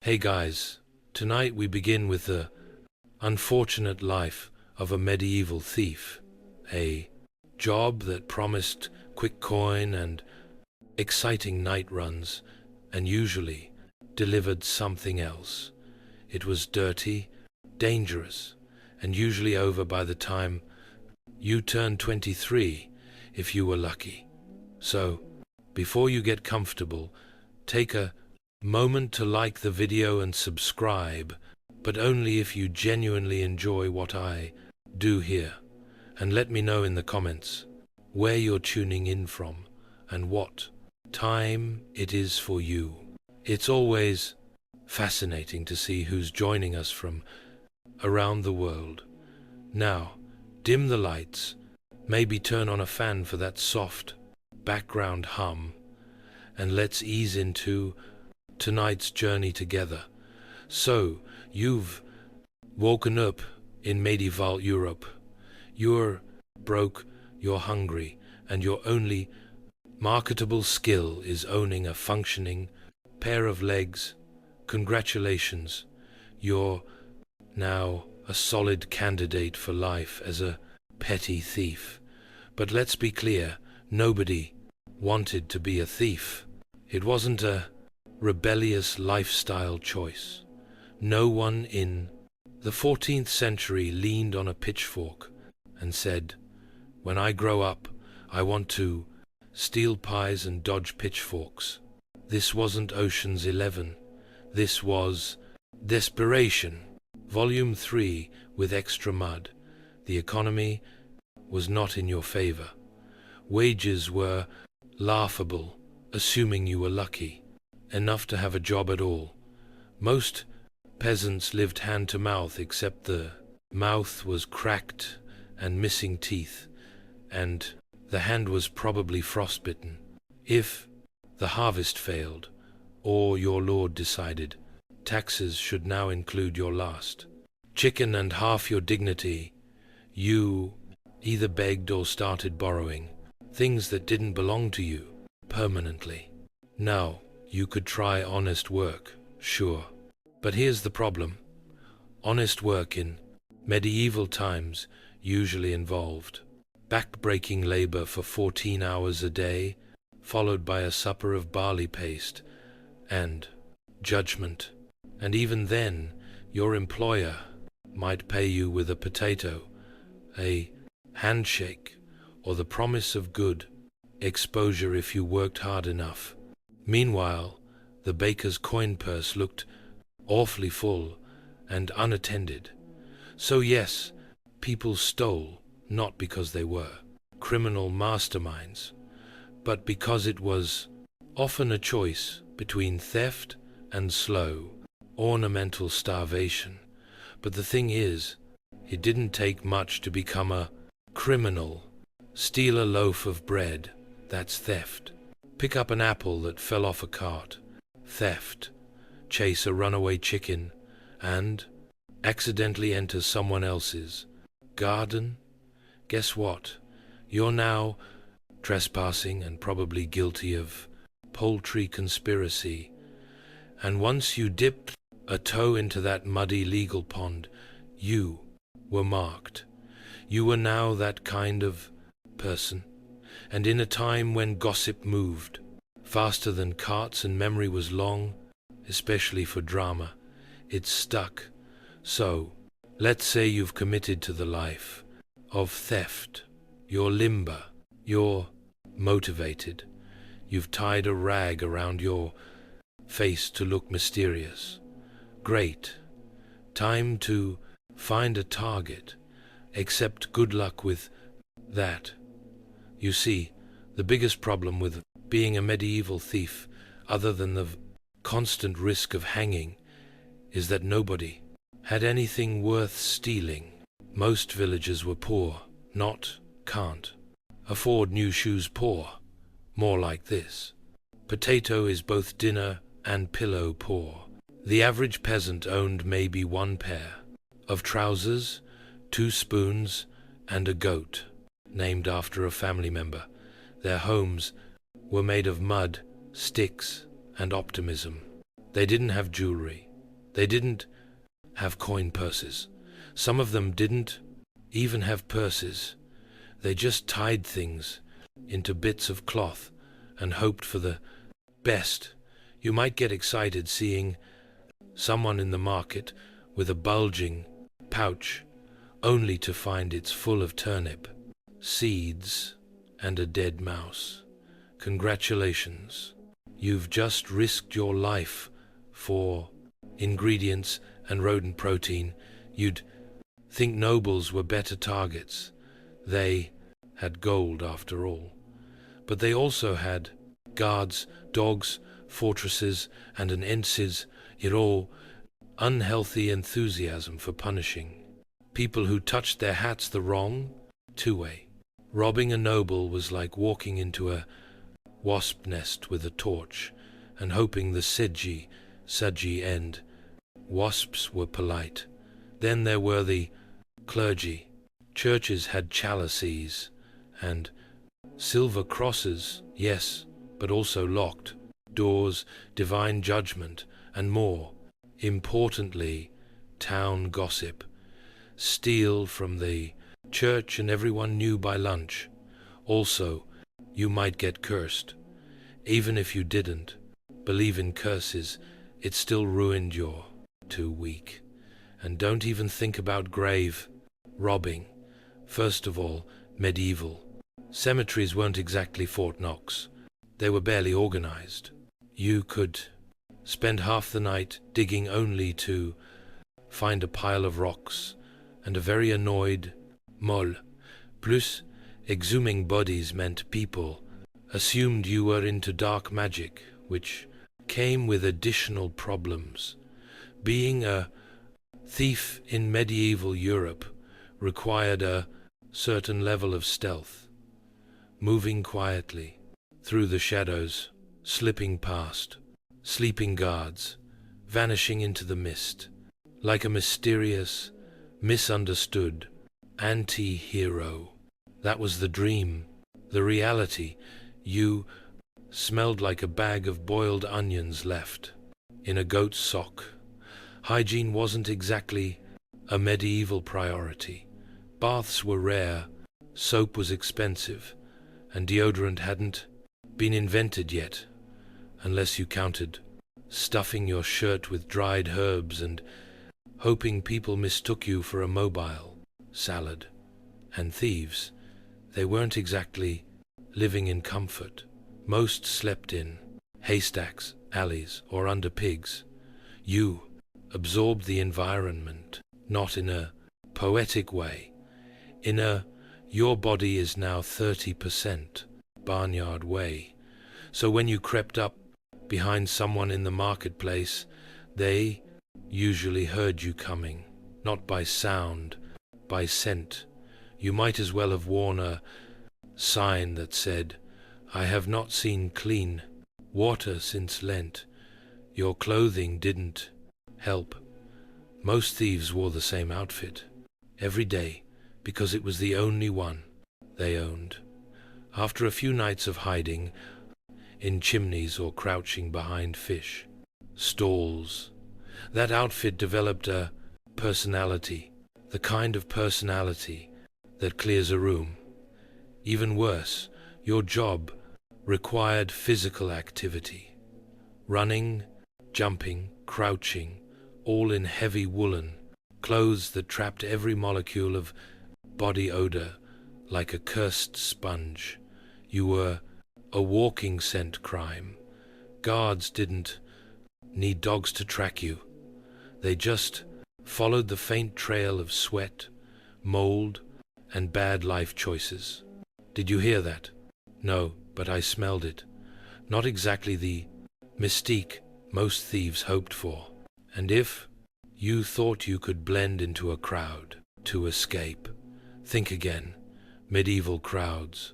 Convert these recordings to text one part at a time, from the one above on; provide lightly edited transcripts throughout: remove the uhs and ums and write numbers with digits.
Hey guys, tonight we begin with the unfortunate life of a medieval thief, a job that promised quick coin and exciting night runs, and usually delivered something else. It was dirty, dangerous, and usually over by the time you turned 23, if you were lucky. So, before you get comfortable, take a moment to like the video and subscribe, but only if you genuinely enjoy what I do here. And let me know in the comments where you're tuning in from and what time it is for you. It's always fascinating to see who's joining us from around the world. Now, dim the lights, maybe turn on a fan for that soft background hum, and let's ease into tonight's journey together. So, you've woken up in medieval Europe. You're broke, you're hungry, and your only marketable skill is owning a functioning pair of legs. Congratulations, you're now a solid candidate for life as a petty thief. But let's be clear, nobody wanted to be a thief. It wasn't a rebellious lifestyle choice. No one in the 14th century leaned on a pitchfork and said, "When I grow up, I want to steal pies and dodge pitchforks." This wasn't Ocean's 11. This was Desperation, Volume 3 with extra mud. The economy was not in your favor. Wages were laughable, assuming you were lucky enough to have a job at all. Most peasants lived hand to mouth, except the mouth was cracked and missing teeth, and the hand was probably frostbitten. If the harvest failed, or your lord decided taxes should now include your last chicken and half your dignity, you either begged or started borrowing things that didn't belong to you permanently. Now, you could try honest work, sure. But here's the problem. Honest work in medieval times usually involved back-breaking labor for 14 hours a day, followed by a supper of barley paste and judgment. And even then, your employer might pay you with a potato, a handshake, or the promise of good exposure if you worked hard enough. Meanwhile, the baker's coin purse looked awfully full and unattended. So yes, people stole, not because they were criminal masterminds, but because it was often a choice between theft and slow, ornamental starvation. But the thing is, it didn't take much to become a criminal. Steal a loaf of bread, that's theft. Pick up an apple that fell off a cart, theft. Chase a runaway chicken, and accidentally enter someone else's garden. Guess what? You're now trespassing and probably guilty of poultry conspiracy. And once you dipped a toe into that muddy legal pond, you were marked. You were now that kind of person. And in a time when gossip moved faster than carts and memory was long, especially for drama, it stuck. So, let's say you've committed to the life of theft. You're limber. You're motivated. You've tied a rag around your face to look mysterious. Great. Time to find a target. Except good luck with that. You see, the biggest problem with being a medieval thief, other than the constant risk of hanging, is that nobody had anything worth stealing. Most villagers were poor, not can't afford new shoes poor. More like this. Potato is both dinner and pillow poor. The average peasant owned maybe one pair of trousers, 2 spoons, and a goat, named after a family member. Their homes were made of mud, sticks, and optimism. They didn't have jewelry, They didn't have coin purses. Some of them didn't even have purses. They just tied things into bits of cloth and hoped for the best. You might get excited seeing someone in the market with a bulging pouch, only to find it's full of turnip seeds and a dead mouse. Congratulations. You've just risked your life for ingredients and rodent protein. You'd think nobles were better targets. They had gold after all. But they also had guards, dogs, fortresses, and an ensign, it all unhealthy enthusiasm for punishing people who touched their hats the wrong two-way. Robbing a noble was like walking into a wasp nest with a torch and hoping the sedgy end. Wasps were polite. Then there were the clergy. Churches had chalices and silver crosses, yes, but also locked doors, divine judgment, and more importantly, town gossip. Steal from the church and everyone knew by lunch. Also, you might get cursed. Even if you didn't believe in curses, it still ruined your 2 week. And don't even think about grave robbing. First of all, medieval cemeteries weren't exactly Fort Knox. They were barely organized. You could spend half the night digging only to find a pile of rocks and a very annoyed mole. Plus, exhuming bodies meant people assumed you were into dark magic, which came with additional problems. Being a thief in medieval Europe required a certain level of stealth, moving quietly through the shadows, slipping past sleeping guards, vanishing into the mist, like a mysterious, misunderstood anti-hero. That was the dream. The reality, you smelled like a bag of boiled onions left in a goat's sock. Hygiene wasn't exactly a medieval priority. Baths were rare, soap was expensive, and deodorant hadn't been invented yet, unless you counted stuffing your shirt with dried herbs and hoping people mistook you for a mobile salad. And thieves, they weren't exactly living in comfort. Most slept in haystacks, alleys, or under pigs. You absorbed the environment, not in a poetic way, in a your body is now 30% barnyard way. So when you crept up behind someone in the marketplace, they usually heard you coming, not by sound, by scent. You might as well have worn a sign that said, "I have not seen clean water since Lent." Your clothing didn't help. Most thieves wore the same outfit every day because it was the only one they owned. After a few nights of hiding in chimneys or crouching behind fish stalls, that outfit developed a personality, the kind of personality that clears a room. Even worse, your job required physical activity. Running, jumping, crouching, all in heavy woolen clothes that trapped every molecule of body odor like a cursed sponge. You were a walking scent crime. Guards didn't need dogs to track you. They just followed the faint trail of sweat, mold, and bad life choices. Did you hear that? No, but I smelled it. Not exactly the mystique most thieves hoped for. And if you thought you could blend into a crowd to escape, think again. Medieval crowds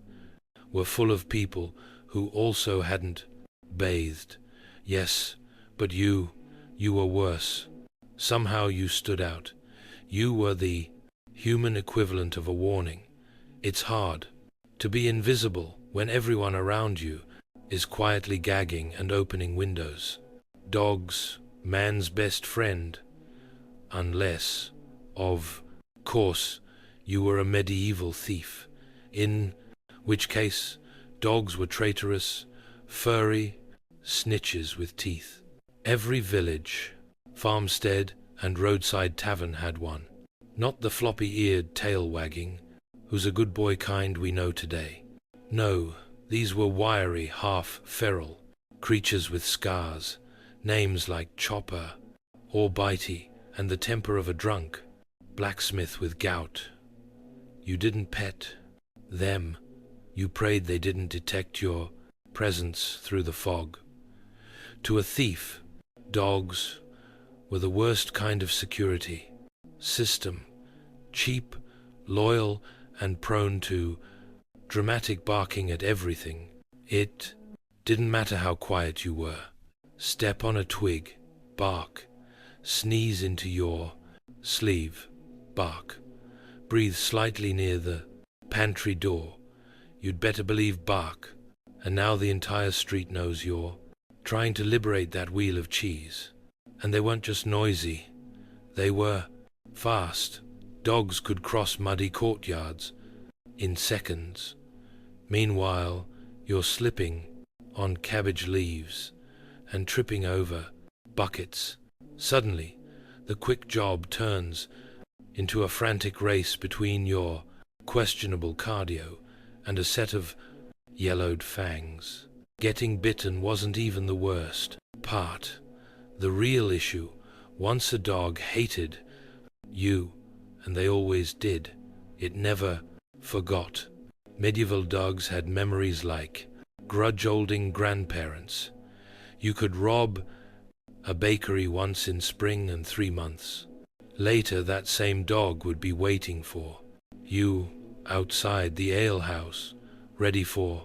were full of people who also hadn't bathed. Yes, but you were worse. Somehow you stood out. You were the human equivalent of a warning. It's hard to be invisible when everyone around you is quietly gagging and opening windows. Dogs man's best friend, unless, of course, you were a medieval thief, in which case dogs were traitorous, furry snitches with teeth. Every village, farmstead, and roadside tavern had one. Not the floppy-eared tail-wagging, who's a good boy kind we know today. No, these were wiry, half-feral creatures with scars, names like Chopper or Bitey, and the temper of a drunk, blacksmith with gout. You didn't pet them. You prayed they didn't detect your presence through the fog. To a thief, dogs were the worst kind of security system, cheap, loyal, and prone to dramatic barking at everything. It didn't matter how quiet you were. Step on a twig, bark. Sneeze into your sleeve, bark. Breathe slightly near the pantry door. You'd better believe bark. And now the entire street knows you're trying to liberate that wheel of cheese. And they weren't just noisy. They were fast. Dogs could cross muddy courtyards in seconds. Meanwhile, you're slipping on cabbage leaves and tripping over buckets. Suddenly, the quick job turns into a frantic race between your questionable cardio and a set of yellowed fangs. Getting bitten wasn't even the worst part. The real issue, once a dog hated you, and they always did, it never forgot. Medieval dogs had memories like grudge-holding grandparents. You could rob a bakery once in spring and 3 months later that same dog would be waiting for you outside the alehouse, ready for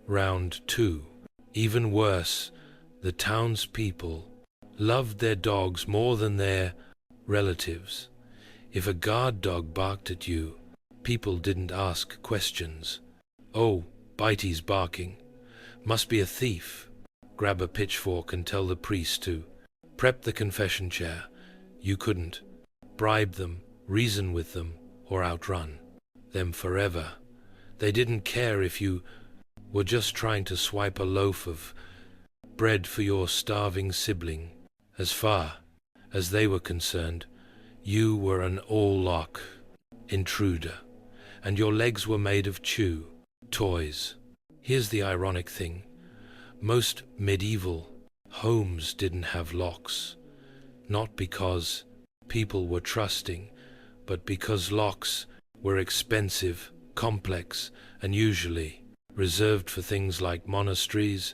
round 2. Even worse, the townspeople loved their dogs more than their relatives. If a guard dog barked at you, people didn't ask questions. Oh, Bitey's barking. Must be a thief. Grab a pitchfork and tell the priest to prep the confession chair. You couldn't bribe them, reason with them, or outrun them forever. They didn't care if you were just trying to swipe a loaf of bread for your starving sibling. As far as they were concerned, you were an all-lock intruder, and your legs were made of chew toys. Here's the ironic thing. Most medieval homes didn't have locks, not because people were trusting, but because locks were expensive, complex, and usually reserved for things like monasteries,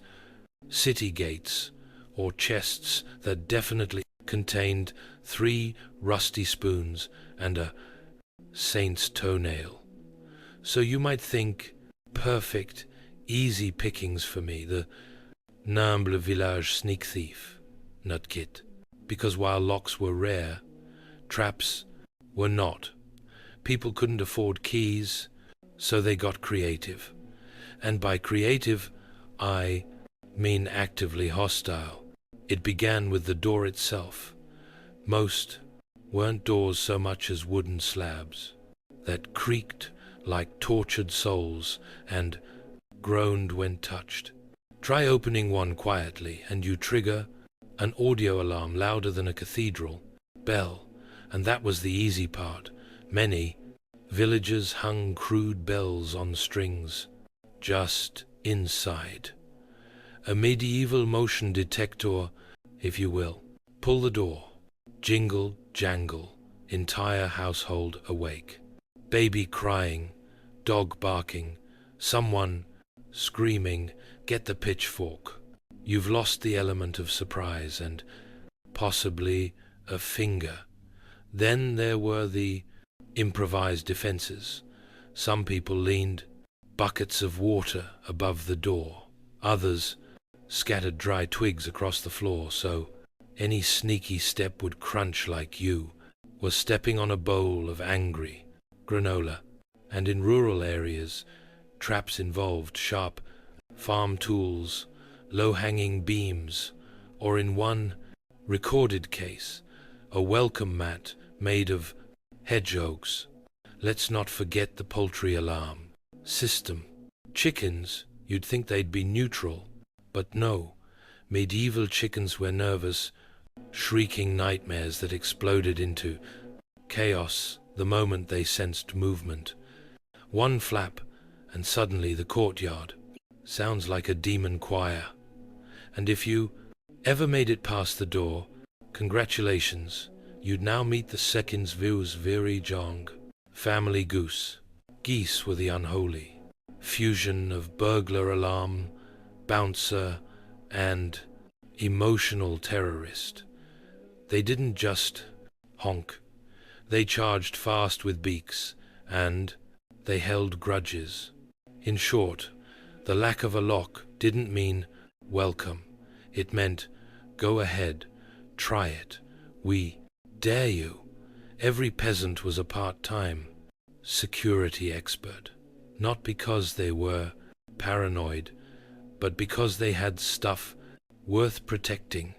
city gates, or chests that definitely contained 3 rusty spoons and a saint's toenail. So you might think, perfect, easy pickings for me, the Namble village sneak thief, nutkit, because while locks were rare, traps were not. People couldn't afford keys, so they got creative. And by creative, I mean actively hostile. It began with the door itself. Most weren't doors so much as wooden slabs that creaked like tortured souls and groaned when touched. Try opening one quietly and you trigger an audio alarm louder than a cathedral bell, and that was the easy part. Many villages hung crude bells on strings just inside. A medieval motion detector, if you will. Pull the door. Jingle, jangle, entire household awake. Baby crying, dog barking, someone screaming, get the pitchfork. You've lost the element of surprise and possibly a finger. Then there were the improvised defenses. Some people leaned buckets of water above the door. Others scattered dry twigs across the floor so any sneaky step would crunch like you were stepping on a bowl of angry granola. And in rural areas, traps involved sharp farm tools, low-hanging beams, or in one recorded case, a welcome mat made of hedgehogs. Let's not forget the poultry alarm system. Chickens, you'd think they'd be neutral, but no. Medieval chickens were nervous, shrieking nightmares that exploded into chaos the moment they sensed movement. One flap, and suddenly the courtyard sounds like a demon choir. And if you ever made it past the door, congratulations, you'd now meet the seconds views very jong. Family goose. Geese were the unholy fusion of burglar alarm, bouncer, and emotional terrorist. They didn't just honk. They charged fast with beaks, and they held grudges. In short, the lack of a lock didn't mean welcome. It meant, go ahead, try it. We dare you. Every peasant was a part-time security expert, not because they were paranoid, but because they had stuff worth protecting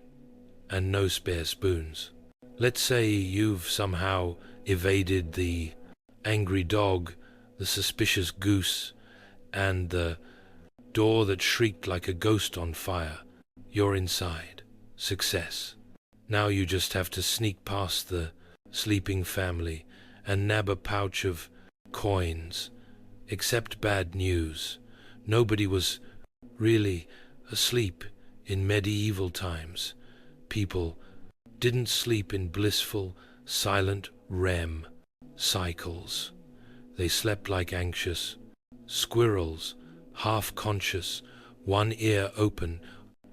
and no spare spoons. Let's say you've somehow evaded the angry dog, the suspicious goose, and the door that shrieked like a ghost on fire. You're inside. Success. Now you just have to sneak past the sleeping family and nab a pouch of coins. Except bad news. Nobody was really asleep in medieval times. People didn't sleep in blissful, silent REM cycles. They slept like anxious squirrels, half-conscious, one ear open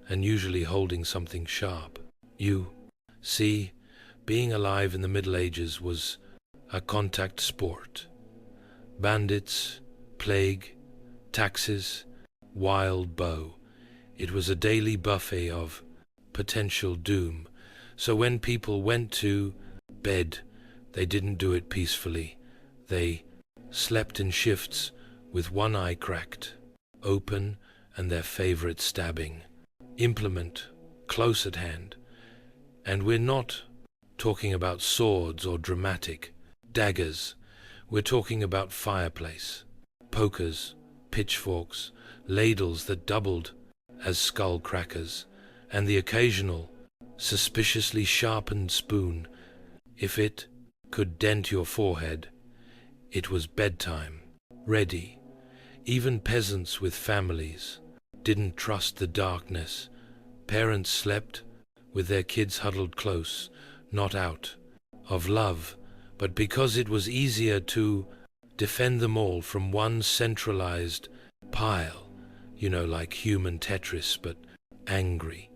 and usually holding something sharp. You see, being alive in the Middle Ages was a contact sport. Bandits, plague, taxes, wild bow. It was a daily buffet of potential doom. So when people went to bed, they didn't do it peacefully. They slept in shifts with one eye cracked open and their favorite stabbing implement close at hand. And we're not talking about swords or dramatic daggers. We're talking about fireplace, pokers, pitchforks, ladles that doubled as skull crackers, and the occasional suspiciously sharpened spoon. If it could dent your forehead, it was bedtime. Ready. Even peasants with families didn't trust the darkness. Parents slept with their kids huddled close, not out of love, but because it was easier to defend them all from one centralized pile, like human Tetris, but angry.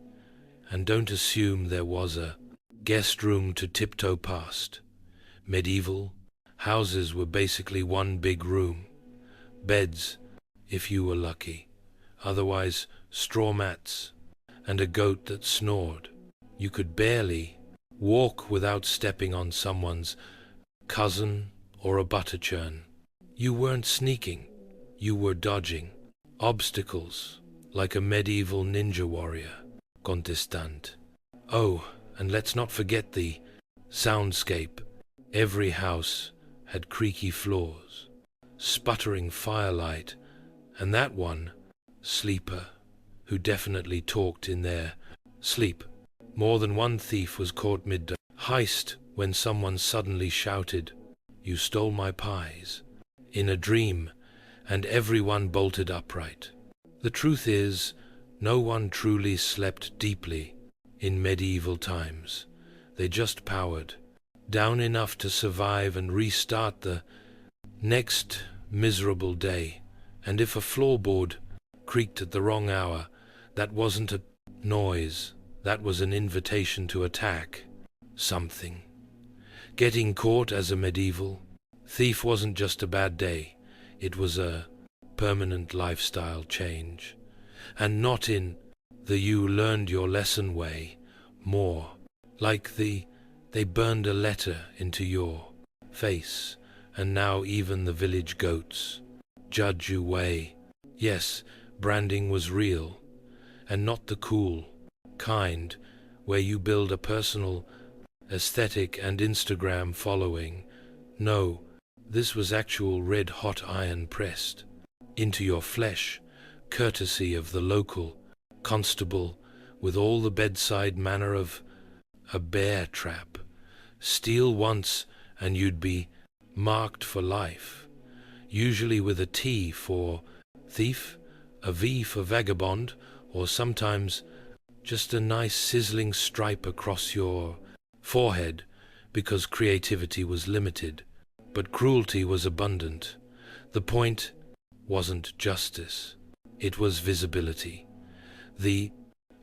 And don't assume there was a guest room to tiptoe past. Medieval houses were basically one big room. Beds, if you were lucky. Otherwise, straw mats, and a goat that snored. You could barely walk without stepping on someone's cousin or a butter churn. You weren't sneaking, you were dodging obstacles like a medieval ninja warrior. Contestant. Oh, and let's not forget the soundscape. Every house had creaky floors, sputtering firelight, and that one sleeper who definitely talked in their sleep. More than one thief was caught mid-heist when someone suddenly shouted, "You stole my pies," in a dream, and everyone bolted upright. The truth is, no one truly slept deeply in medieval times. They just powered down enough to survive and restart the next miserable day. And if a floorboard creaked at the wrong hour, that wasn't a noise, that was an invitation to attack something. Getting caught as a medieval thief wasn't just a bad day, it was a permanent lifestyle change. And not in the you learned your lesson way, more like they burned a letter into your face, and now even the village goats judge you way. Yes, branding was real, and not the cool kind where you build a personal aesthetic and Instagram following. No, this was actual red-hot iron pressed into your flesh, courtesy of the local constable, with all the bedside manner of a bear trap. Steal once and you'd be marked for life, usually with a T for thief, a V for vagabond, or sometimes just a nice sizzling stripe across your forehead, because creativity was limited, but cruelty was abundant. The point wasn't justice, it was visibility. The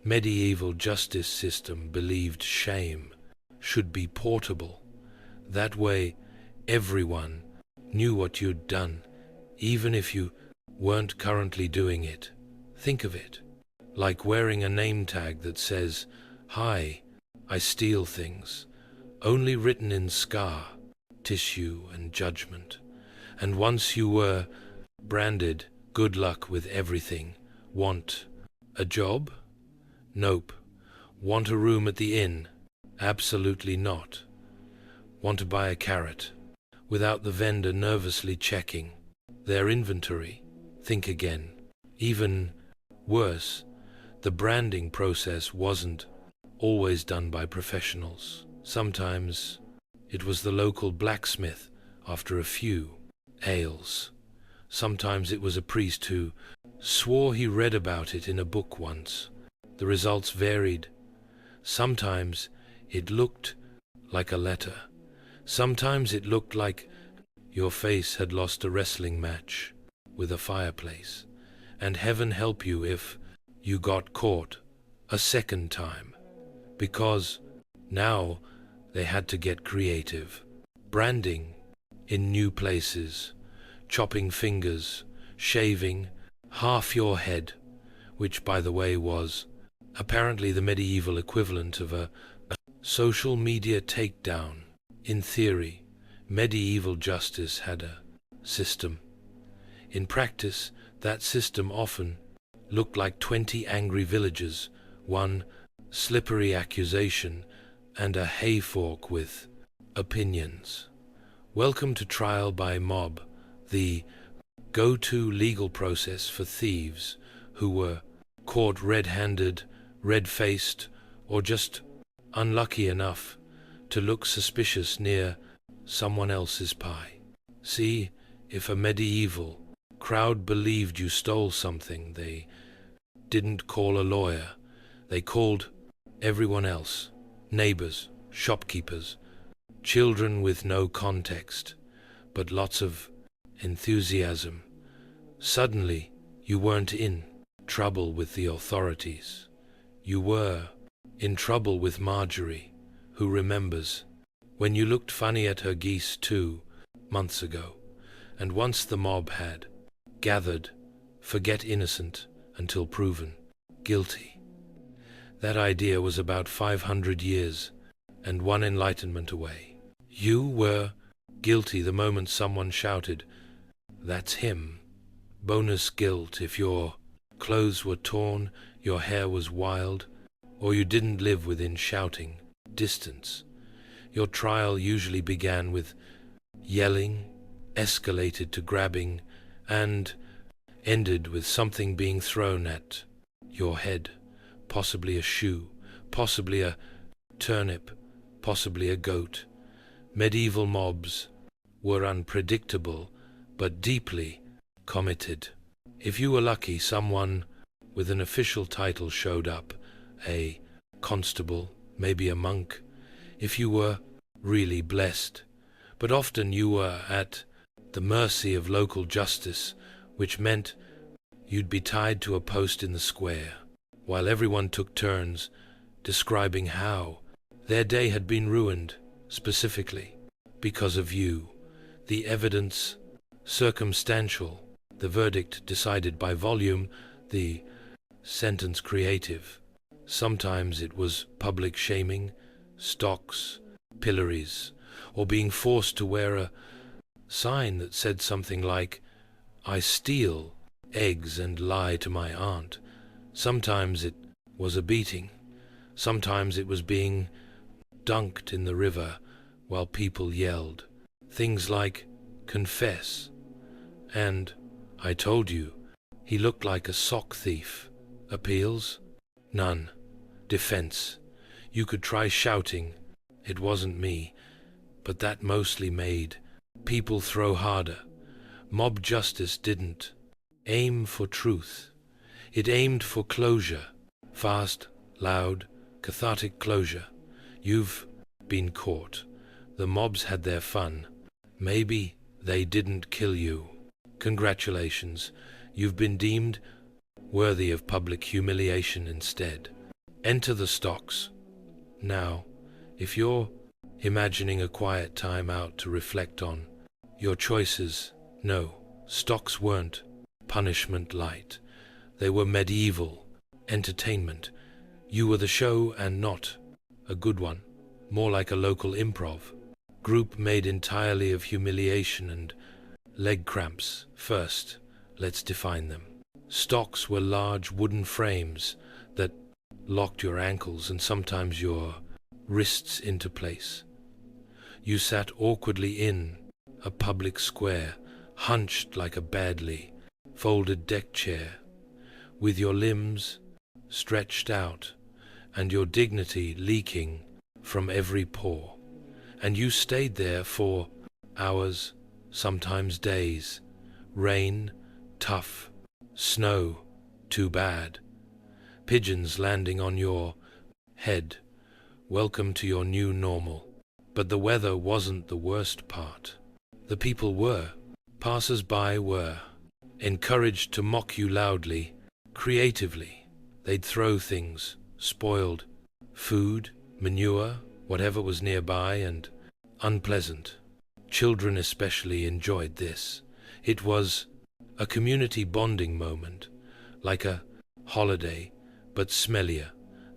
medieval justice system believed shame should be portable. That way, everyone knew what you'd done, even if you weren't currently doing it. Think of it like wearing a name tag that says, "Hi, I steal things," only written in scar, tissue, and judgment. And once you were branded, good luck with everything. Want a job? Nope. Want a room at the inn? Absolutely not. Want to buy a carrot? Without the vendor nervously checking their inventory? Think again. Even worse, the branding process wasn't always done by professionals. Sometimes it was the local blacksmith after a few ales. Sometimes it was a priest who swore he read about it in a book once. The results varied. Sometimes it looked like a letter. Sometimes it looked like your face had lost a wrestling match with a fireplace. And heaven help you if you got caught a second time, because now they had to get creative. Branding in new places, chopping fingers, shaving half your head, which by the way was apparently the medieval equivalent of a social media takedown. In theory, medieval justice had a system. In practice, that system often looked like 20 angry villagers, one slippery accusation, and a hayfork with opinions. Welcome to trial by mob, the go-to legal process for thieves who were caught red-handed, red-faced, or just unlucky enough to look suspicious near someone else's pie. See, if a medieval crowd believed you stole something, they didn't call a lawyer. They called everyone else, neighbors, shopkeepers, children with no context, but lots of enthusiasm. Suddenly, you weren't in trouble with the authorities. You were in trouble with Marjorie, who remembers when you looked funny at her geese 2 months ago. And once the mob had gathered, forget innocent until proven guilty. That idea was about 500 years and one enlightenment away. You were guilty the moment someone shouted, "That's him." Bonus guilt if your clothes were torn, your hair was wild, or you didn't live within shouting distance. Your trial usually began with yelling, escalated to grabbing, and ended with something being thrown at your head, possibly a shoe, possibly a turnip, possibly a goat. Medieval mobs were unpredictable, but deeply committed. If you were lucky, someone with an official title showed up, a constable, maybe a monk, if you were really blessed. But often you were at the mercy of local justice, which meant you'd be tied to a post in the square, while everyone took turns describing how their day had been ruined, specifically because of you. The evidence circumstantial, the verdict decided by volume, the sentence creative. Sometimes it was public shaming, stocks, pillories, or being forced to wear a sign that said something like, "I steal eggs and lie to my aunt." Sometimes it was a beating, Sometimes it was being dunked in the river while people yelled things like, "Confess," and "I told you." He looked like a sock thief. Appeals? None. Defense? You could try shouting, "It wasn't me," but that mostly made people throw harder. Mob justice didn't aim for truth. It aimed for closure. Fast, loud, cathartic closure. You've been caught. The mobs had their fun. Maybe they didn't kill you. Congratulations. You've been deemed worthy of public humiliation instead. Enter the stocks. Now, if you're imagining a quiet time out to reflect on your choices, no, stocks weren't punishment light. They were medieval entertainment. You were the show and not a good one, more like a local improv group made entirely of humiliation and leg cramps. First, let's define them. Stocks were large wooden frames that locked your ankles and sometimes your wrists into place. You sat awkwardly in a public square, hunched like a badly folded deck chair, with your limbs stretched out and your dignity leaking from every pore. And you stayed there for hours, sometimes days. Rain, tough. Snow, too bad. Pigeons landing on your head. Welcome to your new normal. But the weather wasn't the worst part. The people were. Passers-by were. Encouraged to mock you loudly, creatively. They'd throw things, spoiled food, manure, whatever was nearby, and unpleasant. Children especially enjoyed this. It was a community bonding moment, like a holiday, but smellier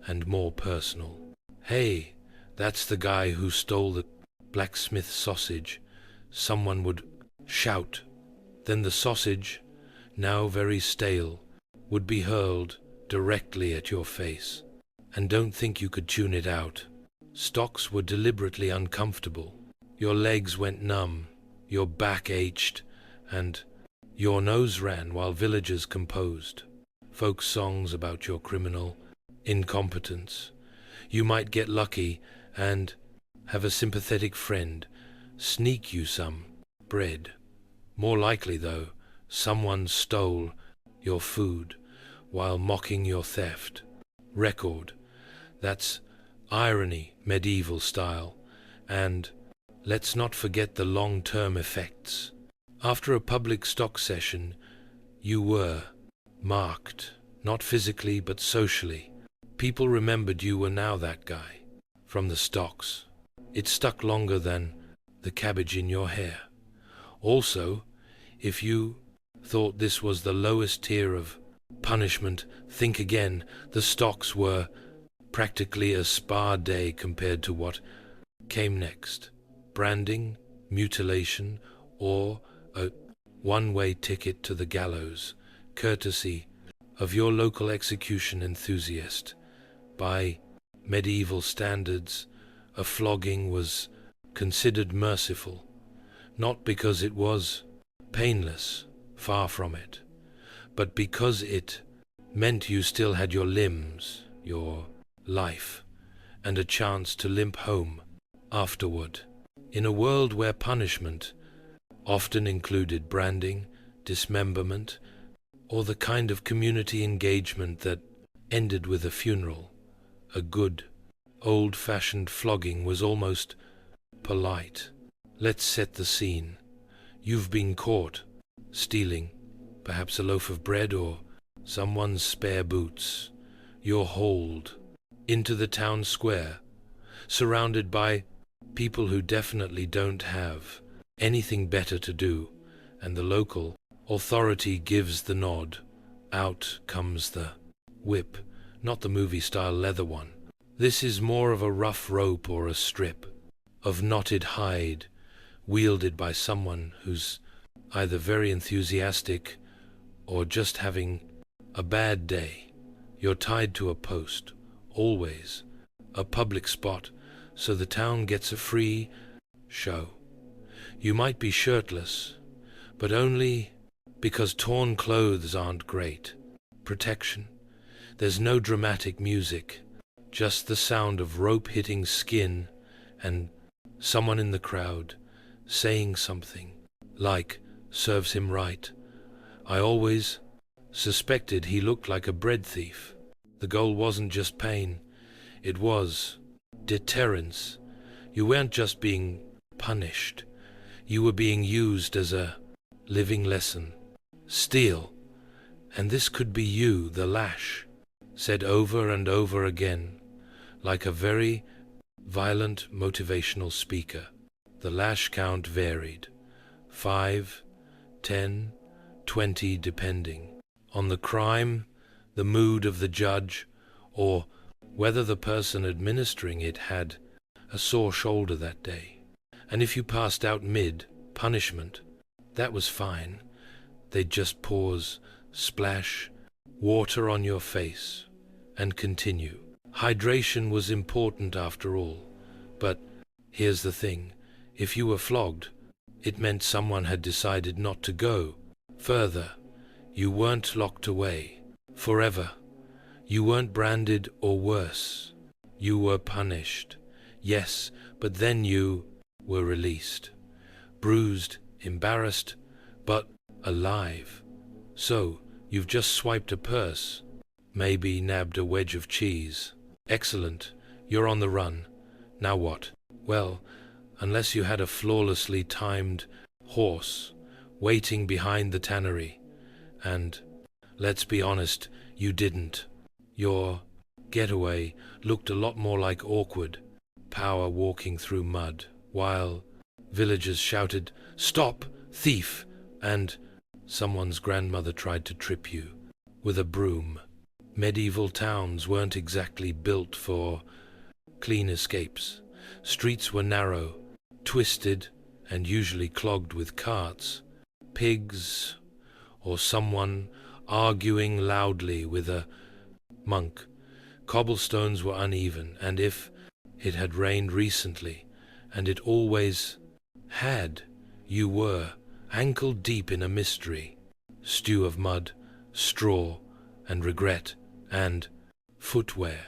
and more personal. "Hey, that's the guy who stole the blacksmith sausage," someone would shout. Then the sausage, now very stale, would be hurled directly at your face. And don't think you could tune it out. Stocks were deliberately uncomfortable. Your legs went numb, your back ached, and your nose ran while villagers composed folk songs about your criminal incompetence. You might get lucky and have a sympathetic friend sneak you some bread. More likely, though, someone stole your food while mocking your theft. Record. That's irony, medieval style. And let's not forget the long-term effects. After a public stock session, you were marked, not physically but socially. People remembered you were now that guy from the stocks. It stuck longer than the cabbage in your hair. Also, if you thought this was the lowest tier of punishment, think again. The stocks were practically a spa day compared to what came next. Branding, mutilation, or a one-way ticket to the gallows, courtesy of your local execution enthusiast. By medieval standards, a flogging was considered merciful, not because it was painless, far from it, but because it meant you still had your limbs, your life, and a chance to limp home afterward. In a world where punishment often included branding, dismemberment, or the kind of community engagement that ended with a funeral, a good, old-fashioned flogging was almost polite. Let's set the scene. You've been caught stealing, perhaps a loaf of bread or someone's spare boots. You're hauled into the town square, surrounded by people who definitely don't have anything better to do, and the local authority gives the nod. Out comes the whip, not the movie-style leather one. This is more of a rough rope or a strip of knotted hide, wielded by someone who's either very enthusiastic or just having a bad day. You're tied to a post, always, a public spot, so the town gets a free show. You might be shirtless, but only because torn clothes aren't great protection. There's no dramatic music, just the sound of rope hitting skin and someone in the crowd saying something, like, serves him right. I always suspected he looked like a bread thief. The goal wasn't just pain, it was deterrence. You weren't just being punished, you were being used as a living lesson. Steel, and this could be you, the lash, said over and over again, like a very violent motivational speaker. The lash count varied, 5, 10, 20 depending on the crime, the mood of the judge, or whether the person administering it had a sore shoulder that day. And if you passed out mid-punishment, that was fine. They'd just pause, splash water on your face, and continue. Hydration was important after all, but here's the thing. If you were flogged, it meant someone had decided not to go further. You weren't locked away forever. You weren't branded or worse. You were punished. Yes, but then you were released. Bruised, embarrassed, but alive. So, you've just swiped a purse, maybe nabbed a wedge of cheese. Excellent. You're on the run. Now what? Well, unless you had a flawlessly timed horse waiting behind the tannery, and let's be honest, you didn't. Your getaway looked a lot more like awkward power walking through mud, while villagers shouted, "Stop, thief!" and someone's grandmother tried to trip you with a broom. Medieval towns weren't exactly built for clean escapes. Streets were narrow, twisted, and usually clogged with carts, pigs, or someone arguing loudly with a monk. Cobblestones were uneven, and if it had rained recently, and it always had, you were ankle-deep in a mystery, stew of mud, straw, and regret, and footwear.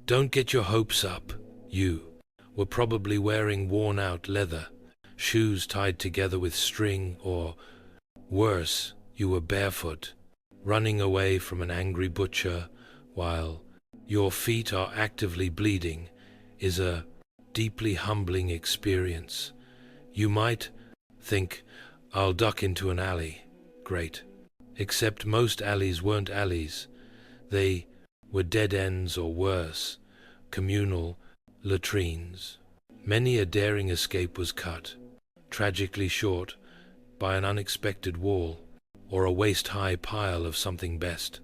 Don't get your hopes up. You were probably wearing worn-out leather, shoes tied together with string, or worse, you were barefoot, running away from an angry butcher while your feet are actively bleeding is a deeply humbling experience. You might think, I'll duck into an alley. Great. Except most alleys weren't alleys. They were dead ends or worse, communal latrines. Many a daring escape was cut, tragically short, by an unexpected wall or a waist-high pile of something best,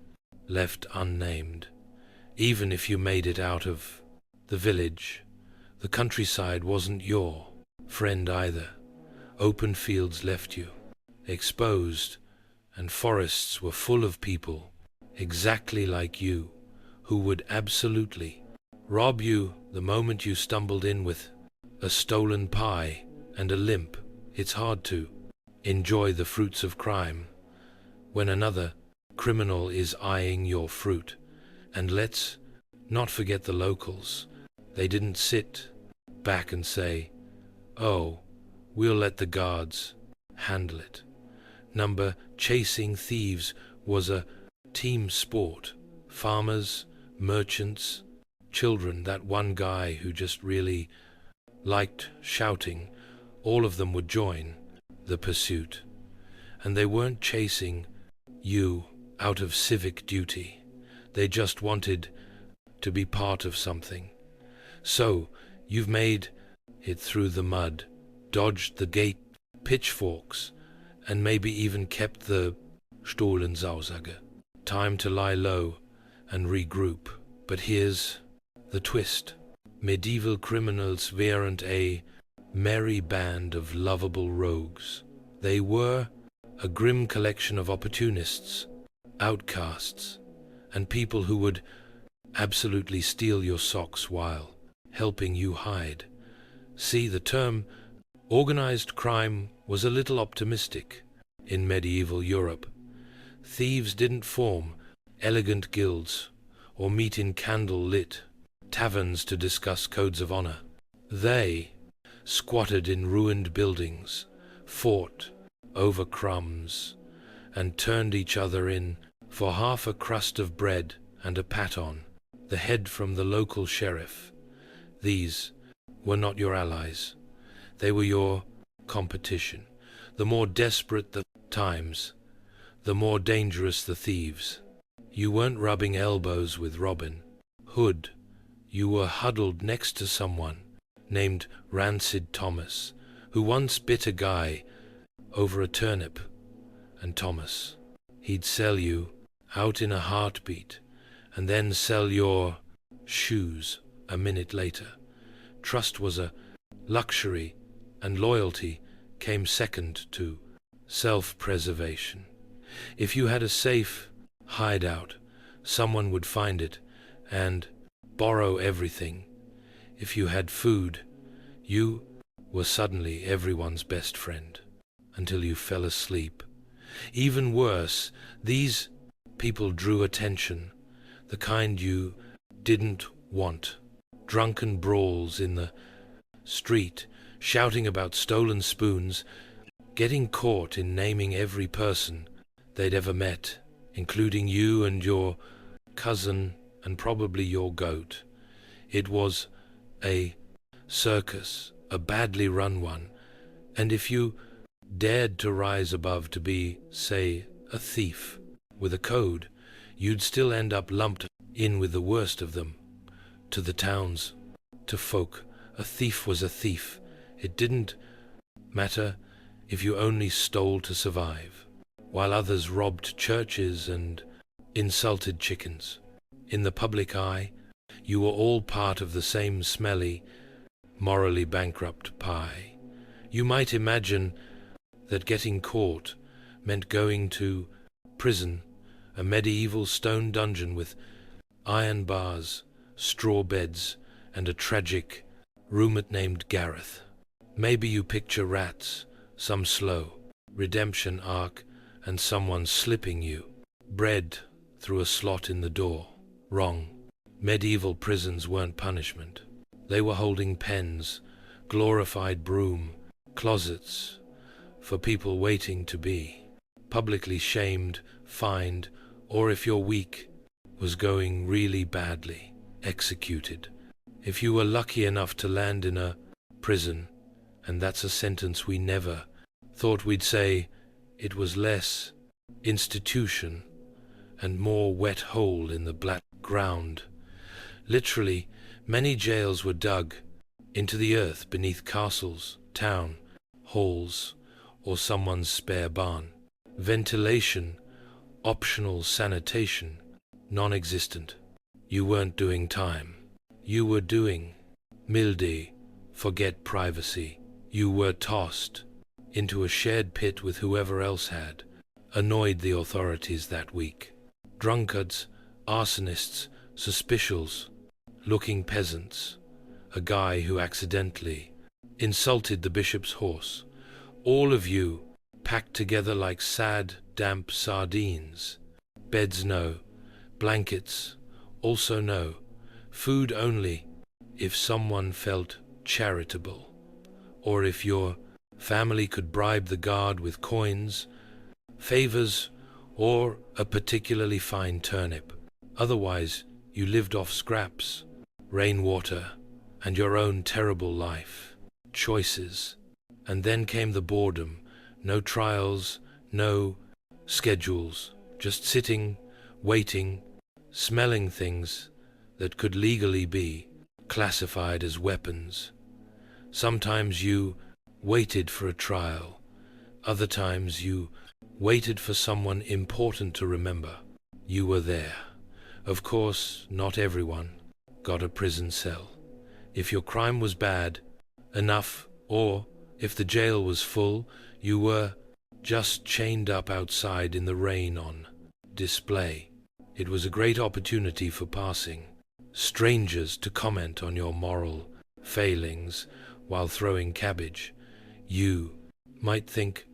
left unnamed. Even if you made it out of the village, the countryside wasn't your friend either. Open fields left you exposed, and forests were full of people exactly like you, who would absolutely rob you the moment you stumbled in with a stolen pie and a limp. It's hard to enjoy the fruits of crime when another criminal is eyeing your fruit. And let's not forget the locals. They didn't sit back and say, "Oh, we'll let the guards handle it." Chasing thieves was a team sport. Farmers, merchants, children, that one guy who just really liked shouting, all of them would join the pursuit. And they weren't chasing you out of civic duty. They just wanted to be part of something. So, you've made it through the mud, dodged the gate pitchforks, and maybe even kept the Stohlensaussage. Time to lie low and regroup. But here's the twist. Medieval criminals weren't a merry band of lovable rogues. They were a grim collection of opportunists, outcasts, and people who would absolutely steal your socks while helping you hide. See, the term organized crime was a little optimistic in medieval Europe. Thieves didn't form elegant guilds or meet in candle-lit taverns to discuss codes of honor. They squatted in ruined buildings, fought over crumbs, and turned each other in for half a crust of bread and a pat on the head from the local sheriff. These were not your allies. They were your competition. The more desperate the times, the more dangerous the thieves. You weren't rubbing elbows with Robin Hood. You were huddled next to someone named Rancid Thomas, who once bit a guy over a turnip. And Thomas, he'd sell you out in a heartbeat, and then sell your shoes a minute later. Trust was a luxury, and loyalty came second to self-preservation. If you had a safe hideout, someone would find it and borrow everything. If you had food, you were suddenly everyone's best friend until you fell asleep. Even worse, these people drew attention, the kind you didn't want. Drunken brawls in the street, shouting about stolen spoons, getting caught in naming every person they'd ever met, including you and your cousin and probably your goat. It was a circus, a badly run one, and if you dared to rise above to be, say, a thief with a code, you'd still end up lumped in with the worst of them. To the towns, to folk, a thief was a thief. It didn't matter if you only stole to survive, while others robbed churches and insulted chickens. In the public eye, you were all part of the same smelly, morally bankrupt pie. You might imagine that getting caught meant going to prison, a medieval stone dungeon with iron bars, straw beds, and a tragic roommate named Gareth. Maybe you picture rats, some slow redemption arc, and someone slipping you bread through a slot in the door. Wrong. Medieval prisons weren't punishment. They were holding pens, glorified broom, closets for people waiting to be publicly shamed, fined, or if you're weak, was going really badly, executed. If you were lucky enough to land in a prison, and that's a sentence we never thought we'd say, it was less institution and more wet hole in the black ground. Literally, many jails were dug into the earth beneath castles, town halls, or someone's spare barn. Ventilation, optional sanitation, non-existent. You weren't doing time. You were doing mildy, forget privacy. You were tossed into a shared pit with whoever else had annoyed the authorities that week. Drunkards, arsonists, suspicious looking peasants, a guy who accidentally insulted the bishop's horse. All of you packed together like sad, damp sardines. Beds no, blankets also no, food only if someone felt charitable, or if your family could bribe the guard with coins, favors, or a particularly fine turnip. Otherwise, you lived off scraps, rainwater, and your own terrible life choices. And then came the boredom. No trials, no schedules, just sitting, waiting, smelling things that could legally be classified as weapons. Sometimes you waited for a trial. Other times you waited for someone important to remember. You were there. Of course, not everyone got a prison cell. If your crime was bad enough, or if the jail was full, you were just chained up outside in the rain on display. It was a great opportunity for passing strangers to comment on your moral failings while throwing cabbage. You might think,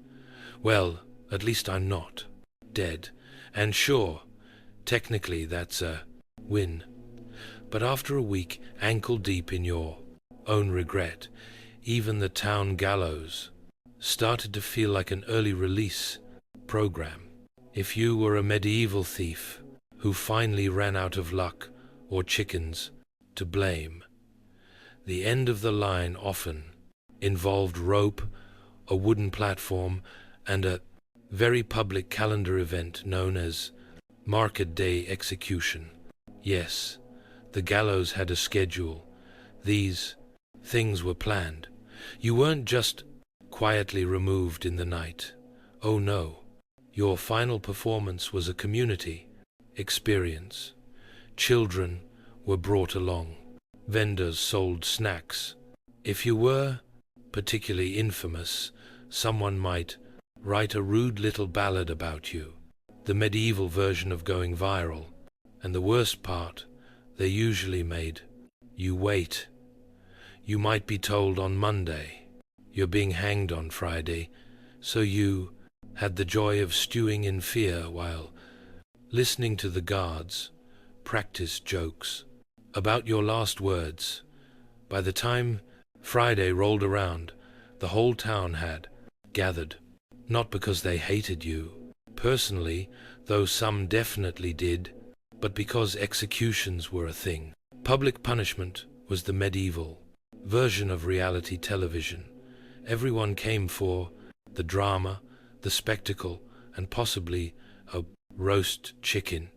well, at least I'm not dead. And sure, technically that's a win. But after a week ankle deep in your own regret, even the town gallows started to feel like an early release program. If you were a medieval thief who finally ran out of luck or chickens to blame, the end of the line often involved rope, a wooden platform, and a very public calendar event known as Market Day Execution. Yes, the gallows had a schedule. These things were planned. You weren't just quietly removed in the night. Oh no, your final performance was a community experience. Children were brought along. Vendors sold snacks. If you were particularly infamous, someone might write a rude little ballad about you, the medieval version of going viral. And the worst part, they usually made you wait. You might be told on Monday you're being hanged on Friday, so you had the joy of stewing in fear while listening to the guards practice jokes about your last words. By the time Friday rolled around, the whole town had gathered, not because they hated you personally, though some definitely did, but because executions were a thing. Public punishment was the medieval version of reality television. Everyone came for the drama, the spectacle, and possibly a roast chicken.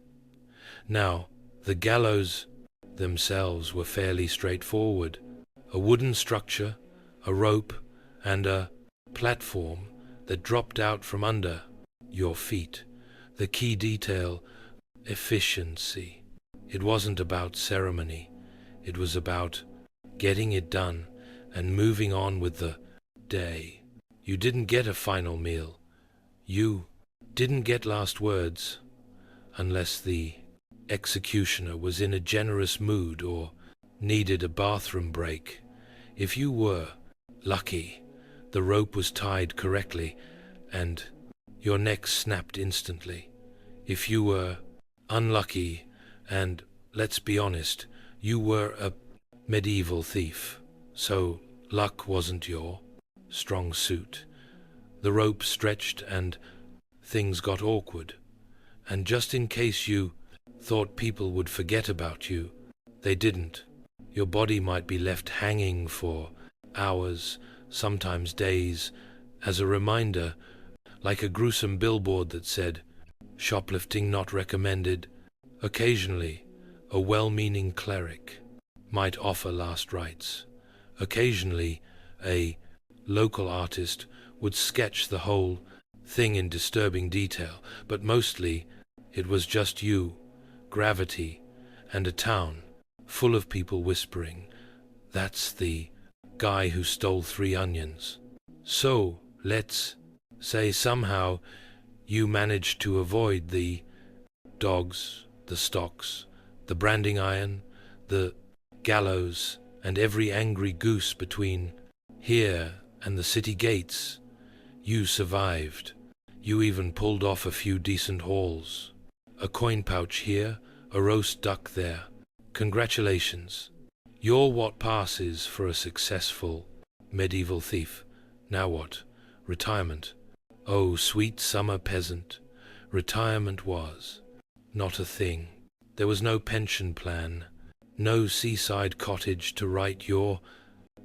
Now, the gallows themselves were fairly straightforward. A wooden structure, a rope, and a platform that dropped out from under your feet. The key detail, efficiency. It wasn't about ceremony. It was about getting it done and moving on with the day. You didn't get a final meal. You didn't get last words unless the executioner was in a generous mood or needed a bathroom break. If you were lucky, the rope was tied correctly and your neck snapped instantly. If you were unlucky, and let's be honest, you were a medieval thief, so luck wasn't your strong suit. The rope stretched and things got awkward. And just in case you thought people would forget about you, they didn't. Your body might be left hanging for hours, sometimes days, as a reminder, like a gruesome billboard that said, "Shoplifting not recommended." Occasionally, a well-meaning cleric might offer last rites. Occasionally, a local artist would sketch the whole thing in disturbing detail, but mostly it was just you, gravity, and a town full of people whispering, "That's the guy who stole 3 onions." So, let's say somehow you managed to avoid the dogs, the stocks, the branding iron, the gallows, and every angry goose between here and the city gates. You survived. You even pulled off a few decent hauls. A coin pouch here, a roast duck there. Congratulations. You're what passes for a successful medieval thief. Now what? Retirement. Oh, sweet summer peasant. Retirement was not a thing. There was no pension plan, no seaside cottage to write your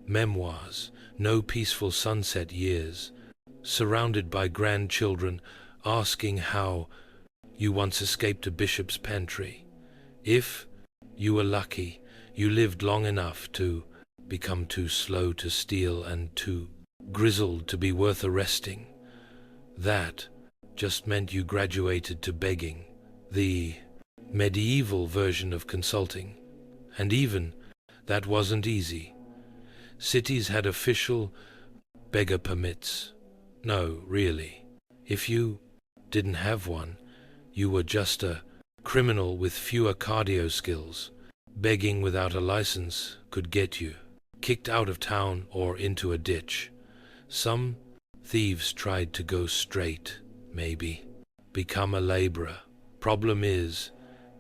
memoirs, no peaceful sunset years, surrounded by grandchildren asking how you once escaped a bishop's pantry. If you were lucky, you lived long enough to become too slow to steal and too grizzled to be worth arresting. That just meant you graduated to begging, the medieval version of consulting. And even that wasn't easy. Cities had official beggar permits. No, really. If you didn't have one, you were just a criminal with fewer cardio skills. begging without a license could get you kicked out of town or into a ditch. Some thieves tried to go straight, maybe become a laborer. Problem is,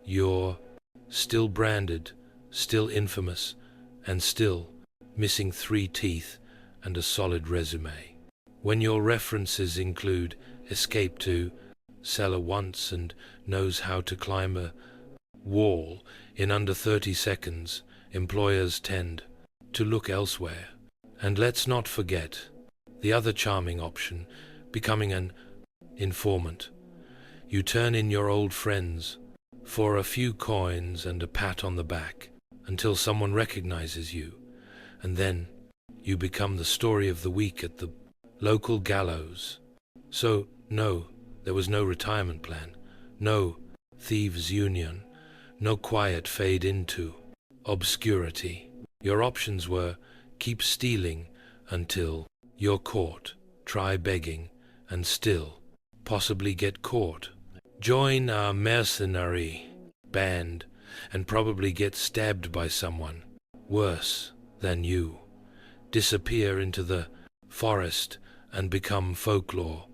you're still branded, still infamous, and still missing 3 teeth and a solid resume. When your references include escape to cellar once and knows how to climb a wall in under 30 seconds, employers tend to look elsewhere. And let's not forget the other charming option, becoming an informant. You turn in your old friends for a few coins and a pat on the back until someone recognizes you, and then you become the story of the week at the local gallows. So, no, there was no retirement plan, no thieves' union, no quiet fade into obscurity. Your options were keep stealing until you're caught, try begging, and still possibly get caught. Join a mercenary band and probably get stabbed by someone worse than you. Disappear into the forest and become folklore,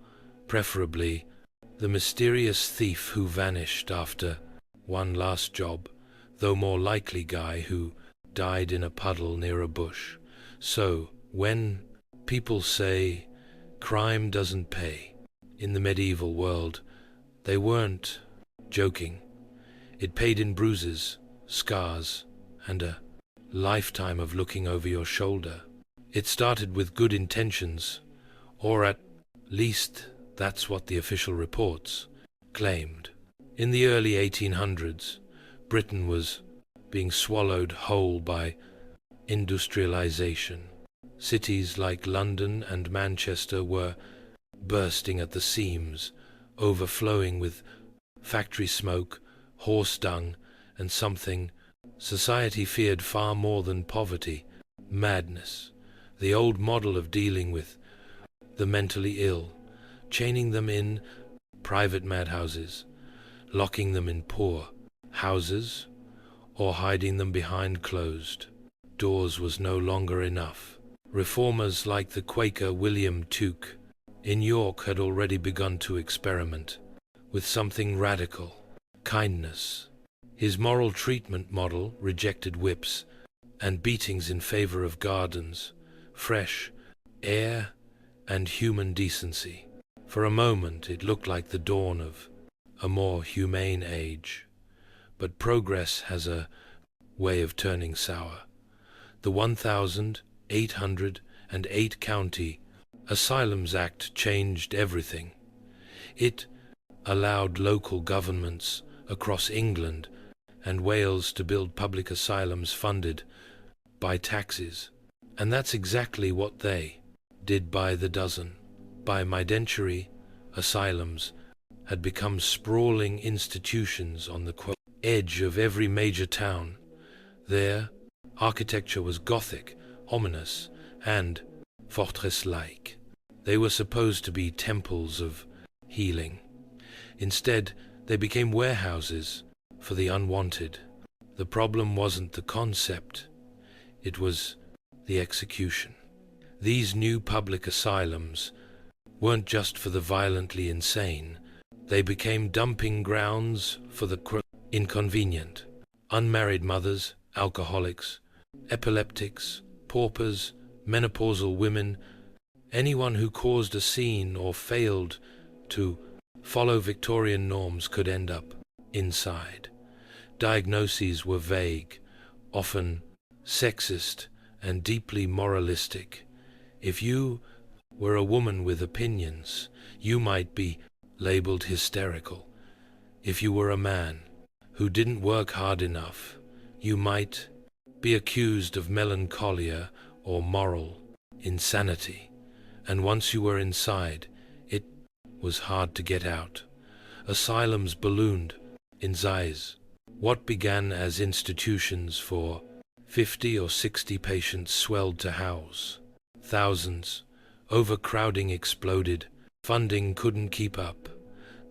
preferably the mysterious thief who vanished after one last job, though more likely guy who died in a puddle near a bush. So, when people say crime doesn't pay in the medieval world, they weren't joking. It paid in bruises, scars, and a lifetime of looking over your shoulder. It started with good intentions, or at least that's what the official reports claimed. In the early 1800s, Britain was being swallowed whole by industrialization. Cities like London and Manchester were bursting at the seams, overflowing with factory smoke, horse dung, and something society feared far more than poverty: madness. The old model of dealing with the mentally ill, chaining them in private madhouses, locking them in poor houses, or hiding them behind closed doors was no longer enough. Reformers like the Quaker William Tuke in York had already begun to experiment with something radical: kindness. His moral treatment model rejected whips and beatings in favor of gardens, fresh air, and human decency. For a moment it looked like the dawn of a more humane age. But progress has a way of turning sour. The 1808 County Asylums Act changed everything. It allowed local governments across England and Wales to build public asylums funded by taxes. And that's exactly what they did by the dozen. By mid-century, asylums had become sprawling institutions on the edge of every major town. Their architecture was Gothic, ominous, and fortress-like. They were supposed to be temples of healing. Instead, they became warehouses for the unwanted. The problem wasn't the concept, it was the execution. These new public asylums weren't just for the violently insane. They became dumping grounds for the inconvenient. Unmarried mothers, alcoholics, epileptics, paupers, menopausal women, anyone who caused a scene or failed to follow Victorian norms could end up inside. Diagnoses were vague, often sexist, and deeply moralistic. If you were a woman with opinions, you might be labeled hysterical. If you were a man who didn't work hard enough, you might be accused of melancholia or moral insanity. And once you were inside, it was hard to get out. Asylums ballooned in size. What began as institutions for 50 or 60 patients swelled to house thousands. Overcrowding exploded. Funding couldn't keep up.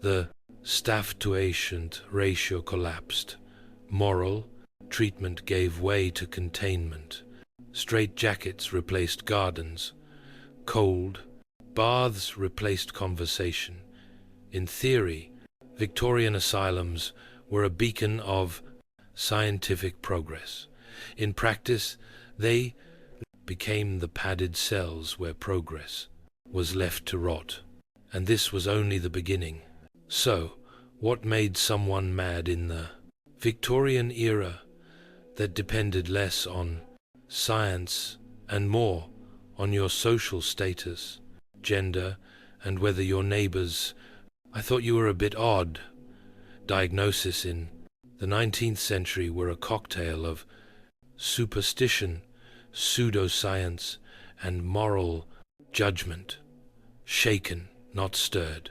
The staff-to-patient ratio collapsed. Moral treatment gave way to containment. Straitjackets replaced gardens. Cold baths replaced conversation. In theory, Victorian asylums were a beacon of scientific progress. In practice, they became the padded cells where progress was left to rot. And this was only the beginning. So, what made someone mad in the Victorian era that depended less on science and more on your social status, gender, and whether your neighbors, I thought you were a bit odd. Diagnosis in the 19th century were a cocktail of superstition, pseudoscience, and moral judgment. Shaken, not stirred.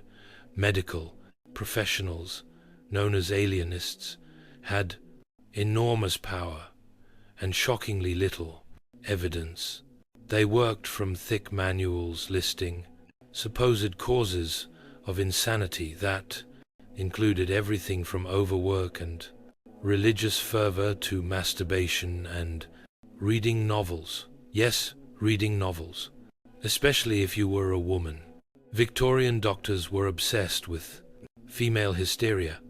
Medical professionals, known as alienists, had enormous power and shockingly little evidence. They worked from thick manuals listing supposed causes of insanity that included everything from overwork and religious fervor to masturbation and reading novels. Yes, reading novels, especially if you were a woman. Victorian doctors were obsessed with female hysteria,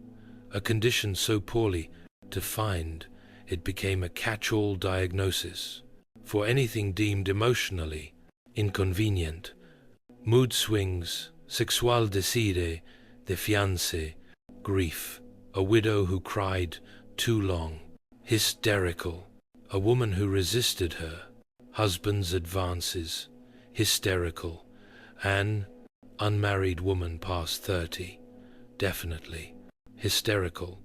a condition so poorly defined it became a catch-all diagnosis for anything deemed emotionally inconvenient. Mood swings, sexual desire, defiance, grief, a widow who cried too long, hysterical, a woman who resisted her husband's advances, hysterical, an unmarried woman past 30, definitely hysterical.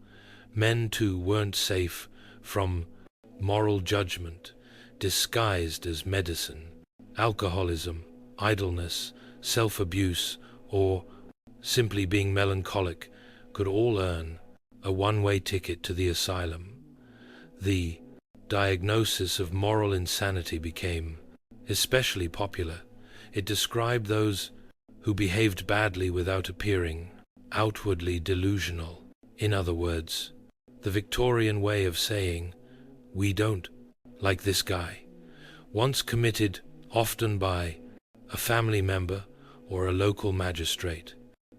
Men too weren't safe from moral judgment disguised as medicine. Alcoholism, idleness, self-abuse, or simply being melancholic could all earn a one-way ticket to the asylum. The diagnosis of moral insanity became especially popular. It described those who behaved badly without appearing outwardly delusional. In other words, the Victorian way of saying, "We don't like this guy." Once committed, often by a family member or a local magistrate,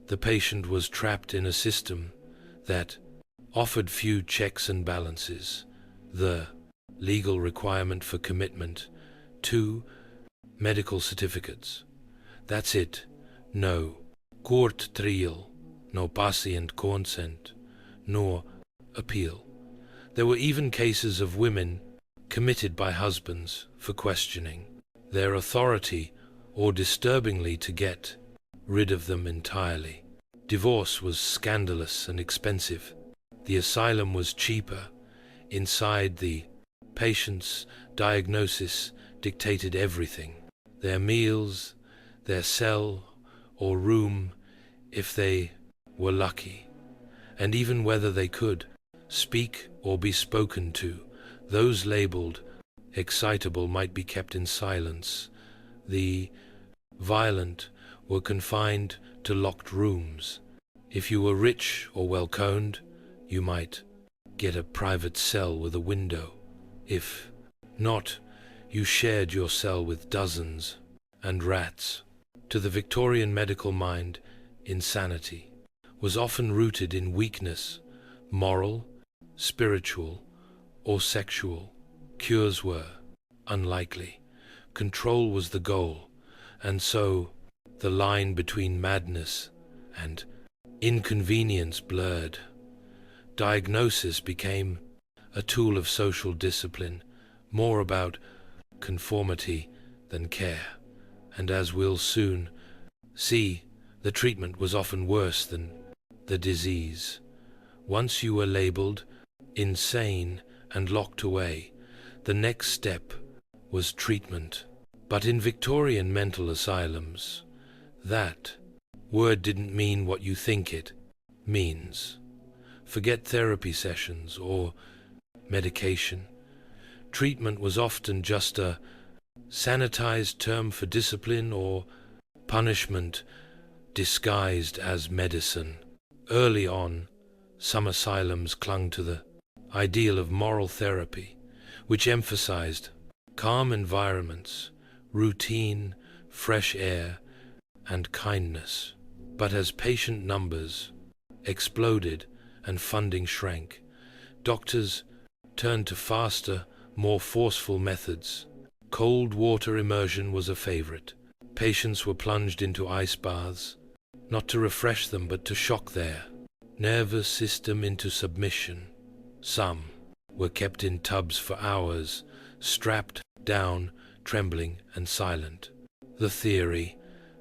the patient was trapped in a system that offered few checks and balances. The legal requirement for commitment, 2 medical certificates. That's it. No court trial, no patient consent, nor appeal. There were even cases of women committed by husbands for questioning their authority or disturbingly to get rid of them entirely. Divorce was scandalous and expensive. The asylum was cheaper. Inside, the patient's diagnosis dictated everything. Their meals, their cell or room, if they were lucky, and even whether they could speak or be spoken to. Those labeled excitable might be kept in silence. The violent were confined to locked rooms. If you were rich or well-coned, you might get a private cell with a window. If not, you shared your cell with dozens and rats. To the Victorian medical mind, insanity was often rooted in weakness, moral, spiritual, or sexual. Cures were unlikely. Control was the goal, and so the line between madness and inconvenience blurred. Diagnosis became a tool of social discipline, more about conformity than care. And as we'll soon see, the treatment was often worse than the disease. Once you were labeled insane and locked away, the next step was treatment. But in Victorian mental asylums, that word didn't mean what you think it means. Forget therapy sessions or medication. Treatment was often just a sanitized term for discipline or punishment disguised as medicine. Early on, some asylums clung to the ideal of moral therapy, which emphasized calm environments, routine, fresh air, and kindness. But as patient numbers exploded and funding shrank, doctors turned to faster, more forceful methods. Cold water immersion was a favorite. Patients were plunged into ice baths, not to refresh them but to shock their nervous system into submission. Some were kept in tubs for hours, strapped down, trembling and silent. The theory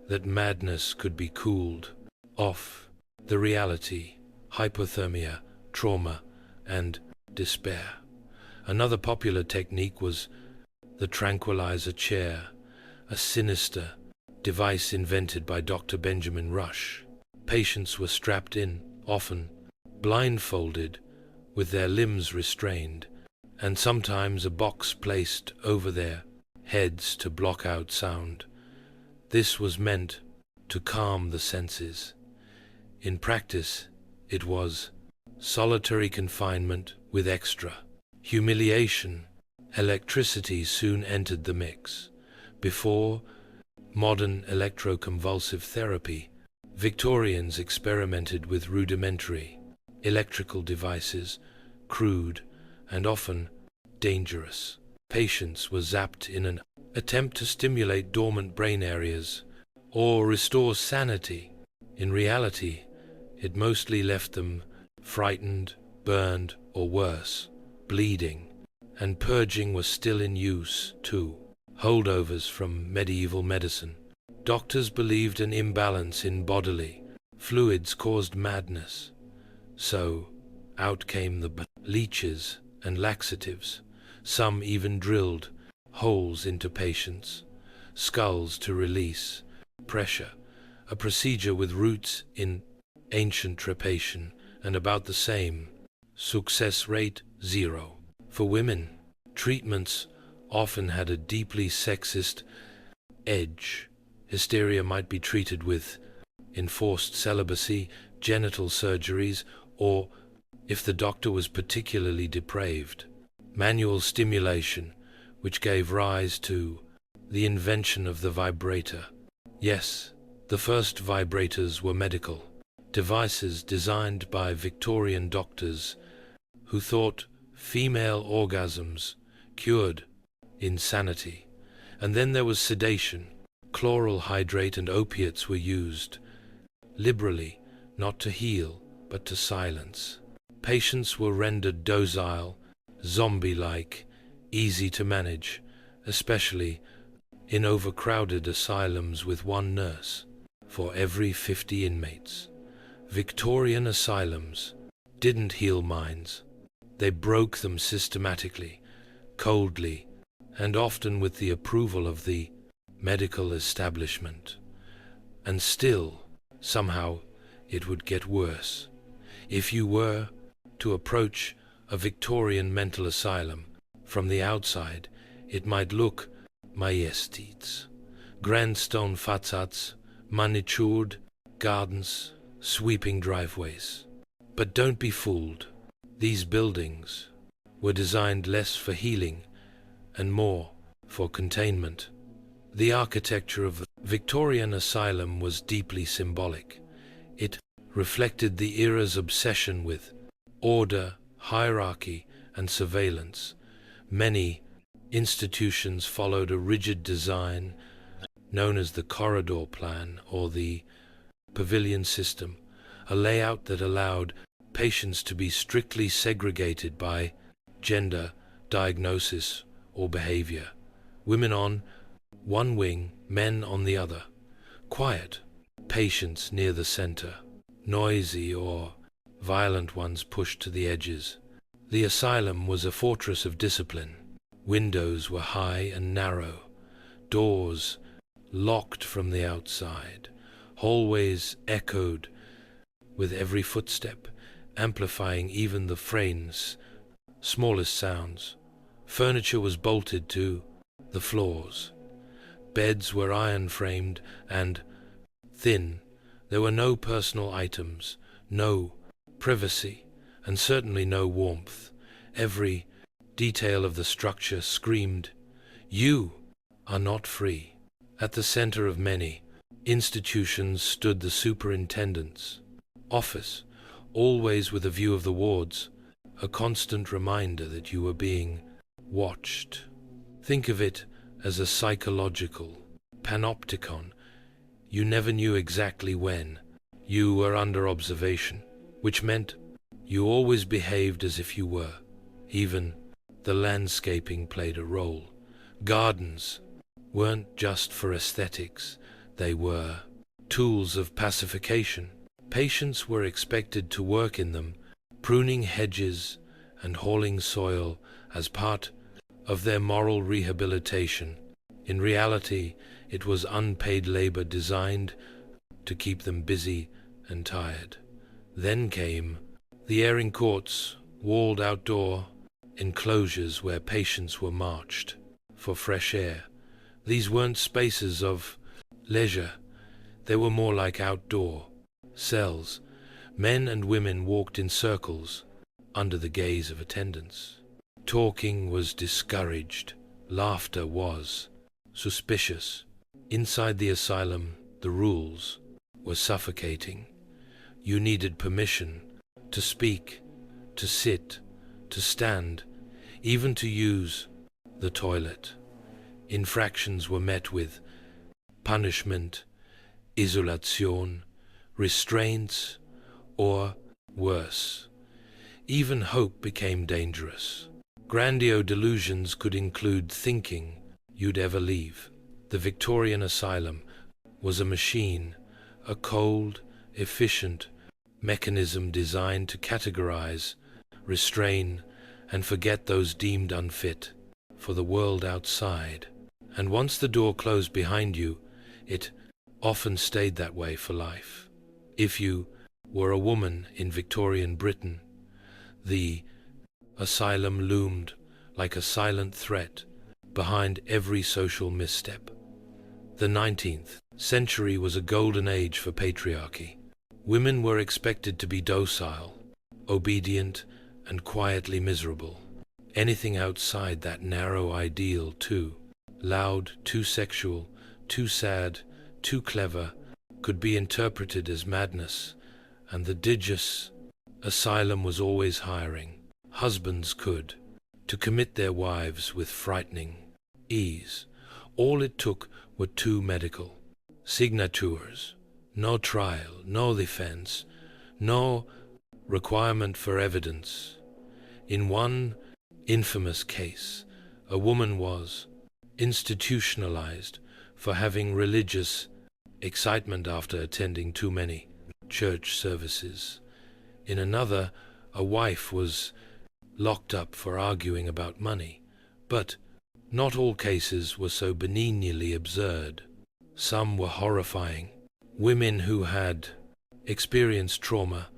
that madness could be cooled off, the reality, hypothermia, trauma, and despair. Another popular technique was the tranquilizer chair, a sinister device invented by Dr. Benjamin Rush. Patients were strapped in, often blindfolded, with their limbs restrained, and sometimes a box placed over their heads to block out sound. This was meant to calm the senses. In practice, it was solitary confinement with extra humiliation. Electricity soon entered the mix. Before modern electroconvulsive therapy, Victorians experimented with rudimentary electrical devices, crude and often dangerous. Patients were zapped in an attempt to stimulate dormant brain areas or restore sanity. In reality, it mostly left them frightened, burned, or worse, bleeding, and purging was still in use too. Holdovers from medieval medicine. Doctors believed an imbalance in bodily fluids caused madness. So, out came the leeches and laxatives. Some even drilled holes into patients' skulls to release pressure, a procedure with roots in ancient trepanation and about the same success rate, 0. For women, treatments often had a deeply sexist edge. Hysteria might be treated with enforced celibacy, genital surgeries, or, if the doctor was particularly depraved, manual stimulation, which gave rise to the invention of the vibrator. Yes, the first vibrators were medical devices designed by Victorian doctors who thought female orgasms cured insanity. And then there was sedation. Chloral hydrate and opiates were used liberally, not to heal, but to silence. Patients were rendered docile, zombie-like, easy to manage, especially in overcrowded asylums with one nurse for every 50 inmates. Victorian asylums didn't heal minds. They broke them systematically, coldly, and often with the approval of the medical establishment. And still, somehow, it would get worse. If you were to approach a Victorian mental asylum from the outside, it might look majestic. Grand stone facades, manicured gardens, sweeping driveways. But don't be fooled. These buildings were designed less for healing and more for containment. The architecture of the Victorian asylum was deeply symbolic. It reflected the era's obsession with order, hierarchy, and surveillance. Many institutions followed a rigid design known as the corridor plan or the pavilion system, a layout that allowed patients to be strictly segregated by gender, diagnosis, or behavior. Women on one wing, men on the other. Quiet patients near the center. Noisy or violent ones pushed to the edges. The asylum was a fortress of discipline. Windows were high and narrow. Doors locked from the outside. Hallways echoed with every footstep, amplifying even the frame's smallest sounds. Furniture was bolted to the floors. Beds were iron-framed and thin. There were no personal items, no privacy, and certainly no warmth. Every detail of the structure screamed, "You are not free." At the center of many institutions stood the superintendent's office, always with a view of the wards, a constant reminder that you were being watched. Think of it as a psychological panopticon. You never knew exactly when you were under observation, which meant you always behaved as if you were. Even the landscaping played a role. Gardens weren't just for aesthetics, they were tools of pacification. Patients were expected to work in them, pruning hedges and hauling soil as part of their moral rehabilitation. In reality, it was unpaid labor designed to keep them busy and tired. Then came the airing courts, walled outdoor enclosures where patients were marched for fresh air. These weren't spaces of leisure, they were more like outdoor cells. Men and women walked in circles under the gaze of attendants. Talking was discouraged, laughter was suspicious. Inside the asylum, the rules were suffocating. You needed permission to speak, to sit, to stand, even to use the toilet. Infractions were met with punishment, isolation, restraints, or worse. Even hope became dangerous. Grandiose delusions could include thinking you'd ever leave. The Victorian asylum was a machine, a cold, efficient mechanism designed to categorize, restrain, and forget those deemed unfit for the world outside. And once the door closed behind you, it often stayed that way for life. If you were a woman in Victorian Britain, the asylum loomed like a silent threat behind every social misstep. The 19th century was a golden age for patriarchy. Women were expected to be docile, obedient, and quietly miserable. Anything outside that narrow ideal, too loud, too sexual, too sad, too clever, could be interpreted as madness, and the digious asylum was always hiring. Husbands to commit their wives with frightening ease. All it took were 2 medical signatures. No trial, no defense, no requirement for evidence. In one infamous case, a woman was institutionalized for having religious excitement after attending too many church services. In another, a wife was locked up for arguing about money. But not all cases were so benignly absurd. Some were horrifying. Women who had experienced trauma,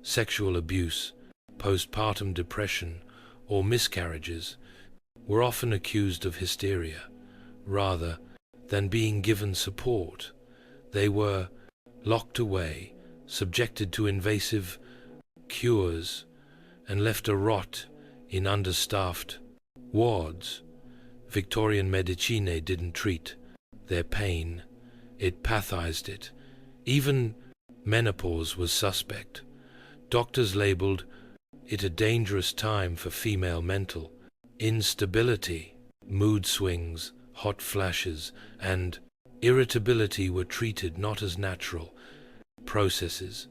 sexual abuse, postpartum depression, or miscarriages were often accused of hysteria. Rather than being given support, they were locked away, subjected to invasive cures, and left to rot in understaffed wards. Victorian medicine didn't treat their pain, it pathized it. Even menopause was suspect. Doctors labeled it a dangerous time for female mental instability. Mood swings, hot flashes, and irritability were treated not as natural processes,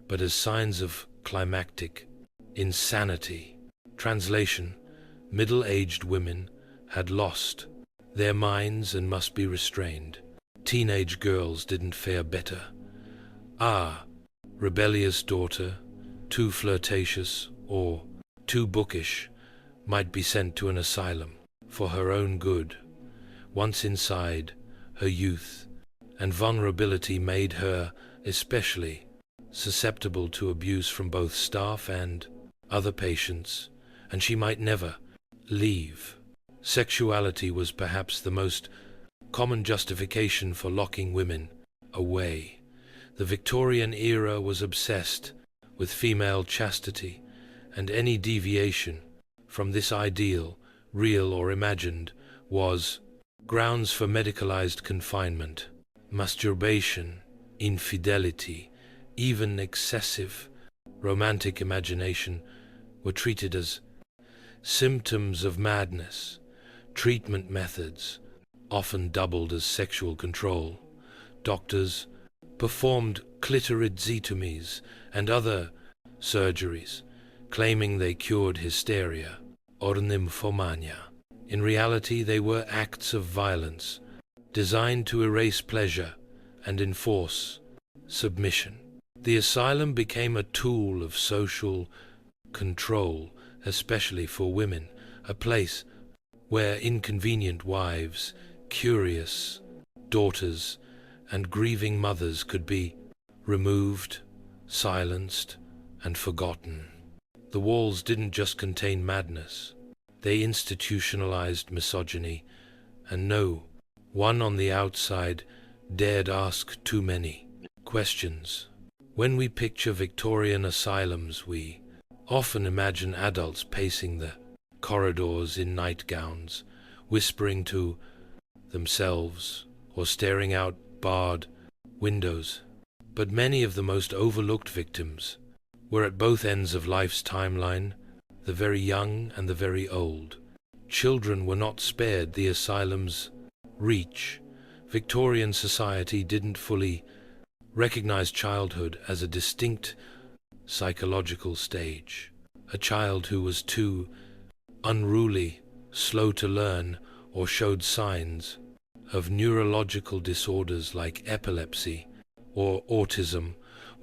but as signs of climactic insanity. Translation: middle-aged women had lost their minds and must be restrained. Teenage girls didn't fare better. Rebellious daughter, too flirtatious or too bookish, might be sent to an asylum for her own good. Once inside, her youth and vulnerability made her especially susceptible to abuse from both staff and other patients, and she might never leave. Sexuality was perhaps the most common justification for locking women away. The Victorian era was obsessed with female chastity, and any deviation from this ideal, real or imagined, was grounds for medicalized confinement, masturbation, infidelity, even excessive romantic imagination were treated as symptoms of madness. Treatment methods often doubled as sexual control. Doctors performed clitoridectomies and other surgeries, claiming they cured hysteria or nymphomania. In reality, they were acts of violence designed to erase pleasure and enforce submission. The asylum became a tool of social control, especially for women, a place where inconvenient wives, curious daughters, and grieving mothers could be removed, silenced, and forgotten. The walls didn't just contain madness, they institutionalized misogyny, and no one on the outside dared ask too many questions. When we picture Victorian asylums, we often imagine adults pacing the corridors in nightgowns, whispering to themselves or staring out barred windows. But many of the most overlooked victims were at both ends of life's timeline, the very young and the very old. Children were not spared the asylum's reach. Victorian society didn't fully recognize childhood as a distinct psychological stage. A child who was too unruly, slow to learn, or showed signs of neurological disorders like epilepsy or autism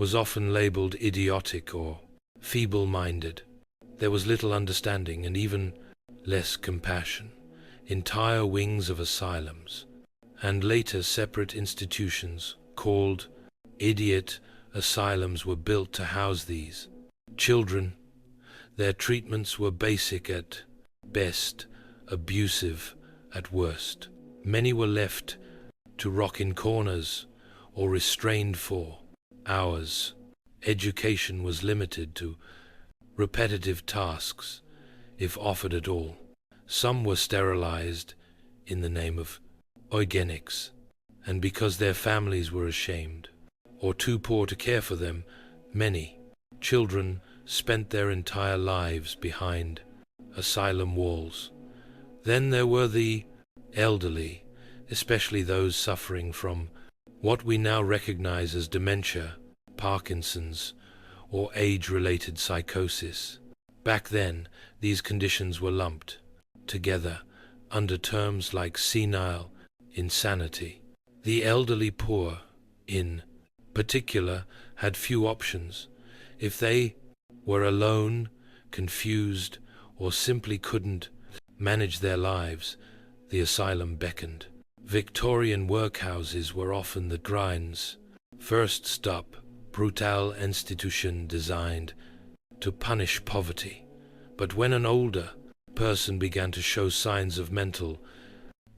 was often labeled idiotic or feeble-minded. There was little understanding and even less compassion. Entire wings of asylums, and later separate institutions called idiot asylums, were built to house these children. Their treatments were basic at best, abusive at worst. Many were left to rot in corners or restrained for hours. Education was limited to repetitive tasks, if offered at all. Some were sterilized in the name of eugenics, and because their families were ashamed or too poor to care for them, many children spent their entire lives behind asylum walls. Then there were the elderly, especially those suffering from what we now recognize as dementia, Parkinson's, or age-related psychosis. Back then, these conditions were lumped together under terms like senile insanity. The elderly poor, in particular, had few options. If they were alone, confused, or simply couldn't manage their lives, the asylum beckoned. Victorian workhouses were often the grind's first stop, brutal institution designed to punish poverty. But when an older person began to show signs of mental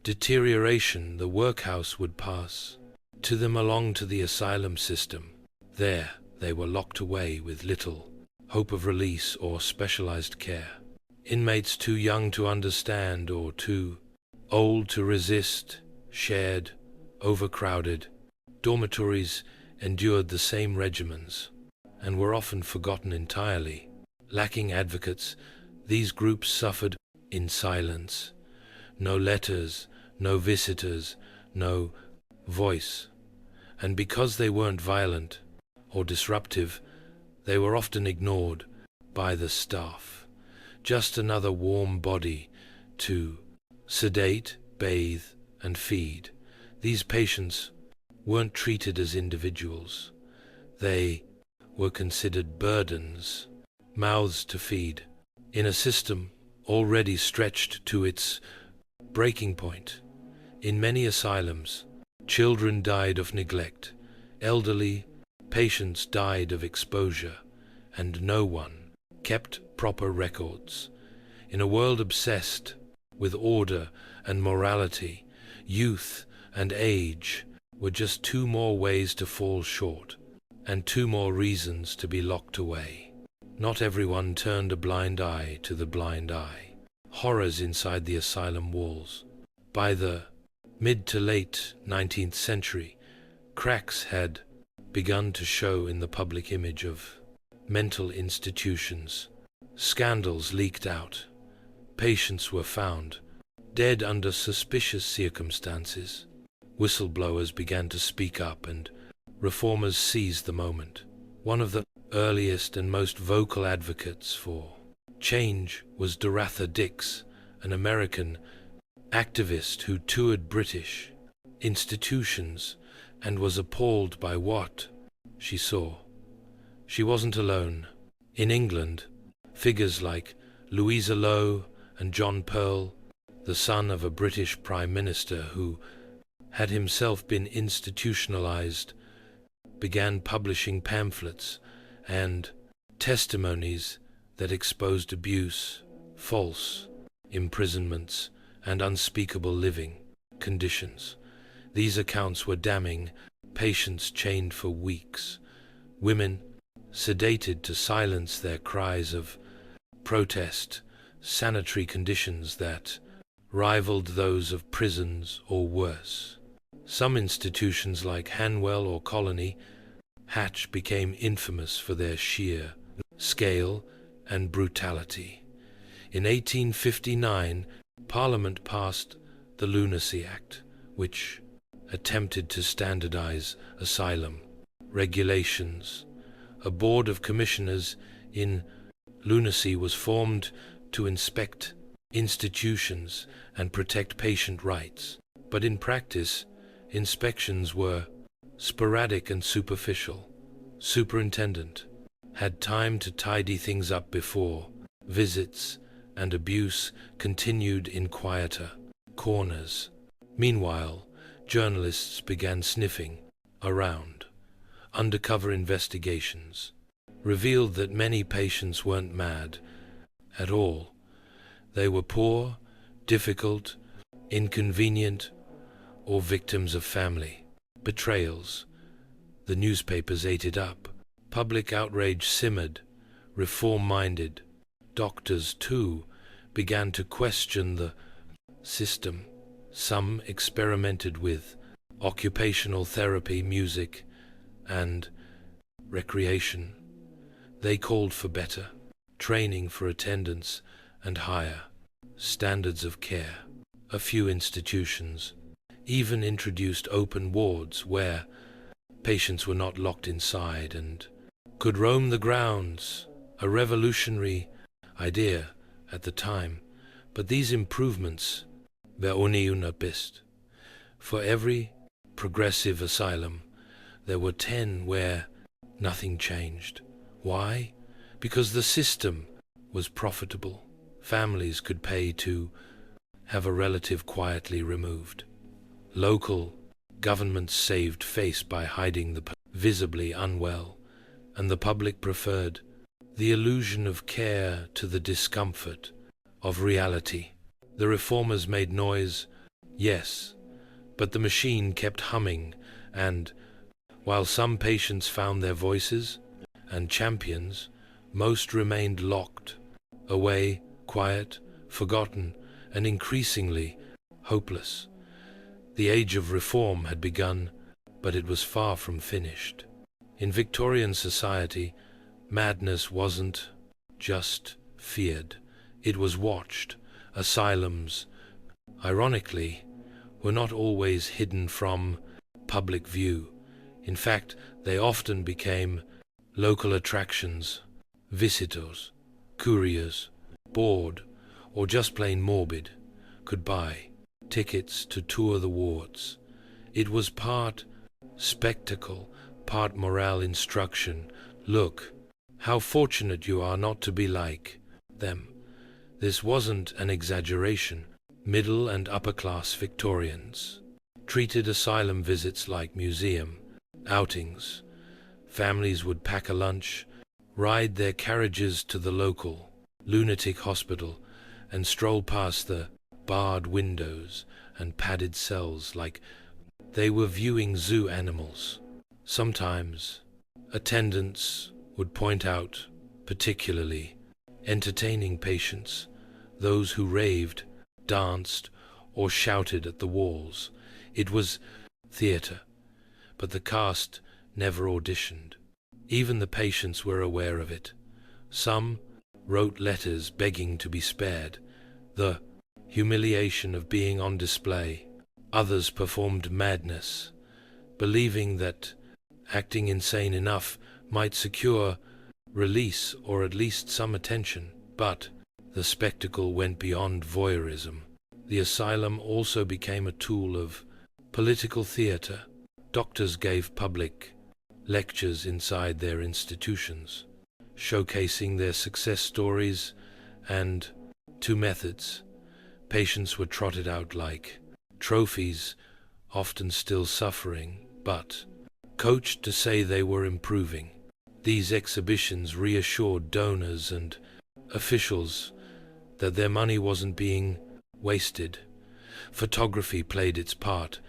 deterioration, the workhouse would pass to them along to the asylum system. There they were locked away with little hope of release or specialized care. Inmates too young to understand or too old to resist shared overcrowded dormitories, endured the same regimens, and were often forgotten entirely. Lacking advocates, these groups suffered in silence. No letters, no visitors, no voice. And because they weren't violent or disruptive, they were often ignored by the staff. Just another warm body to sedate, bathe, and feed. These patients weren't treated as individuals. They were considered burdens, mouths to feed, in a system already stretched to its breaking point. In many asylums, children died of neglect, elderly patients died of exposure, and no one kept proper records. In a world obsessed with order and morality, youth and age were just two more ways to fall short, and two more reasons to be locked away. Not everyone turned a blind eye to the blind eye. Horrors inside the asylum walls. By the mid to late 19th century, cracks had begun to show in the public image of mental institutions. Scandals leaked out. Patients were found dead under suspicious circumstances. Whistleblowers began to speak up, and reformers seized the moment. One of the earliest and most vocal advocates for change was Dorothy Dix, an American activist who toured British institutions and was appalled by what she saw. She wasn't alone. In England, figures like Louisa Lowe and John Pearl, the son of a British Prime Minister who had himself been institutionalized, began publishing pamphlets and testimonies that exposed abuse, false imprisonments, and unspeakable living conditions. These accounts were damning. Patients chained for weeks, women sedated to silence their cries of protest, sanitary conditions that rivaled those of prisons or worse. Some institutions like Hanwell or Colony Hatch became infamous for their sheer scale and brutality. In 1859, Parliament passed the Lunacy Act, which attempted to standardize asylum regulations. A board of commissioners in lunacy was formed to inspect institutions and protect patient rights. But in practice, inspections were sporadic and superficial. Superintendent had time to tidy things up before visits, and abuse continued in quieter corners. Meanwhile, journalists began sniffing around. Undercover investigations revealed that many patients weren't mad at all. They were poor, difficult, inconvenient, or victims of family betrayals. The newspapers ate it up. Public outrage simmered. Reform-minded doctors, too, began to question the system. Some experimented with occupational therapy, music, and recreation. They called for better training for attendance and higher standards of care. A few institutions even introduced open wards where patients were not locked inside and could roam the grounds, a revolutionary idea at the time. But these improvements were only una pist. For every progressive asylum, there were 10 where nothing changed. Why? Because the system was profitable. Families could pay to have a relative quietly removed. Local governments saved face by hiding the visibly unwell, and the public preferred the illusion of care to the discomfort of reality. The reformers made noise, yes, but the machine kept humming, and while some patients found their voices and champions, most remained locked away, quiet, forgotten, and increasingly hopeless. The age of reform had begun, but it was far from finished. In Victorian society, madness wasn't just feared, it was watched. Asylums, ironically, were not always hidden from public view. In fact, they often became local attractions. Visitors, couriers, bored, or just plain morbid, could buy tickets to tour the wards. It was part spectacle, part morale instruction. Look, how fortunate you are not to be like them. This wasn't an exaggeration. Middle and upper-class Victorians treated asylum visits like museum outings. Families would pack a lunch, ride their carriages to the local lunatic hospital, and stroll past the barred windows and padded cells like they were viewing zoo animals. Sometimes attendants would point out particularly entertaining patients, those who raved, danced, or shouted at the walls. It was theatre, but the cast never auditioned. Even the patients were aware of it. Some wrote letters begging to be spared, the humiliation of being on display. Others performed madness, believing that acting insane enough might secure release or at least some attention. But the spectacle went beyond voyeurism. The asylum also became a tool of political theatre. Doctors gave public lectures inside their institutions, showcasing their success stories and two methods. Patients were trotted out like trophies, often still suffering, but coached to say they were improving. These exhibitions reassured donors and officials that their money wasn't being wasted. Photography played its part,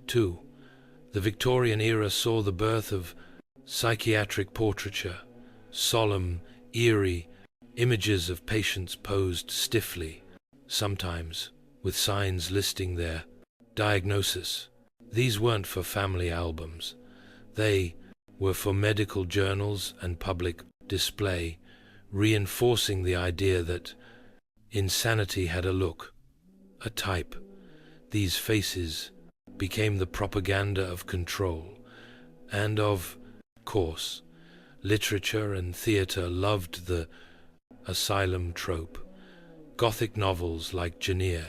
too. The Victorian era saw the birth of psychiatric portraiture, solemn, eerie images of patients posed stiffly, sometimes with signs listing their diagnosis. These weren't for family albums. They were for medical journals and public display, reinforcing the idea that insanity had a look, a type. These faces became the propaganda of control, and of course, literature and theatre loved the asylum trope. Gothic novels like Janir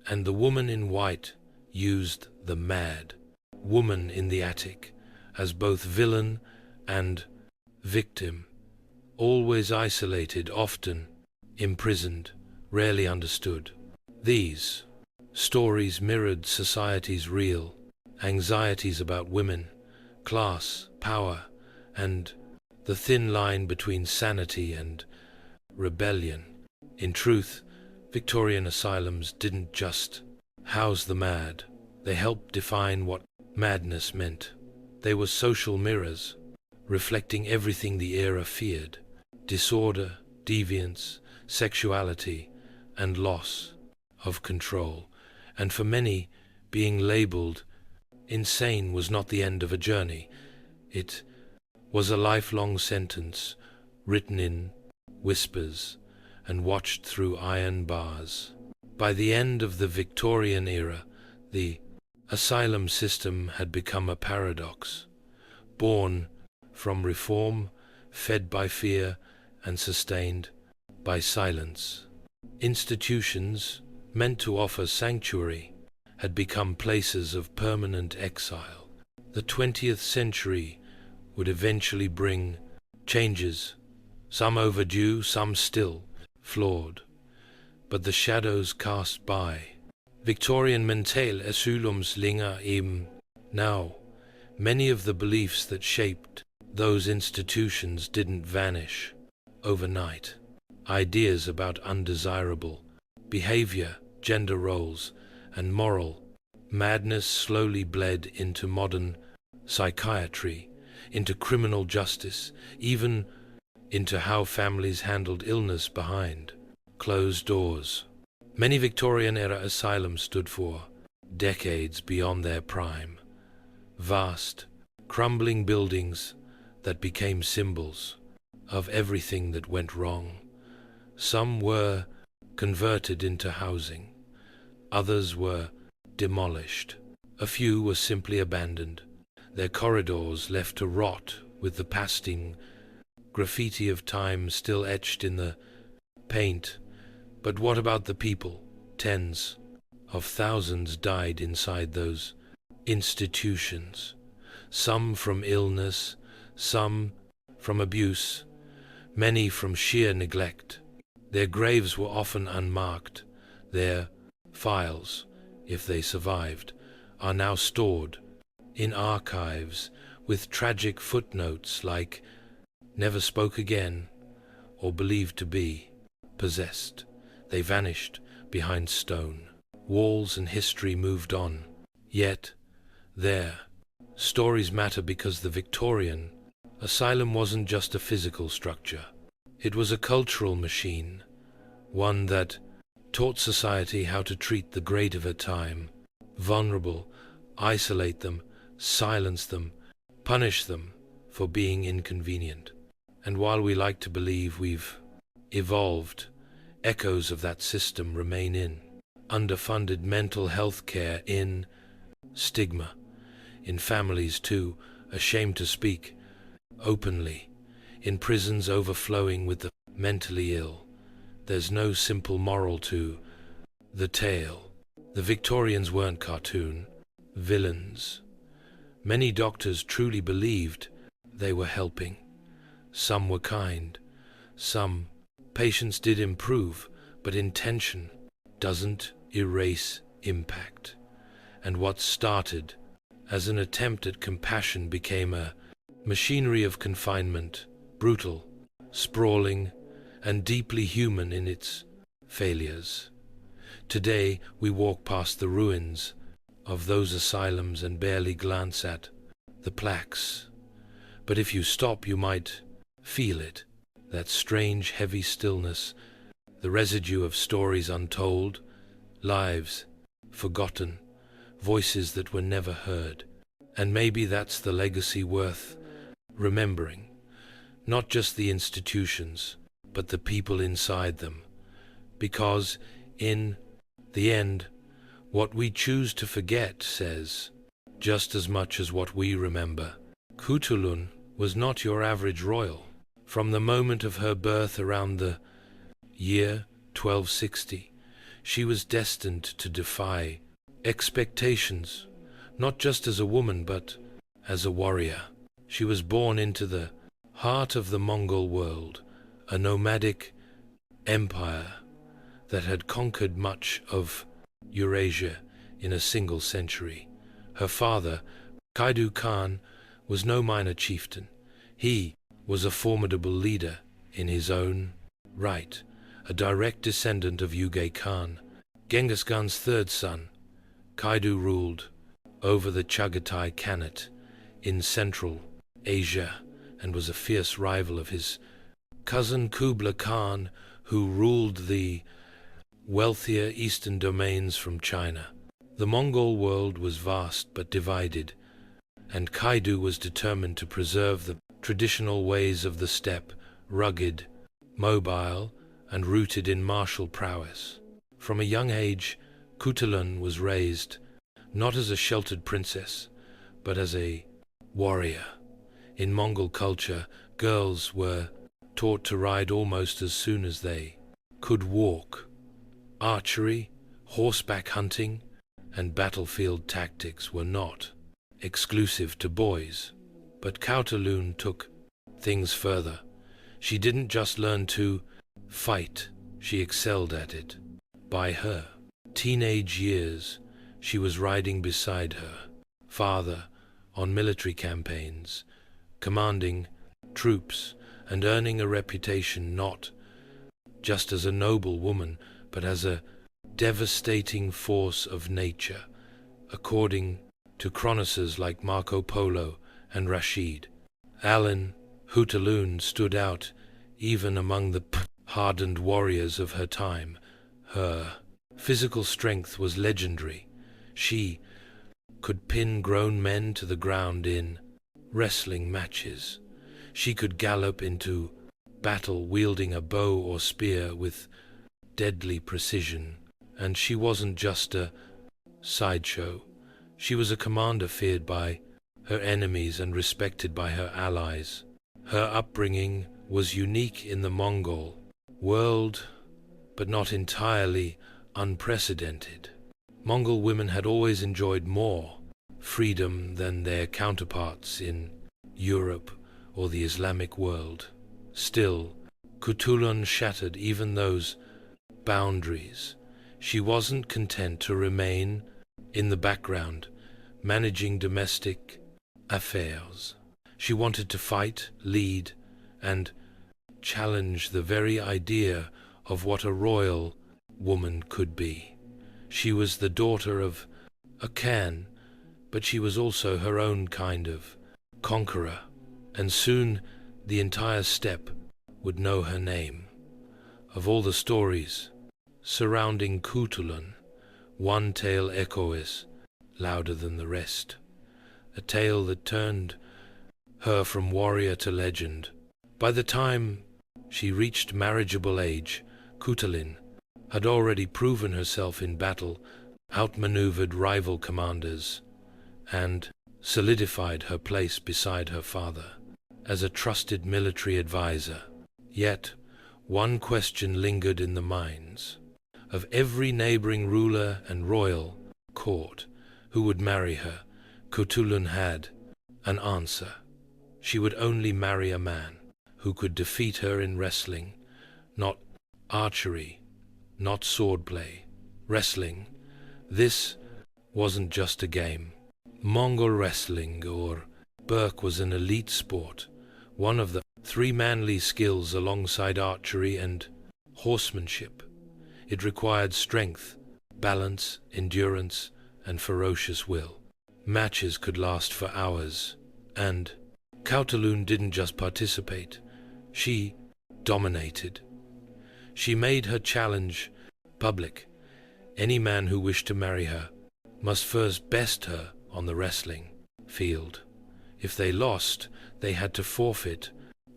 and The Woman in White used the mad woman in the attic as both villain and victim, always isolated, often imprisoned, rarely understood. These stories mirrored society's real anxieties about women, class, power, and the thin line between sanity and rebellion. In truth, Victorian asylums didn't just house the mad. They helped define what madness meant. They were social mirrors, reflecting everything the era feared: disorder, deviance, sexuality, and loss of control. And for many, being labeled insane was not the end of a journey. It was a lifelong sentence, written in whispers and watched through iron bars. By the end of the Victorian era, the asylum system had become a paradox, born from reform, fed by fear, and sustained by silence. Institutions meant to offer sanctuary had become places of permanent exile. The 20th century would eventually bring changes, some overdue, some still flawed. But the shadows cast by Victorian mental Asylums linger eben now. Many of the beliefs that shaped those institutions didn't vanish overnight. Ideas about undesirable behavior, gender roles, and moral madness slowly bled into modern psychiatry, into criminal justice, even into how families handled illness behind closed doors. Many Victorian-era asylums stood for decades beyond their prime. Vast, crumbling buildings that became symbols of everything that went wrong. Some were converted into housing. Others were demolished. A few were simply abandoned, their corridors left to rot with the pasting graffiti of time still etched in the paint. But what about the people? Tens of thousands died inside those institutions, some from illness, some from abuse, many from sheer neglect. Their graves were often unmarked. Their files, if they survived, are now stored in archives with tragic footnotes like "never spoke again" or "believed to be possessed." They vanished behind stone walls and history moved on. Yet, their stories matter because the Victorian asylum wasn't just a physical structure. It was a cultural machine, one that taught society how to treat the great of her time, vulnerable, isolate them, silence them, punish them for being inconvenient. And while we like to believe we've evolved, echoes of that system remain in underfunded mental health care, in stigma, in families too ashamed to speak openly, in prisons overflowing with the mentally ill. There's no simple moral to the tale. The Victorians weren't cartoon villains. Many doctors truly believed they were helping. Some were kind. Some patients did improve, but intention doesn't erase impact. And what started as an attempt at compassion became a machinery of confinement, brutal, sprawling, and deeply human in its failures. Today we walk past the ruins of those asylums and barely glance at the plaques. But if you stop, you might feel it, that strange, heavy stillness, the residue of stories untold, lives forgotten, voices that were never heard. And maybe that's the legacy worth remembering. Not just the institutions, but the people inside them. Because, in the end, what we choose to forget says just as much as what we remember. Khutulun was not your average royal. From the moment of her birth around the year 1260, she was destined to defy expectations, not just as a woman, but as a warrior. She was born into the heart of the Mongol world, a nomadic empire that had conquered much of Eurasia in a single century. Her father, Kaidu Khan, was no minor chieftain. He was a formidable leader in his own right, a direct descendant of Ugay Khan, Genghis Khan's third son. Kaidu ruled over the Chagatai Khanate in Central Asia and was a fierce rival of his cousin Kublai Khan, who ruled the wealthier eastern domains from China. The Mongol world was vast but divided, and Kaidu was determined to preserve the traditional ways of the steppe, rugged, mobile, and rooted in martial prowess. From a young age, Khutulun was raised not as a sheltered princess, but as a warrior. In Mongol culture, girls were taught to ride almost as soon as they could walk. Archery, horseback hunting, and battlefield tactics were not exclusive to boys. But Khutulun took things further. She didn't just learn to fight, she excelled at it. By her teenage years, she was riding beside her father on military campaigns, commanding troops and earning a reputation not just as a noble woman, but as a devastating force of nature, according to chroniclers like Marco Polo and Rashid. Alan Khutulun stood out even among the hardened warriors of her time. Her physical strength was legendary. She could pin grown men to the ground in wrestling matches. She could gallop into battle wielding a bow or spear with deadly precision. And she wasn't just a sideshow. She was a commander feared by her enemies and respected by her allies. Her upbringing was unique in the Mongol world, but not entirely unprecedented. Mongol women had always enjoyed more freedom than their counterparts in Europe or the Islamic world. Still, Khutulun shattered even those boundaries. She wasn't content to remain in the background, managing domestic affairs. She wanted to fight, lead, and challenge the very idea of what a royal woman could be. She was the daughter of a Khan, but she was also her own kind of conqueror, and soon the entire steppe would know her name. Of all the stories surrounding Khutulun, one tale echoes louder than the rest, a tale that turned her from warrior to legend. By the time she reached marriageable age, Khutulun had already proven herself in battle, outmaneuvered rival commanders, and solidified her place beside her father as a trusted military advisor. Yet, one question lingered in the minds of every neighboring ruler and royal court who would marry her. Khutulun had an answer. She would only marry a man who could defeat her in wrestling, not archery, not swordplay. Wrestling, this wasn't just a game. Mongol wrestling, or Burke, was an elite sport, one of the three manly skills alongside archery and horsemanship. It required strength, balance, endurance, and ferocious will. Matches could last for hours, and Khutulun didn't just participate, she dominated. She made her challenge public. Any man who wished to marry her must first best her on the wrestling field. If they lost, they had to forfeit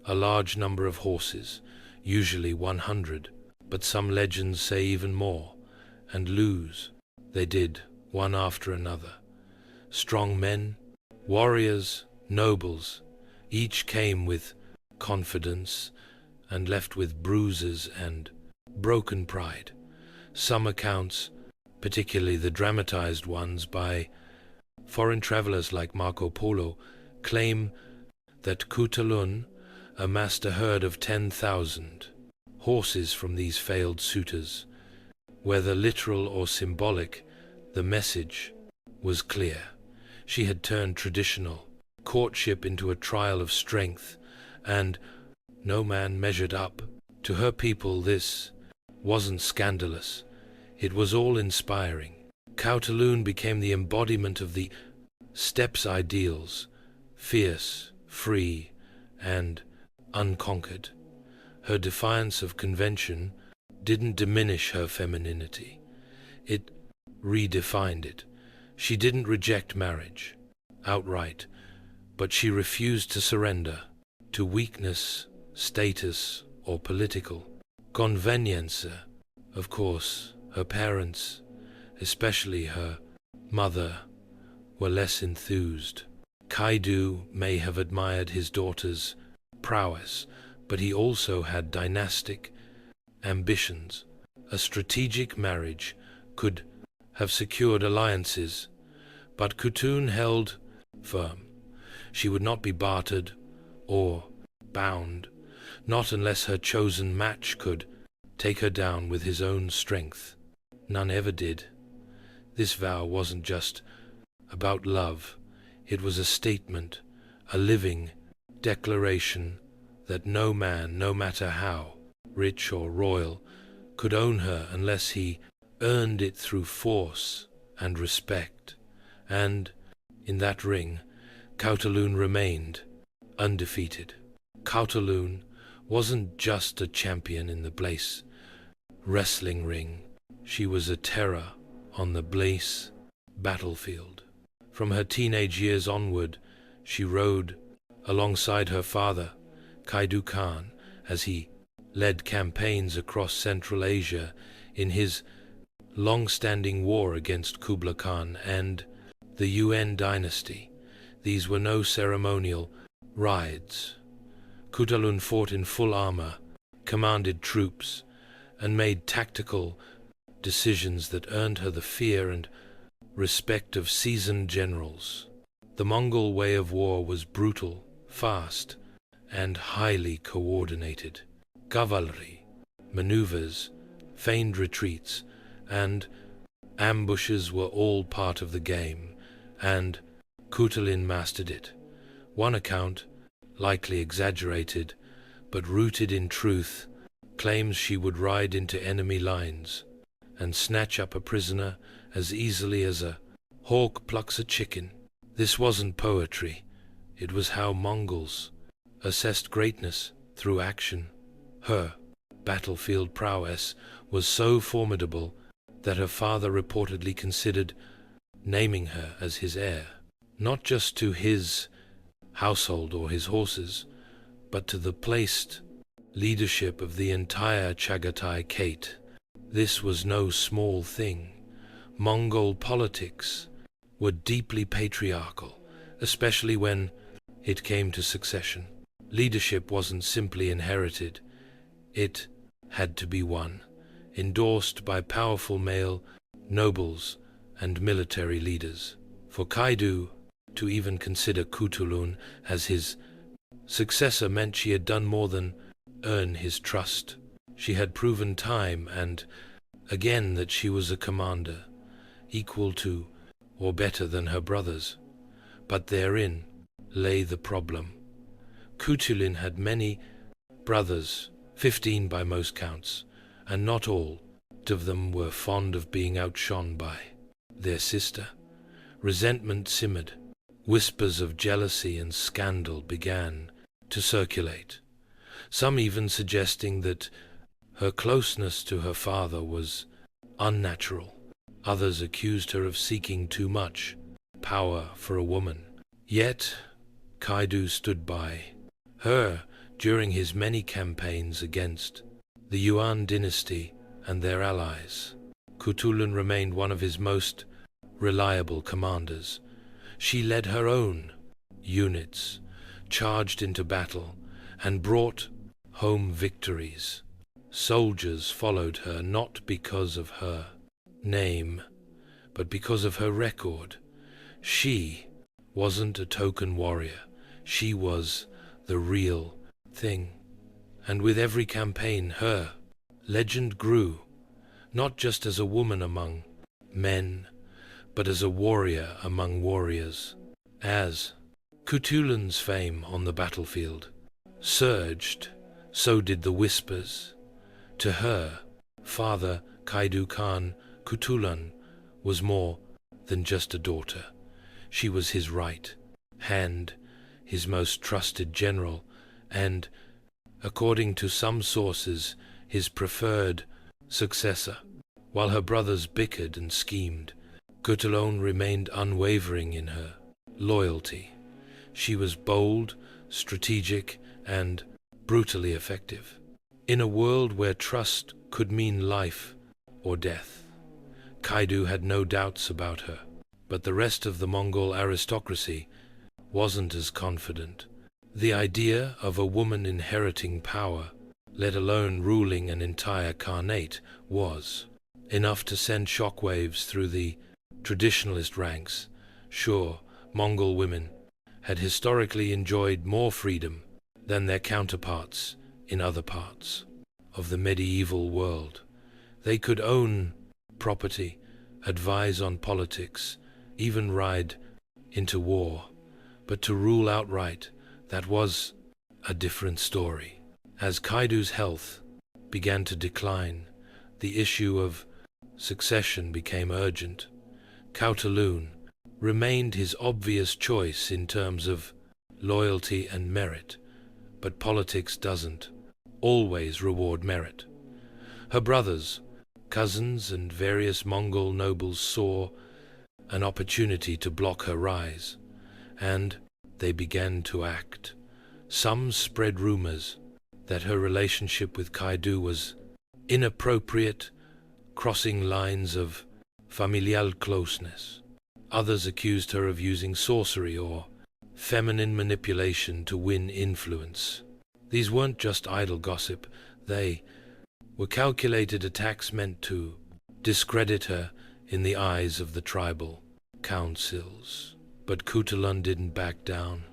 a large number of horses, usually 100, but some legends say even more, and lose they did, one after another. Strong men, warriors, nobles, each came with confidence and left with bruises and broken pride. Some accounts, particularly the dramatized ones by foreign travelers like Marco Polo, claim that Khutulun amassed a herd of 10,000 horses from these failed suitors. Whether literal or symbolic, the message was clear. She had turned traditional courtship into a trial of strength, and no man measured up. To her people, this wasn't scandalous. It was all-inspiring. Khutulun became the embodiment of the steppes ideals, fierce, free, and unconquered. Her defiance of convention didn't diminish her femininity. It redefined it. She didn't reject marriage outright, but she refused to surrender to weakness, status, or political convenience. Of course, her parents, especially her mother, were less enthused. Kaidu may have admired his daughter's prowess, but he also had dynastic ambitions. A strategic marriage could have secured alliances, but Khutulun held firm. She would not be bartered or bound, not unless her chosen match could take her down with his own strength. None ever did. This vow wasn't just about love. It was a statement, a living declaration that no man, no matter how rich or royal, could own her unless he earned it through force and respect. And in that ring, Khutulun remained undefeated. Khutulun wasn't just a champion in the Blaze wrestling ring. She was a terror on the Blaze battlefield. From her teenage years onward, she rode alongside her father, Kaidu Khan, as he led campaigns across Central Asia in his long-standing war against Kublai Khan and the Yuan dynasty. These were no ceremonial rides. Khutulun fought in full armor, commanded troops, and made tactical decisions that earned her the fear and respect of seasoned generals. The Mongol way of war was brutal, fast, and highly coordinated. Cavalry, maneuvers, feigned retreats, and ambushes were all part of the game, and Khutulun mastered it. One account, likely exaggerated, but rooted in truth, claims she would ride into enemy lines and snatch up a prisoner as easily as a hawk plucks a chicken. This wasn't poetry. It was how Mongols assessed greatness, through action. Her battlefield prowess was so formidable that her father reportedly considered naming her as his heir, not just to his household or his horses, but to the placed leadership of the entire Chagatai Kate. This was no small thing. Mongol politics were deeply patriarchal, especially when it came to succession. Leadership wasn't simply inherited, it had to be won, endorsed by powerful male nobles and military leaders. For Kaidu to even consider Khutulun as his successor meant she had done more than earn his trust. She had proven time and again that she was a commander, equal to or better than her brothers. But therein lay the problem. Khutulun had many brothers, 15 by most counts, and not all of them were fond of being outshone by their sister. Resentment simmered. Whispers of jealousy and scandal began to circulate, some even suggesting that her closeness to her father was unnatural. Others accused her of seeking too much power for a woman. Yet Kaidu stood by her during his many campaigns against the Yuan dynasty and their allies. Khutulun remained one of his most reliable commanders. She led her own units, charged into battle, and brought home victories. Soldiers followed her not because of her name, but because of her record. She wasn't a token warrior. She was the real thing. And with every campaign, her legend grew, not just as a woman among men, but as a warrior among warriors. As Khutulun's fame on the battlefield surged, so did the whispers. To her, father Kaidu Khan Khutulun was more than just a daughter. She was his right hand, his most trusted general, and, according to some sources, his preferred successor. While her brothers bickered and schemed, Khutulun remained unwavering in her loyalty. She was bold, strategic, and brutally effective. In a world where trust could mean life or death, Kaidu had no doubts about her. But the rest of the Mongol aristocracy wasn't as confident. The idea of a woman inheriting power, let alone ruling an entire khanate, was enough to send shockwaves through the traditionalist ranks. Sure, Mongol women had historically enjoyed more freedom than their counterparts in other parts of the medieval world. They could own property, advise on politics, even ride into war. But to rule outright, that was a different story. As Kaidu's health began to decline, the issue of succession became urgent. Khutulun remained his obvious choice in terms of loyalty and merit, but politics doesn't always reward merit. Her brothers, cousins, and various Mongol nobles saw an opportunity to block her rise, and they began to act. Some spread rumors that her relationship with Kaidu was inappropriate, crossing lines of familial closeness. Others accused her of using sorcery or feminine manipulation to win influence. These weren't just idle gossip, they were calculated attacks meant to discredit her in the eyes of the tribal councils. But Khutulun didn't back down.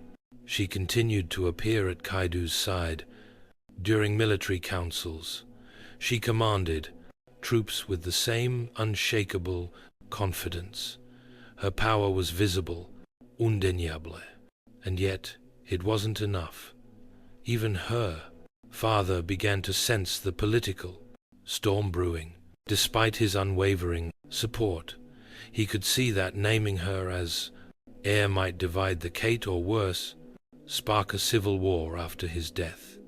She continued to appear at Kaidu's side during military councils. She commanded troops with the same unshakable confidence. Her power was visible, undeniable, and yet it wasn't enough. Even her father began to sense the political storm brewing. Despite his unwavering support, he could see that naming her as heir might divide the Kate, or worse, spark a civil war after his death.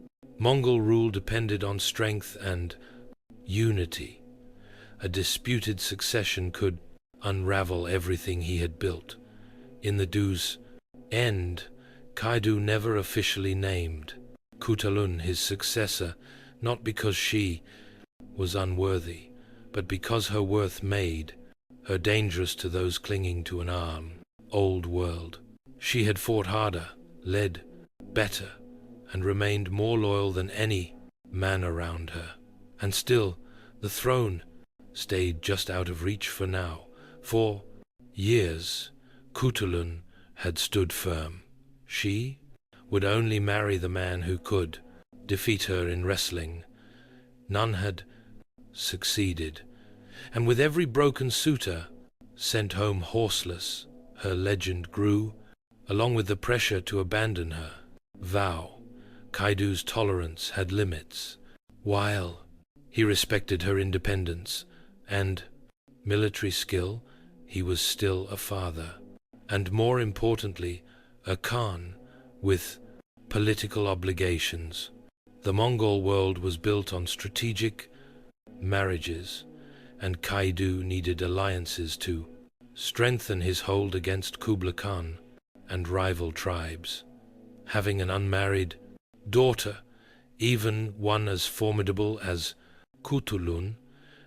Mongol rule depended on strength and unity. A disputed succession could unravel everything he had built. In the Du's end, Kaidu never officially named Khutulun his successor, not because she was unworthy, but because her worth made her dangerous to those clinging to an old world. She had fought harder, led better, and remained more loyal than any man around her. And still, the throne stayed just out of reach for now. For years, Khutulun had stood firm. She would only marry the man who could defeat her in wrestling. None had succeeded, and with every broken suitor sent home horseless, her legend grew, along with the pressure to abandon her vow. Kaidu's tolerance had limits. While he respected her independence and military skill, he was still a father, and more importantly, a Khan with political obligations. The Mongol world was built on strategic marriages, and Kaidu needed alliances to strengthen his hold against Kublai Khan and rival tribes. Having an unmarried daughter, even one as formidable as Khutulun,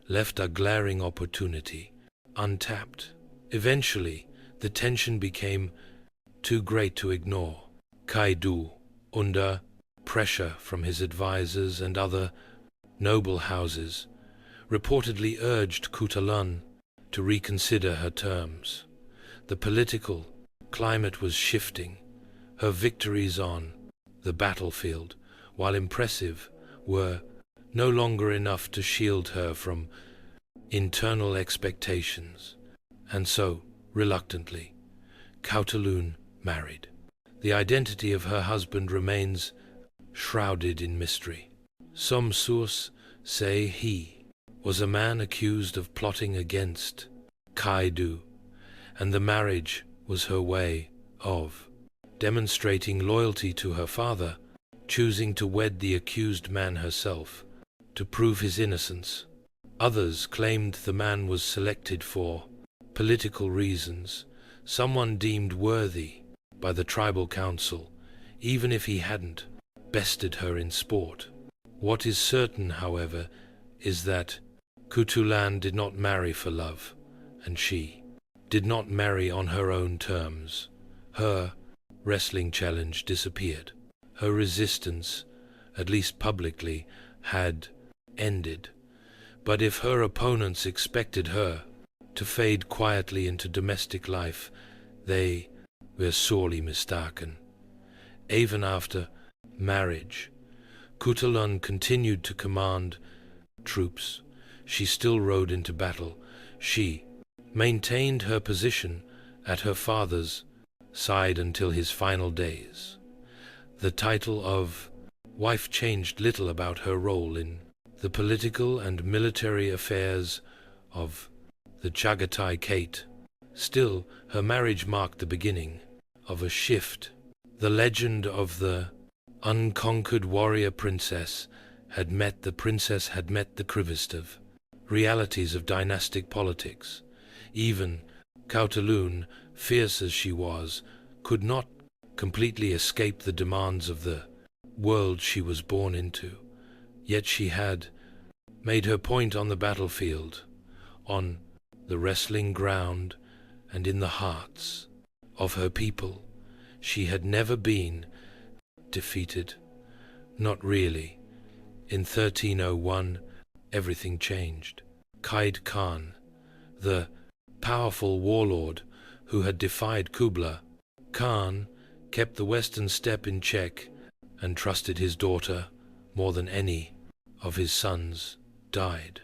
left a glaring opportunity untapped. Eventually, the tension became too great to ignore. Kaidu, under pressure from his advisors and other noble houses, reportedly urged Khutulun to reconsider her terms. The political climate was shifting. Her victories on the battlefield, while impressive, were no longer enough to shield her from internal expectations. And so, reluctantly, Khutulun married. The identity of her husband remains shrouded in mystery. Some sources say he was a man accused of plotting against Kaidu, and the marriage was her way of demonstrating loyalty to her father, choosing to wed the accused man herself to prove his innocence. Others claimed the man was selected for political reasons, someone deemed worthy by the tribal council, even if he hadn't bested her in sport. What is certain, however, is that Khutulun did not marry for love, and she did not marry on her own terms. Her wrestling challenge disappeared. Her resistance, at least publicly, had ended. But if her opponents expected her to fade quietly into domestic life, they were sorely mistaken. Even after marriage, Khutulun continued to command troops. She still rode into battle. She maintained her position at her father's side until his final days. The title of wife changed little about her role in the political and military affairs of the Chagatai Kate. Still, her marriage marked the beginning of a shift. The legend of the unconquered warrior princess had met the Krivistev, realities of dynastic politics. Even Khutulun, fierce as she was, could not completely escape the demands of the world she was born into. Yet she had made her point on the battlefield, on the wrestling ground, and in the hearts of her people. She had never been defeated. Not really. In 1301, everything changed. Qaid Khan, the powerful warlord who had defied Kublai Khan, kept the western steppe in check and trusted his daughter more than any of his sons died.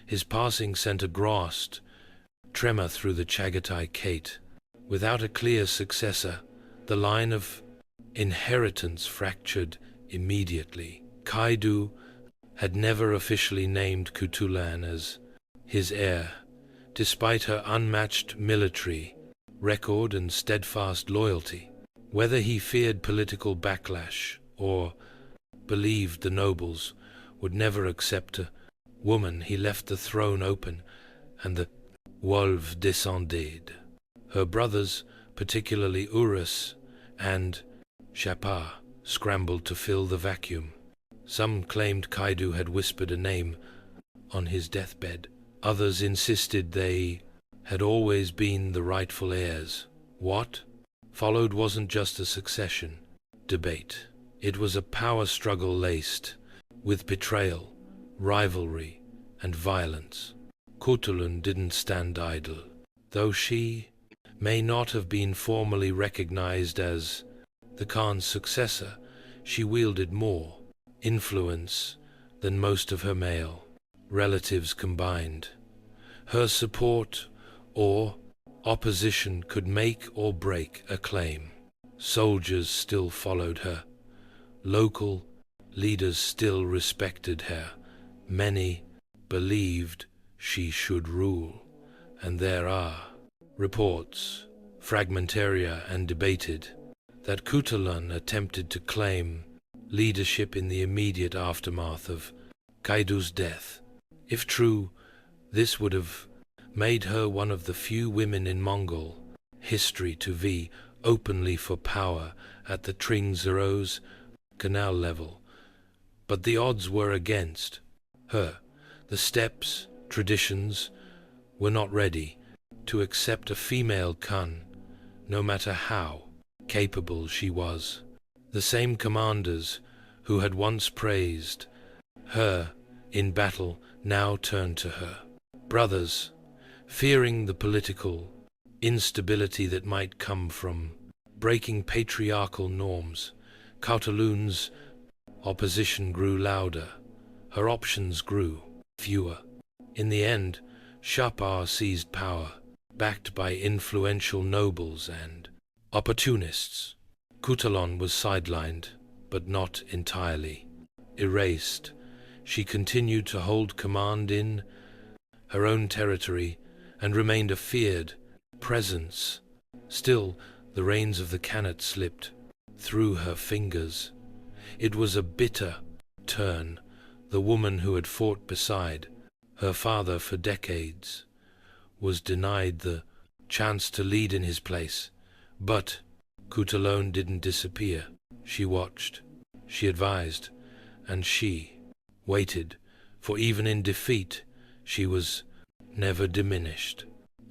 His passing sent a gross tremor through the Chagatai Kate. Without a clear successor, the line of inheritance fractured immediately. Kaidu had never officially named Khutulun as his heir, despite her unmatched military record and steadfast loyalty. Whether he feared political backlash or believed the nobles would never accept a woman, he left the throne open, and the wolves descended. Her brothers, particularly Urus and Shapar, scrambled to fill the vacuum. Some claimed Kaidu had whispered a name on his deathbed. Others insisted they had always been the rightful heirs. What followed wasn't just a succession debate. It was a power struggle laced with betrayal, rivalry, and violence. Khutulun didn't stand idle. Though she may not have been formally recognized as the Khan's successor, she wielded more influence than most of her male relatives combined. Her support or opposition could make or break a claim. Soldiers still followed her. Local leaders still respected her. Many believed she should rule, and there are reports, fragmentaria and debated, that Khutulun attempted to claim leadership in the immediate aftermath of Kaidu's death. If true, this would have made her one of the few women in Mongol history to vie openly for power at the Tring-Zero's canal level. But the odds were against her. The steppes, traditions, were not ready to accept a female Khan, no matter how capable she was. The same commanders who had once praised her in battle now turned to her. Brothers, fearing the political instability that might come from breaking patriarchal norms, Khutulun's opposition grew louder. Her options grew fewer. In the end, Shapar seized power, backed by influential nobles and opportunists. Khutulun was sidelined, but not entirely erased. She continued to hold command in her own territory and remained a feared presence. Still, the reins of the Khanate slipped through her fingers. It was a bitter turn. The woman who had fought beside her father for decades was denied the chance to lead in his place. But Khutulun didn't disappear. She watched, she advised, and she waited, for even in defeat, she was never diminished.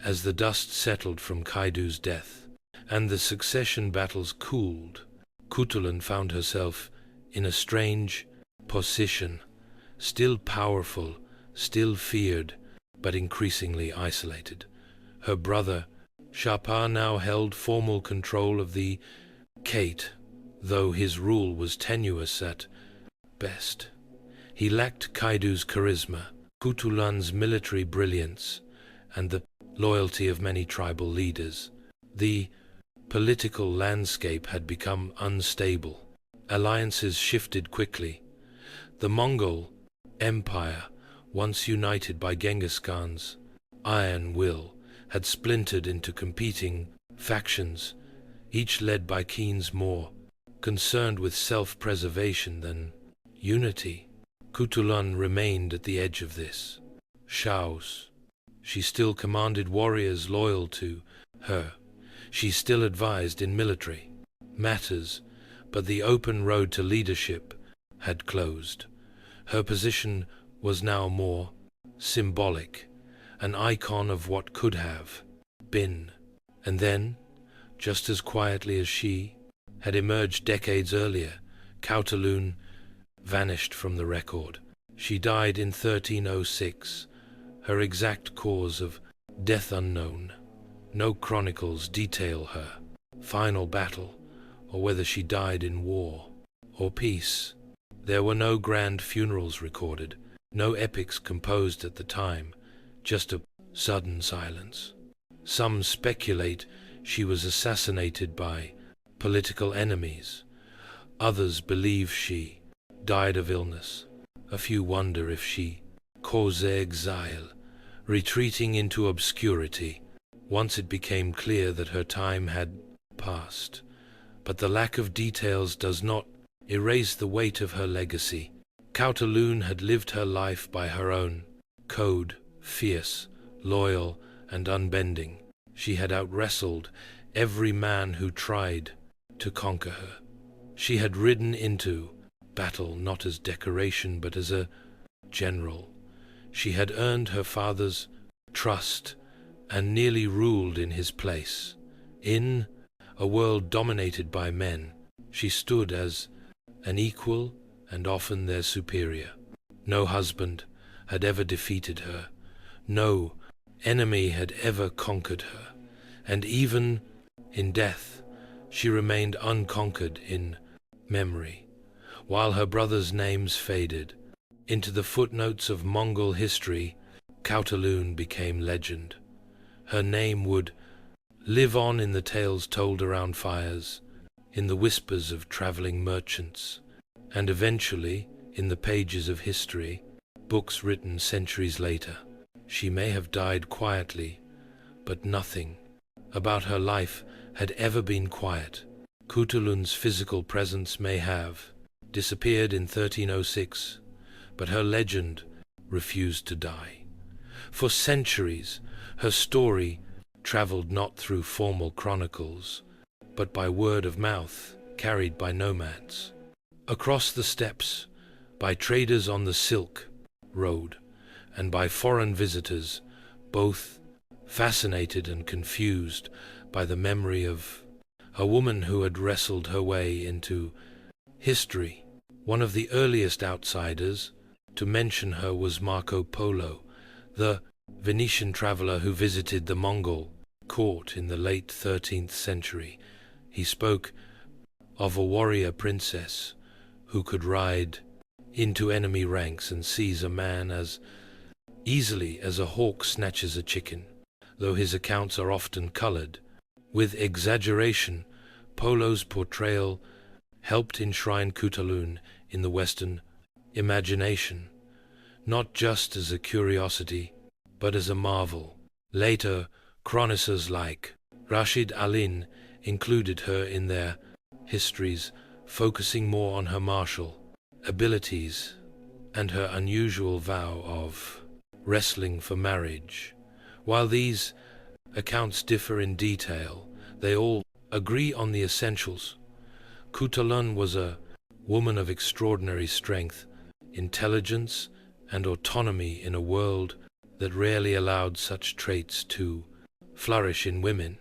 As the dust settled from Kaidu's death, and the succession battles cooled, Khutulun found herself in a strange position, still powerful, still feared, but increasingly isolated. Her brother, Shapar, now held formal control of the Kate, though his rule was tenuous at best. He lacked Kaidu's charisma, Khutulun's military brilliance, and the loyalty of many tribal leaders. The political landscape had become unstable. Alliances shifted quickly. The Mongol Empire, once united by Genghis Khan's iron will, had splintered into competing factions, each led by Kheens more concerned with self-preservation than unity. Khutulun remained at the edge of this chaos. She still commanded warriors loyal to her. She still advised in military matters, but the open road to leadership had closed. Her position was now more symbolic, an icon of what could have been. And then, just as quietly as she had emerged decades earlier, Khutulun vanished from the record. She died in 1306, her exact cause of death unknown. No chronicles detail her final battle, or whether she died in war or peace. There were no grand funerals recorded, no epics composed at the time, just a sudden silence. Some speculate she was assassinated by political enemies. Others believe she died of illness. A few wonder if she caused exile, retreating into obscurity once it became clear that her time had passed. But the lack of details does not erase the weight of her legacy. Khutulun had lived her life by her own code, fierce, loyal, and unbending. She had outwrestled every man who tried to conquer her. She had ridden into battle not as decoration but as a general. She had earned her father's trust and nearly ruled in his place. In a world dominated by men, she stood as an equal and often their superior. No husband had ever defeated her. No enemy had ever conquered her. And even in death, she remained unconquered in memory. While her brothers' names faded into the footnotes of Mongol history, Khutulun became legend. Her name would live on in the tales told around fires, in the whispers of traveling merchants, and eventually in the pages of history, books written centuries later. She may have died quietly, but nothing about her life had ever been quiet. Khutulun's physical presence may have disappeared in 1306, but her legend refused to die. For centuries, her story traveled not through formal chronicles, but by word of mouth, carried by nomads. Across the steppes, by traders on the Silk Road, and by foreign visitors, both fascinated and confused by the memory of a woman who had wrestled her way into history. One of the earliest outsiders to mention her was Marco Polo, the Venetian traveler who visited the Mongol court in the late 13th century. He spoke of a warrior princess who could ride into enemy ranks and seize a man as easily as a hawk snatches a chicken. Though his accounts are often colored with exaggeration, Polo's portrayal helped enshrine Khutulun in the Western imagination, not just as a curiosity, but as a marvel. Later, chroniclers like Rashid Alin included her in their histories, focusing more on her martial abilities and her unusual vow of wrestling for marriage. While these accounts differ in detail, they all agree on the essentials. Khutulun was a woman of extraordinary strength, intelligence, and autonomy in a world that rarely allowed such traits to flourish in women.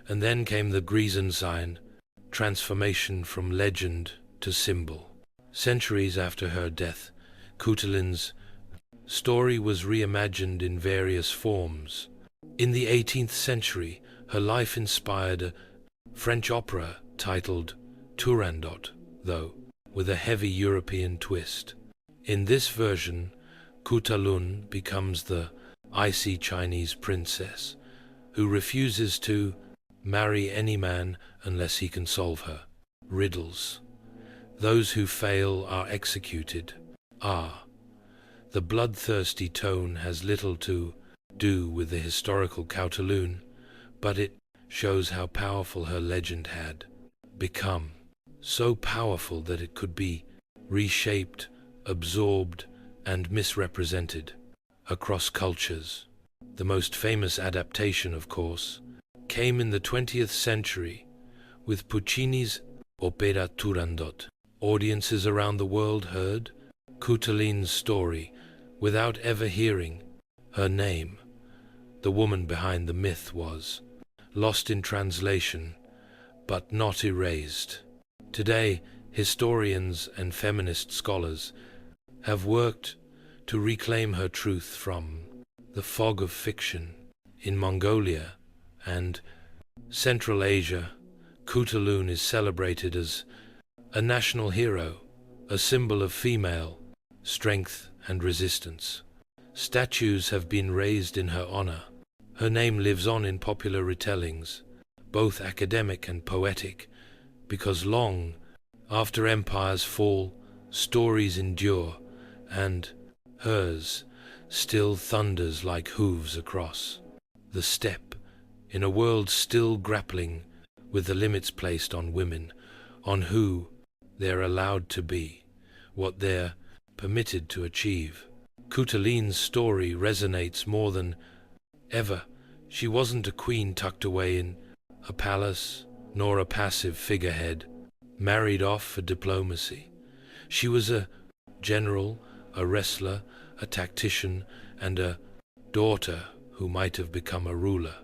And then came the Griesensign transformation from legend to symbol. Centuries after her death, Khutulun's story was reimagined in various forms. In the 18th century, her life inspired a French opera titled Turandot, though with a heavy European twist. In this version, Khutulun becomes the icy Chinese princess who refuses to marry any man unless he can solve her riddles. Those who fail are executed. The bloodthirsty tone has little to do with the historical Khutulun, but it shows how powerful her legend had become. So powerful that it could be reshaped, absorbed, and misrepresented across cultures. The most famous adaptation, of course, came in the 20th century with Puccini's Opera Turandot. Audiences around the world heard Khutulun's story without ever hearing her name. The woman behind the myth was lost in translation, but not erased. Today, historians and feminist scholars have worked to reclaim her truth from the fog of fiction. In Mongolia and Central Asia, Khutulun is celebrated as a national hero, a symbol of female strength and resistance. Statues have been raised in her honor. Her name lives on in popular retellings, both academic and poetic, because long after empires fall, stories endure, and hers still thunders like hooves across the steppe, in a world still grappling with the limits placed on women, on who they're allowed to be, what they're permitted to achieve. Khutulun's story resonates more than ever. She wasn't a queen tucked away in a palace, nor a passive figurehead, married off for diplomacy. She was a general, a wrestler, a tactician, and a daughter who might have become a ruler.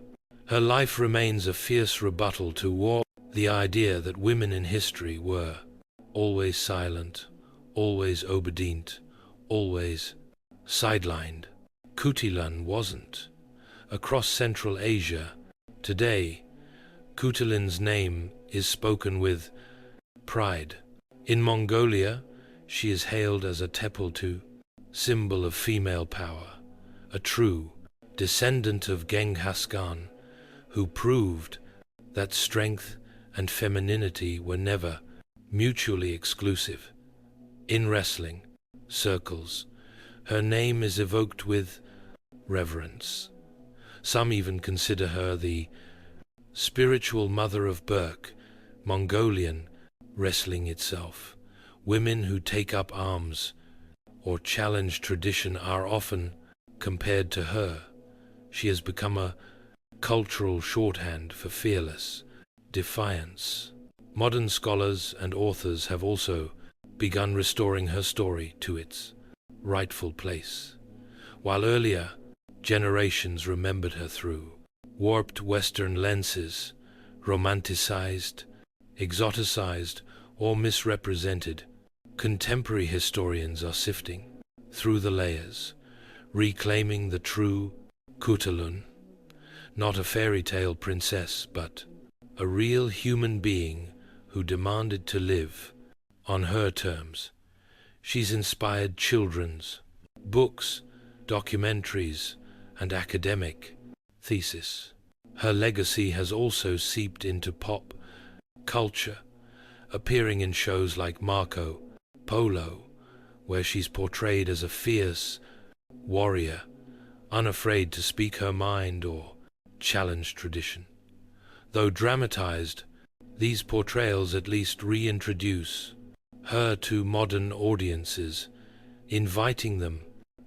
Her life remains a fierce rebuttal to war, the idea that women in history were always silent, always obedient, always sidelined. Khutulun wasn't. Across Central Asia, today, Khutulun's name is spoken with pride. In Mongolia, she is hailed as a tepaltu, symbol of female power, a true descendant of Genghis Khan, who proved that strength and femininity were never mutually exclusive. In wrestling circles, her name is evoked with reverence. Some even consider her the spiritual mother of Burke, Mongolian wrestling itself. Women who take up arms or challenge tradition are often compared to her. She has become a cultural shorthand for fearless defiance. Modern scholars and authors have also begun restoring her story to its rightful place. While earlier generations remembered her through warped Western lenses, romanticized, exoticized, or misrepresented, contemporary historians are sifting through the layers, reclaiming the true Khutulun, not a fairy tale princess, but a real human being who demanded to live on her terms. She's inspired children's books, documentaries, and academic thesis. Her legacy has also seeped into pop culture, appearing in shows like Marco Polo, where she's portrayed as a fierce warrior, unafraid to speak her mind or challenge tradition. Though dramatized, these portrayals at least reintroduce her to modern audiences, inviting them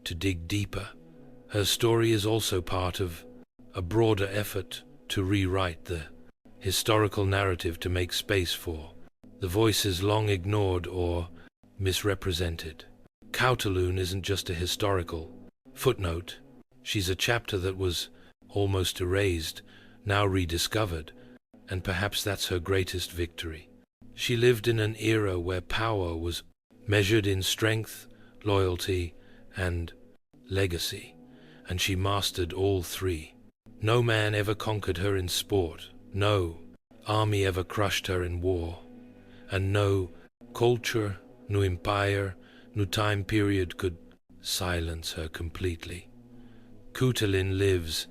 to dig deeper. Her story is also part of a broader effort to rewrite the historical narrative to make space for the voices long ignored or misrepresented. Khutulun isn't just a historical footnote. She's a chapter that was almost erased, now rediscovered, and perhaps that's her greatest victory. She lived in an era where power was measured in strength, loyalty, and legacy, and she mastered all three. No man ever conquered her in sport, no army ever crushed her in war, and no culture, no empire, no time period could silence her completely. Khutulun lives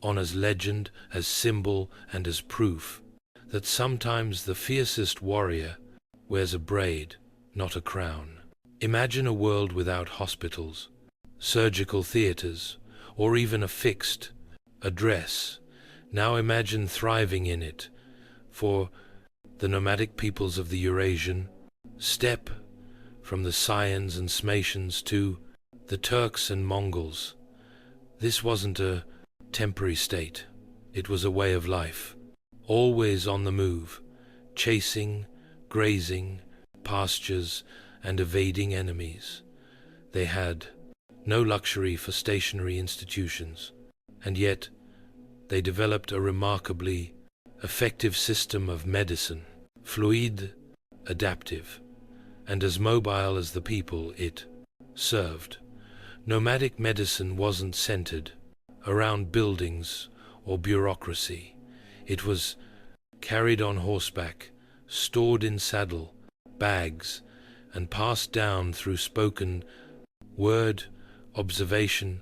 on as legend, as symbol, and as proof that sometimes the fiercest warrior wears a braid, not a crown. Imagine a world without hospitals, surgical theaters, or even a fixed address. Now imagine thriving in it. For the nomadic peoples of the Eurasian steppe, from the Sayans and Smaitians to the Turks and Mongols, this wasn't a temporary state. It was a way of life, always on the move, chasing, grazing, pastures, and evading enemies. They had no luxury for stationary institutions, and yet they developed a remarkably effective system of medicine, fluid, adaptive, and as mobile as the people it served. Nomadic medicine wasn't centered around buildings or bureaucracy. It was carried on horseback, stored in saddle bags, and passed down through spoken word, observation,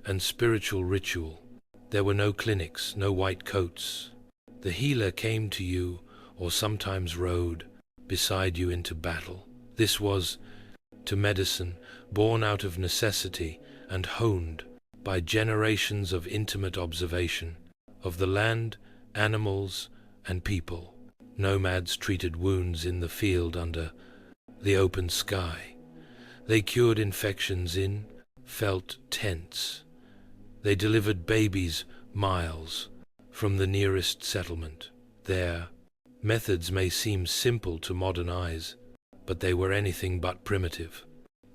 and spiritual ritual. There were no clinics, no white coats. The healer came to you, or sometimes rode beside you into battle. This was to medicine, born out of necessity and honed by generations of intimate observation of the land, animals, and people. Nomads treated wounds in the field under the open sky. They cured infections in felt tents. They delivered babies miles from the nearest settlement. Their methods may seem simple to modern eyes, but they were anything but primitive.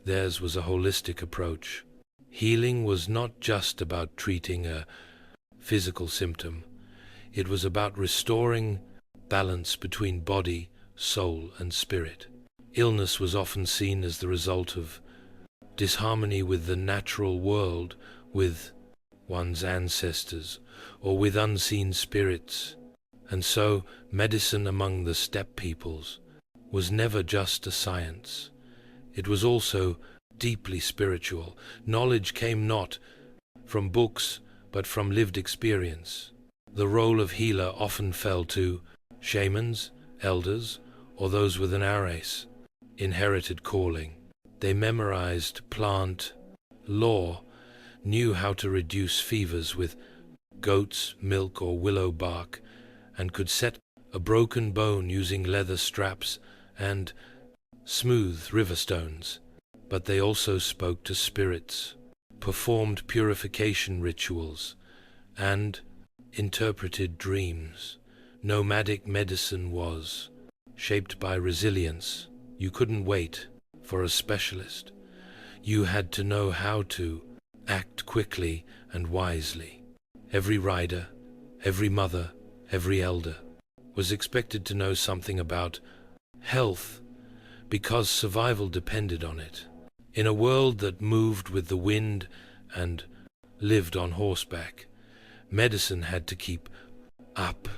Theirs was a holistic approach. Healing was not just about treating a physical symptom. It was about restoring balance between body, soul, and spirit. Illness was often seen as the result of disharmony with the natural world, with one's ancestors, or with unseen spirits. And so, medicine among the steppe peoples was never just a science. It was also deeply spiritual. Knowledge came not from books, but from lived experience. The role of healer often fell to shamans, elders, or those with an ares, inherited calling. They memorized plant lore, knew how to reduce fevers with goat's milk or willow bark, and could set a broken bone using leather straps and smooth river stones. But they also spoke to spirits, performed purification rituals, and interpreted dreams. Nomadic medicine was shaped by resilience. You couldn't wait for a specialist. You had to know how to act quickly and wisely. Every rider, every mother, every elder was expected to know something about health because survival depended on it. In a world that moved with the wind and lived on horseback, medicine had to keep up,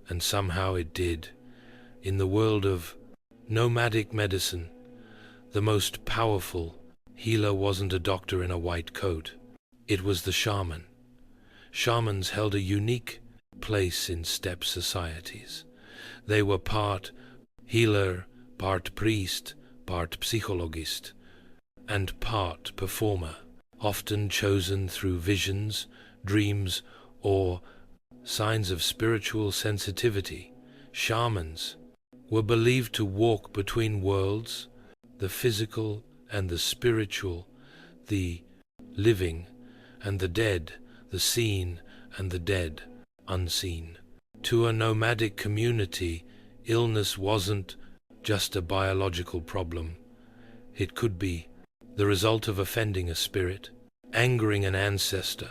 and somehow it did. In the world of nomadic medicine, the most powerful healer wasn't a doctor in a white coat. It was the shaman. Shamans held a unique place in steppe societies. They were part healer, part priest, part psychologist, and part performer, often chosen through visions, dreams, or signs of spiritual sensitivity. Shamans were believed to walk between worlds, the physical and the spiritual, the living and the dead, the seen and the dead, unseen. To a nomadic community, illness wasn't just a biological problem. It could be the result of offending a spirit, angering an ancestor,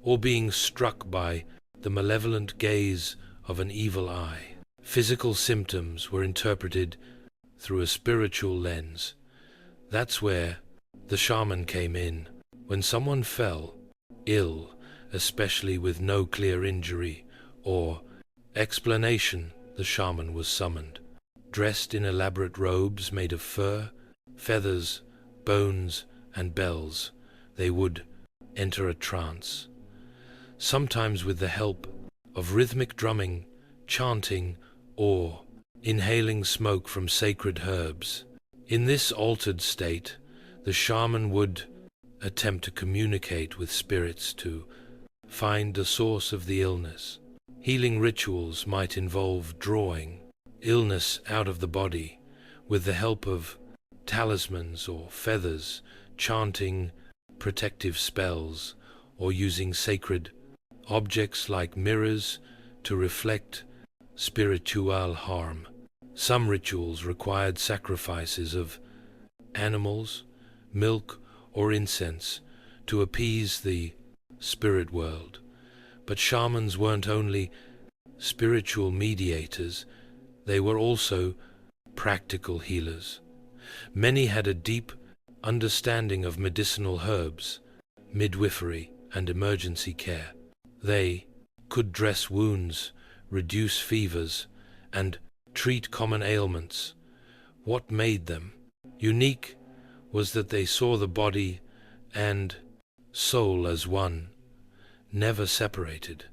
or being struck by the malevolent gaze of an evil eye. Physical symptoms were interpreted through a spiritual lens. That's where the shaman came in. When someone fell ill, especially with no clear injury or explanation, the shaman was summoned. Dressed in elaborate robes made of fur, feathers, bones, and bells, they would enter a trance, sometimes with the help of rhythmic drumming, chanting, or inhaling smoke from sacred herbs. In this altered state, the shaman would attempt to communicate with spirits to find the source of the illness. Healing rituals might involve drawing illness out of the body with the help of talismans or feathers, chanting protective spells, or using sacred objects like mirrors to reflect spiritual harm. Some rituals required sacrifices of animals, milk, or incense to appease the spirit world. But shamans weren't only spiritual mediators, they were also practical healers. Many had a deep understanding of medicinal herbs, midwifery, and emergency care. They could dress wounds, reduce fevers, and treat common ailments. What made them unique was that they saw the body and soul as one, never separated.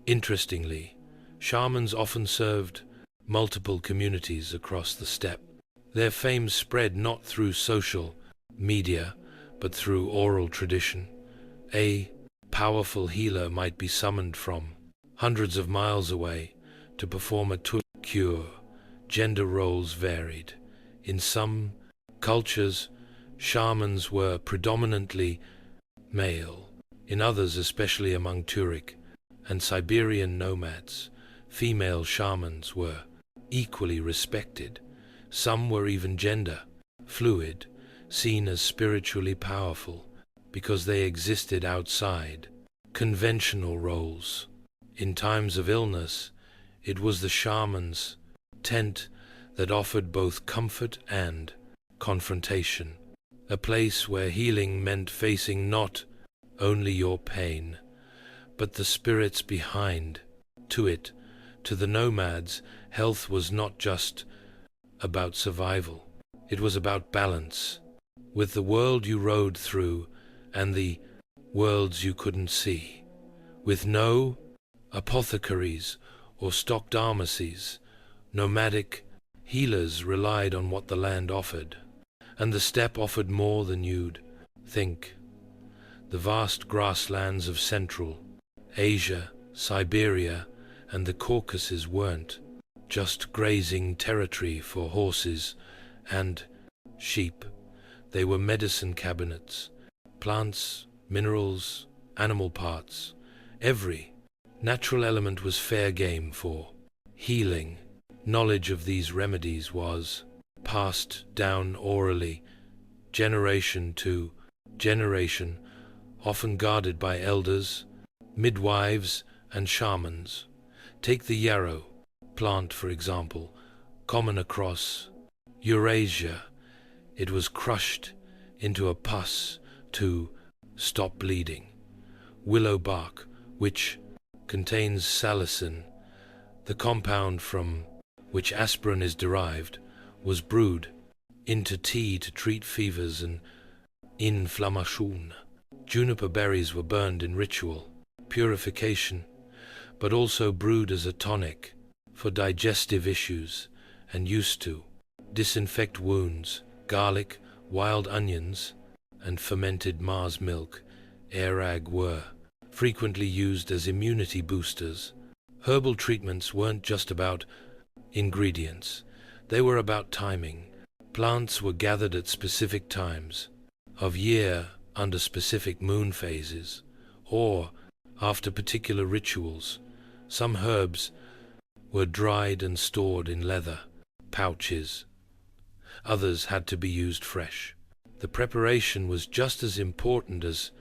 Interestingly, shamans often served multiple communities across the steppe. Their fame spread not through social media, but through oral tradition. A powerful healer might be summoned from hundreds of miles away to perform a cure. Gender roles varied. In some cultures, shamans were predominantly male. In others, especially among Turkic and Siberian nomads, female shamans were equally respected. Some were even gender fluid, seen as spiritually powerful because they existed outside conventional roles. In times of illness, it was the shaman's tent that offered both comfort and confrontation, a place where healing meant facing not only your pain, but the spirits behind it. To the nomads, health was not just about survival. It was about balance with the world you rode through and the worlds you couldn't see. With no apothecaries or stock pharmacies, nomadic healers relied on what the land offered, and the steppe offered more than you'd think. The vast grasslands of Central Asia, Siberia, and the Caucasus weren't just grazing territory for horses and sheep. They were medicine cabinets, plants, minerals, animal parts. Every natural element was fair game for healing. Knowledge of these remedies was passed down orally, generation to generation, often guarded by elders, midwives, and shamans. Take the yarrow plant, for example, common across Eurasia. It was crushed into a pus to stop bleeding. Willow bark, which contains salicin, the compound from which aspirin is derived, was brewed into tea to treat fevers and inflammation. Juniper berries were burned in ritual purification, but also brewed as a tonic for digestive issues and used to disinfect wounds. Garlic, wild onions, and fermented Mars milk, airag, were frequently used as immunity boosters. Herbal treatments weren't just about ingredients, they were about timing. Plants were gathered at specific times of year under specific moon phases, or after particular rituals. Some herbs were dried and stored in leather pouches. Others had to be used fresh. The preparation was just as important as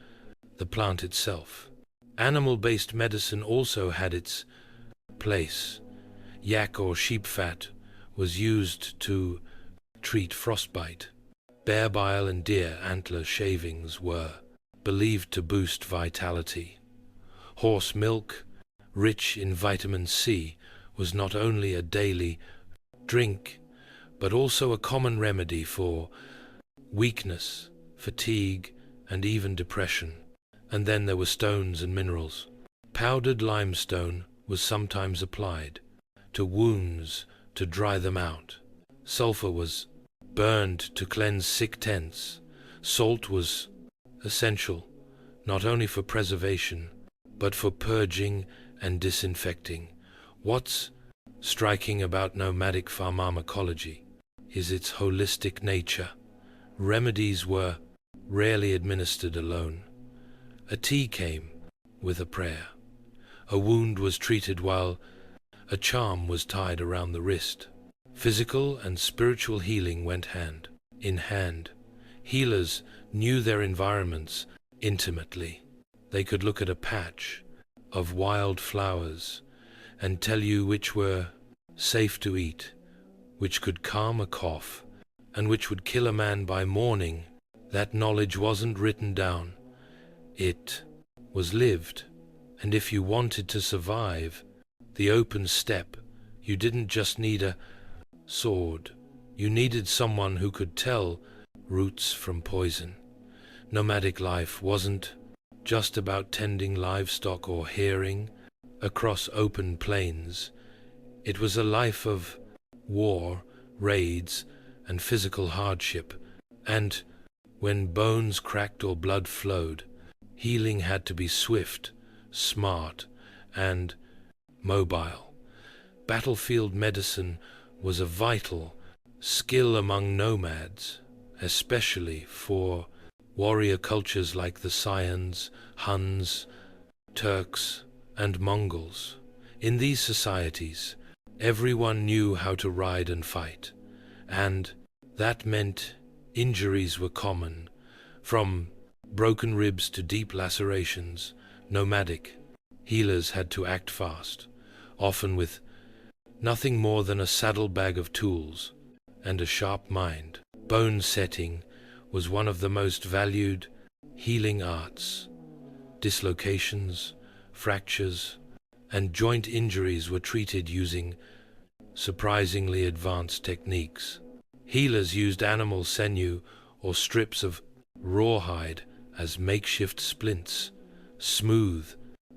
the plant itself. Animal-based medicine also had its place. Yak or sheep fat was used to treat frostbite. Bear bile and deer antler shavings were believed to boost vitality. Horse milk, rich in vitamin C, was not only a daily drink, but also a common remedy for weakness, fatigue, and even depression. And then there were stones and minerals. Powdered limestone was sometimes applied to wounds to dry them out. Sulfur was burned to cleanse sick tents. Salt was essential, not only for preservation, but for purging and disinfecting. What's striking about nomadic pharmacology is its holistic nature. Remedies were rarely administered alone. A tea came with a prayer. A wound was treated while a charm was tied around the wrist. Physical and spiritual healing went hand in hand. Healers knew their environments intimately. They could look at a patch of wild flowers and tell you which were safe to eat, which could calm a cough, and which would kill a man by morning. That knowledge wasn't written down. It was lived. And if you wanted to survive the open steppe, you didn't just need a sword. You needed someone who could tell roots from poison. Nomadic life wasn't just about tending livestock or hearing across open plains. It was a life of war, raids, and physical hardship. And when bones cracked or blood flowed, healing had to be swift, smart, and mobile. Battlefield medicine was a vital skill among nomads, especially for warrior cultures like the Sayans, Huns, Turks, and Mongols. In these societies, everyone knew how to ride and fight, and that meant injuries were common, from broken ribs to deep lacerations. Nomadic healers had to act fast, often with nothing more than a saddlebag of tools and a sharp mind. Bone setting was one of the most valued healing arts. Dislocations, fractures, and joint injuries were treated using surprisingly advanced techniques. Healers used animal sinew or strips of rawhide as makeshift splints. Smooth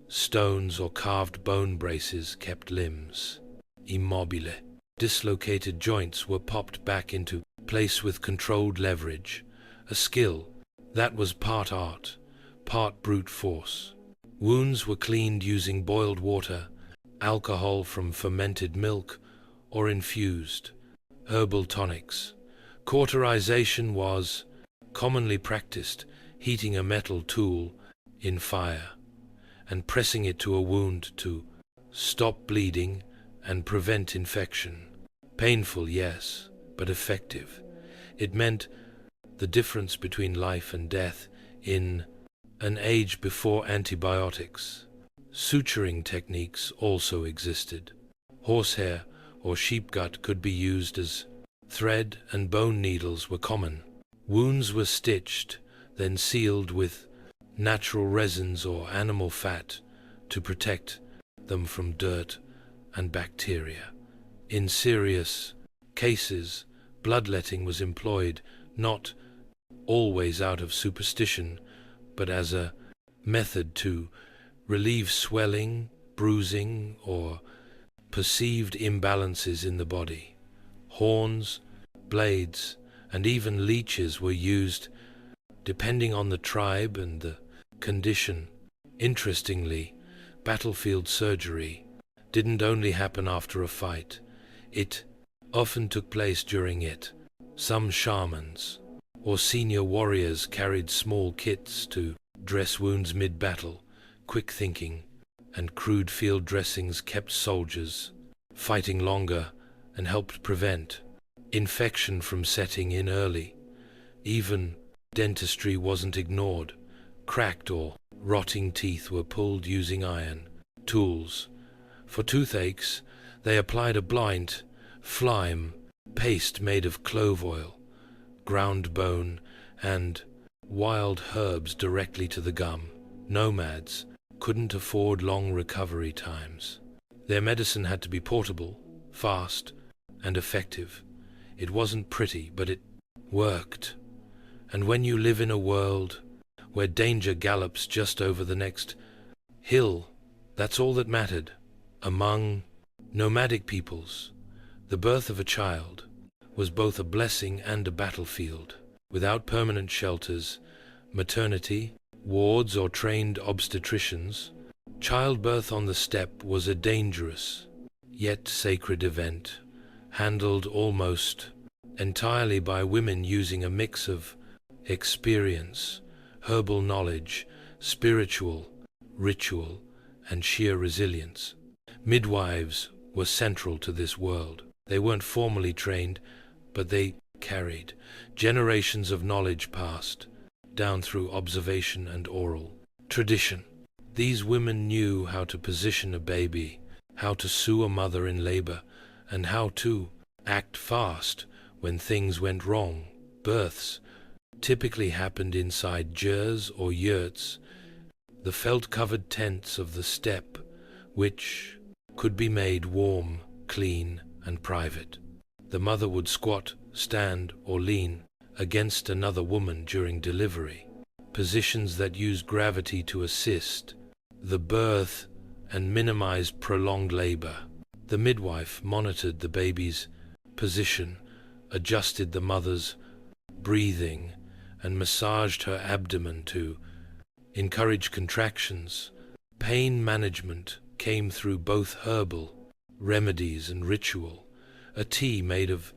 stones or carved bone braces kept limbs immobile. Dislocated joints were popped back into place with controlled leverage, a skill that was part art, part brute force. Wounds were cleaned using boiled water, alcohol from fermented milk, or infused herbal tonics. Cauterization was commonly practiced, heating a metal tool in fire and pressing it to a wound to stop bleeding and prevent infection. Painful, yes, but effective. It meant the difference between life and death in an age before antibiotics. Suturing techniques also existed. Horsehair or sheep gut could be used as thread, and bone needles were common. Wounds were stitched, then sealed with natural resins or animal fat to protect them from dirt and bacteria. In serious cases, bloodletting was employed, not always out of superstition, but as a method to relieve swelling, bruising, or perceived imbalances in the body. Horns, blades, and even leeches were used depending on the tribe and the condition. Interestingly, battlefield surgery didn't only happen after a fight, it often took place during it. Some shamans or senior warriors carried small kits to dress wounds mid-battle. Quick thinking and crude field dressings kept soldiers fighting longer and helped prevent infection from setting in early. Even dentistry wasn't ignored. Cracked or rotting teeth were pulled using iron tools. For toothaches, they applied a blind phlegm paste made of clove oil, ground bone, and wild herbs directly to the gum. Nomads couldn't afford long recovery times. Their medicine had to be portable, fast, and effective. It wasn't pretty, but it worked. And when you live in a world where danger gallops just over the next hill, that's all that mattered. Among nomadic peoples, the birth of a child was both a blessing and a battlefield. Without permanent shelters, maternity, wards, or trained obstetricians, childbirth on the steppe was a dangerous, yet sacred event, handled almost entirely by women using a mix of experience, herbal knowledge, spiritual, ritual, and sheer resilience. Midwives were central to this world. They weren't formally trained, but they carried generations of knowledge passed down through observation and oral tradition. These women knew how to position a baby, how to sew a mother in labor, and how to act fast when things went wrong. Births typically happened inside jers or yurts, the felt-covered tents of the steppe, which could be made warm, clean, and private. The mother would squat, stand, or lean against another woman during delivery, positions that use gravity to assist the birth and minimize prolonged labor. The midwife monitored the baby's position, adjusted the mother's breathing, and massaged her abdomen to encourage contractions. Pain management came through both herbal remedies and ritual. A tea made of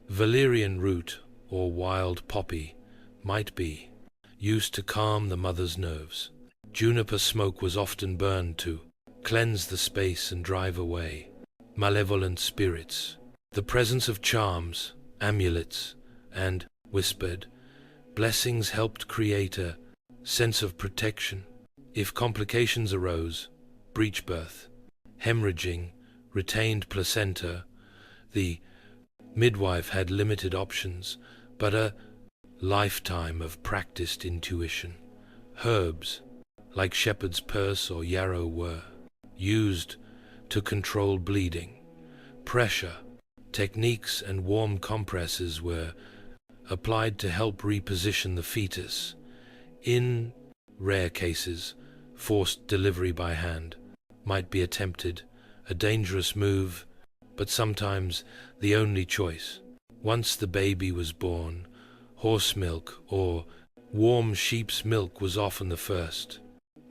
valerian root or wild poppy might be, used to calm the mother's nerves. Juniper smoke was often burned to cleanse the space and drive away malevolent spirits. The presence of charms, amulets, and whispered blessings helped create a sense of protection. If complications arose, breech birth, hemorrhaging, retained placenta, the midwife had limited options, but a lifetime of practiced intuition. Herbs, like shepherd's purse or yarrow, were used to control bleeding. Pressure, techniques, and warm compresses were applied to help reposition the fetus. In rare cases, forced delivery by hand might be attempted, a dangerous move, but sometimes the only choice. Once the baby was born, horse milk or warm sheep's milk was often the first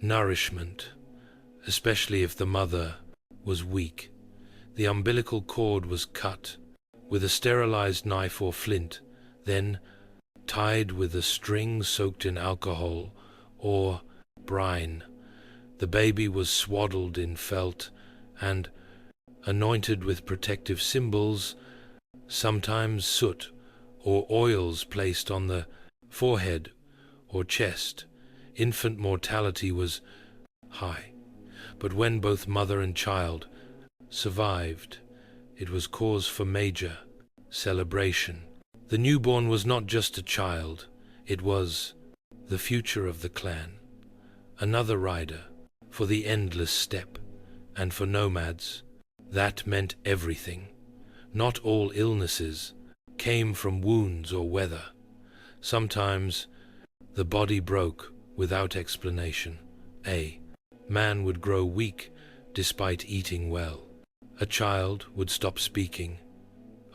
nourishment, especially if the mother was weak. The umbilical cord was cut with a sterilized knife or flint, then tied with a string soaked in alcohol or brine. The baby was swaddled in felt and anointed with protective symbols, sometimes soot or oils placed on the forehead or chest. Infant mortality was high, but when both mother and child survived, it was cause for major celebration. The newborn was not just a child, it was the future of the clan, another rider for the endless steppe, and for nomads, that meant everything. Not all illnesses came from wounds or weather. Sometimes the body broke without explanation. A man would grow weak despite eating well. A child would stop speaking.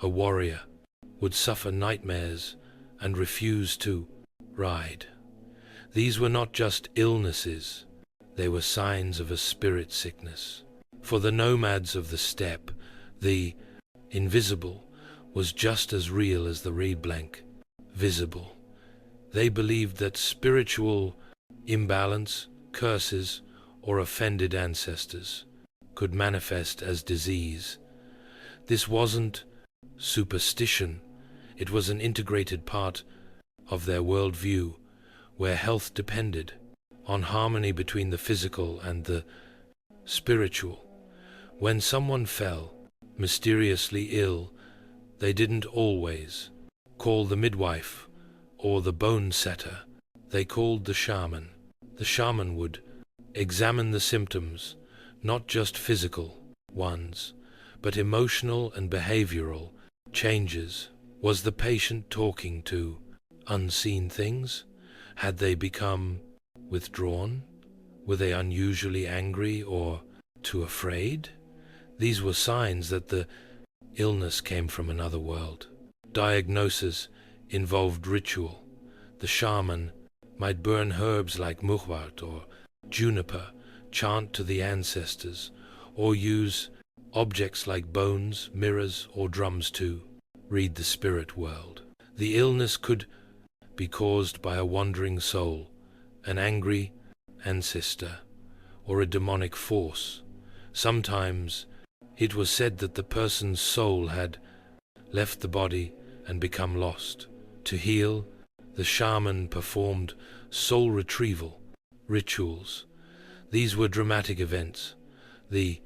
A warrior would suffer nightmares and refuse to ride. These were not just illnesses, they were signs of a spirit sickness. For the nomads of the steppe, the invisible was just as real as the reed blank visible. They believed that spiritual imbalance, curses, or offended ancestors could manifest as disease. This wasn't superstition, it was an integrated part of their worldview, where health depended on harmony between the physical and the spiritual. When someone fell mysteriously ill, they didn't always call the midwife or the bone setter. They called the shaman. The shaman would examine the symptoms, not just physical ones, but emotional and behavioral changes. Was the patient talking to unseen things? Had they become withdrawn? Were they unusually angry or too afraid? These were signs that the illness came from another world. Diagnosis involved ritual. The shaman might burn herbs like mugwort or juniper, chant to the ancestors, or use objects like bones, mirrors, or drums to read the spirit world. The illness could be caused by a wandering soul, an angry ancestor, or a demonic force. Sometimes it was said that the person's soul had left the body and become lost. To heal, the shaman performed soul retrieval rituals. These were dramatic events. The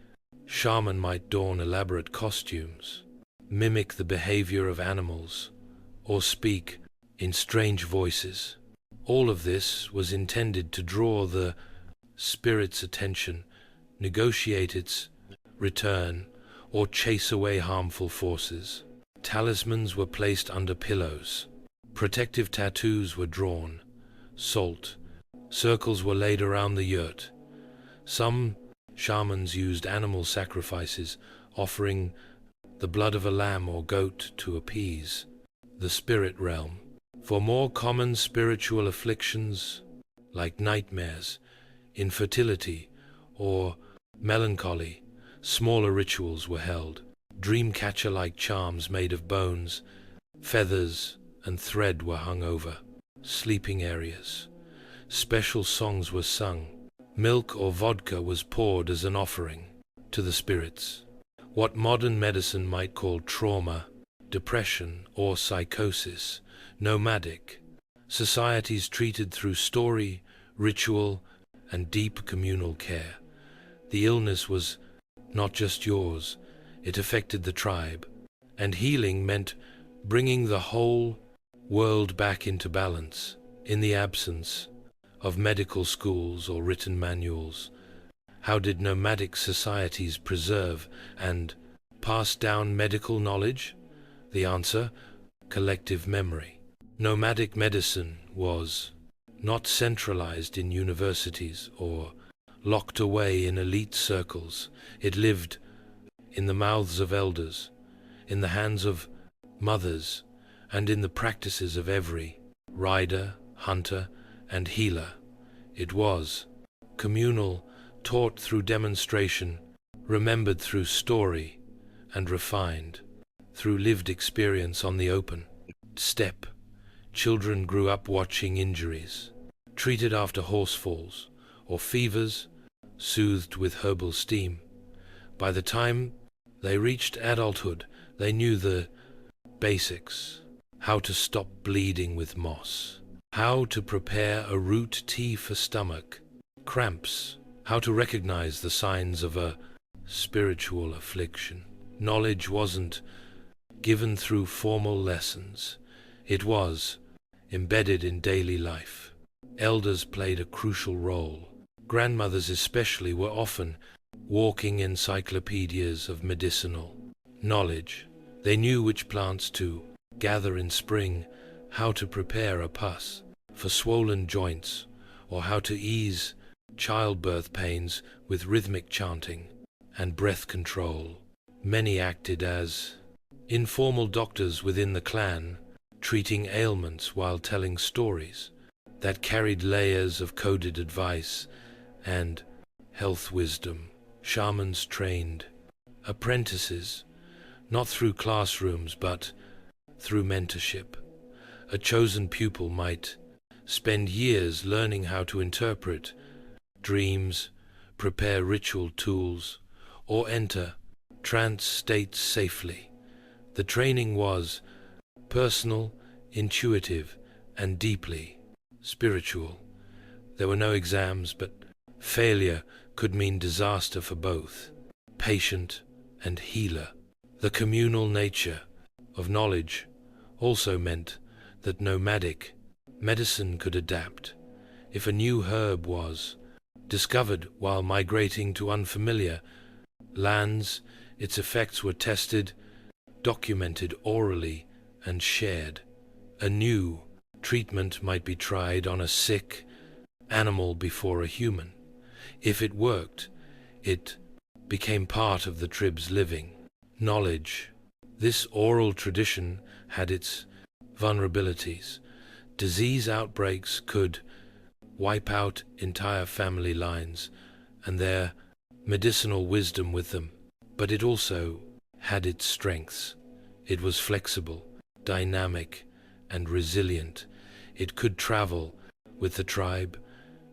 shaman might don elaborate costumes, mimic the behavior of animals, or speak in strange voices. All of this was intended to draw the spirit's attention, negotiate its return, or chase away harmful forces. Talismans were placed under pillows. Protective tattoos were drawn. Salt circles were laid around the yurt. Some shamans used animal sacrifices, offering the blood of a lamb or goat to appease the spirit realm. For more common spiritual afflictions, like nightmares, infertility, or melancholy, smaller rituals were held. Dreamcatcher-like charms made of bones, feathers, and thread were hung over sleeping areas. Special songs were sung. Milk or vodka was poured as an offering to the spirits. What modern medicine might call trauma, depression, or psychosis, nomadic societies treated through story, ritual, and deep communal care. The illness was not just yours, it affected the tribe, and healing meant bringing the whole world back into balance. In the absence of medical schools or written manuals, how did nomadic societies preserve and pass down medical knowledge? The answer: collective memory. Nomadic medicine was not centralized in universities or locked away in elite circles. It lived in the mouths of elders, in the hands of mothers, and in the practices of every rider, hunter, and healer. It was communal, taught through demonstration, remembered through story, and refined through lived experience on the open steppe. Children grew up watching injuries, treated after horse falls, or fevers, soothed with herbal steam. By the time they reached adulthood, they knew the basics: how to stop bleeding with moss, how to prepare a root tea for stomach cramps, how to recognize the signs of a spiritual affliction. Knowledge wasn't given through formal lessons. It was embedded in daily life. Elders played a crucial role. Grandmothers especially were often walking encyclopedias of medicinal knowledge. They knew which plants to gather in spring, how to prepare a pus for swollen joints, or how to ease childbirth pains with rhythmic chanting and breath control. Many acted as informal doctors within the clan, treating ailments while telling stories that carried layers of coded advice and health wisdom. Shamans trained apprentices, not through classrooms but through mentorship. A chosen pupil might spend years learning how to interpret dreams, prepare ritual tools, or enter trance states safely. The training was personal, intuitive, and deeply spiritual. There were no exams, but failure could mean disaster for both patient and healer. The communal nature of knowledge also meant that nomadic medicine could adapt. If a new herb was discovered while migrating to unfamiliar lands, its effects were tested, documented orally, and shared. A new treatment might be tried on a sick animal before a human. If it worked, it became part of the tribe's living knowledge. This oral tradition had its vulnerabilities. Disease outbreaks could wipe out entire family lines and their medicinal wisdom with them, but it also had its strengths. It was flexible, dynamic, and resilient. It could travel with the tribe,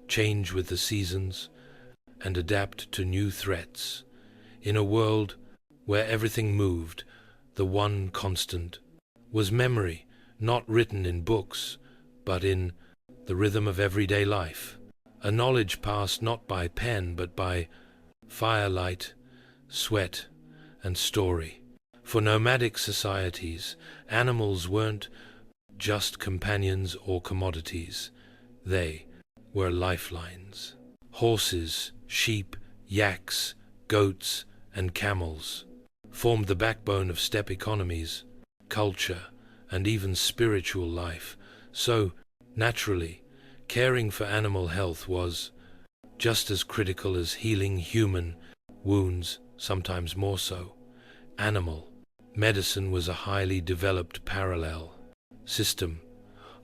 change with the seasons, and adapt to new threats. In a world where everything moved, the one constant was memory, not written in books, but in the rhythm of everyday life. A knowledge passed not by pen, but by firelight, sweat, and story. For nomadic societies, animals weren't just companions or commodities. They were lifelines. Horses, sheep, yaks, goats, and camels formed the backbone of steppe economies, culture, and even spiritual life. So, naturally, caring for animal health was just as critical as healing human wounds, sometimes more so. Animal medicine was a highly developed parallel system,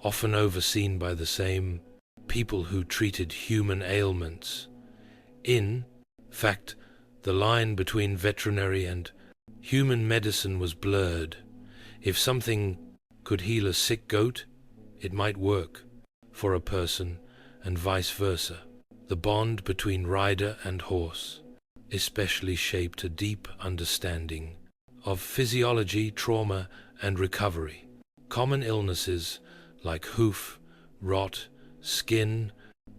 often overseen by the same people who treated human ailments. In fact, the line between veterinary and human medicine was blurred. If something could heal a sick goat, it might work for a person, and vice versa. The bond between rider and horse especially shaped a deep understanding of physiology, trauma, and recovery. Common illnesses like hoof rot, skin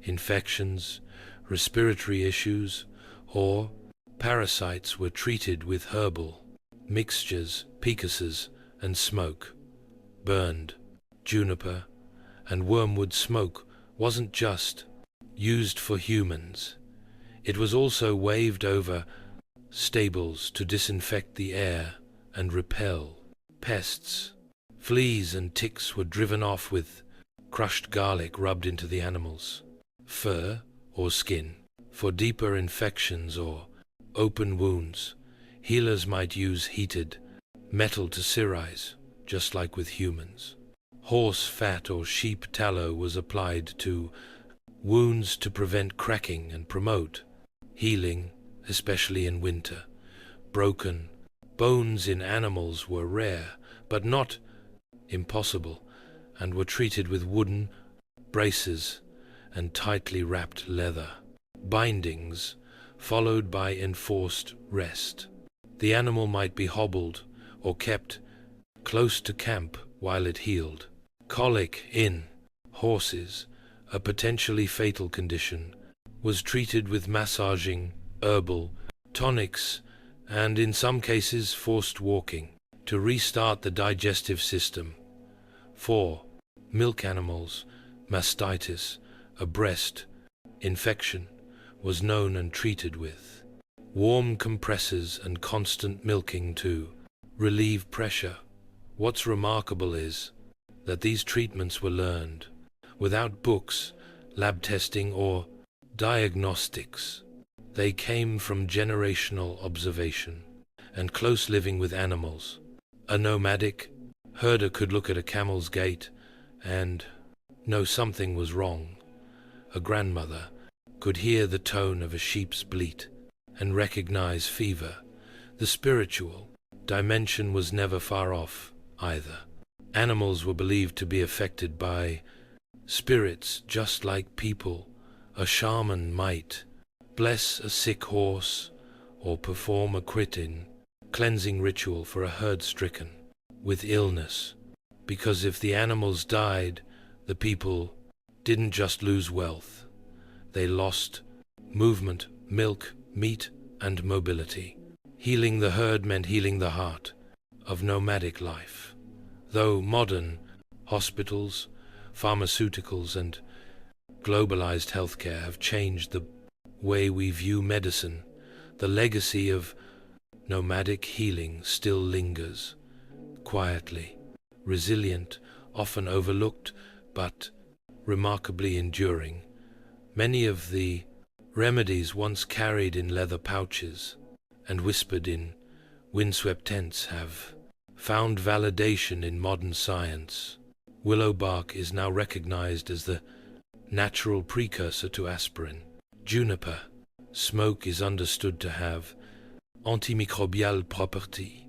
infections, respiratory issues, or parasites were treated with herbal mixtures, picases, and smoke. Burned juniper and wormwood smoke wasn't just used for humans. It was also waved over stables to disinfect the air and repel pests. Fleas and ticks were driven off with crushed garlic rubbed into the animal's fur or skin. For deeper infections or open wounds, healers might use heated metal to cerize, just like with humans. Horse fat or sheep tallow was applied to wounds to prevent cracking and promote healing, especially in winter. Broken bones in animals were rare, but not impossible, and were treated with wooden braces and tightly wrapped leather bindings, followed by enforced rest. The animal might be hobbled or kept close to camp while it healed. Colic in horses, a potentially fatal condition, was treated with massaging, herbal tonics, and in some cases forced walking to restart the digestive system. For milk animals, mastitis, a breast infection, was known and treated with warm compresses and constant milking to relieve pressure. What's remarkable is that these treatments were learned without books, lab testing, or diagnostics. They came from generational observation and close living with animals. A nomadic herder could look at a camel's gait and know something was wrong. A grandmother could hear the tone of a sheep's bleat and recognize fever. The spiritual dimension was never far off either. Animals were believed to be affected by spirits just like people. A shaman might bless a sick horse or perform a quitin cleansing ritual for a herd stricken with illness, because if the animals died, the people didn't just lose wealth. They lost movement, milk, meat, and mobility. Healing the herd meant healing the heart of nomadic life. Though modern hospitals, pharmaceuticals, and globalized healthcare have changed the way we view medicine, the legacy of nomadic healing still lingers, quietly, resilient, often overlooked, but remarkably enduring. Many of the remedies once carried in leather pouches and whispered in windswept tents have found validation in modern science. Willow bark is now recognized as the natural precursor to aspirin. Juniper smoke is understood to have antimicrobial property.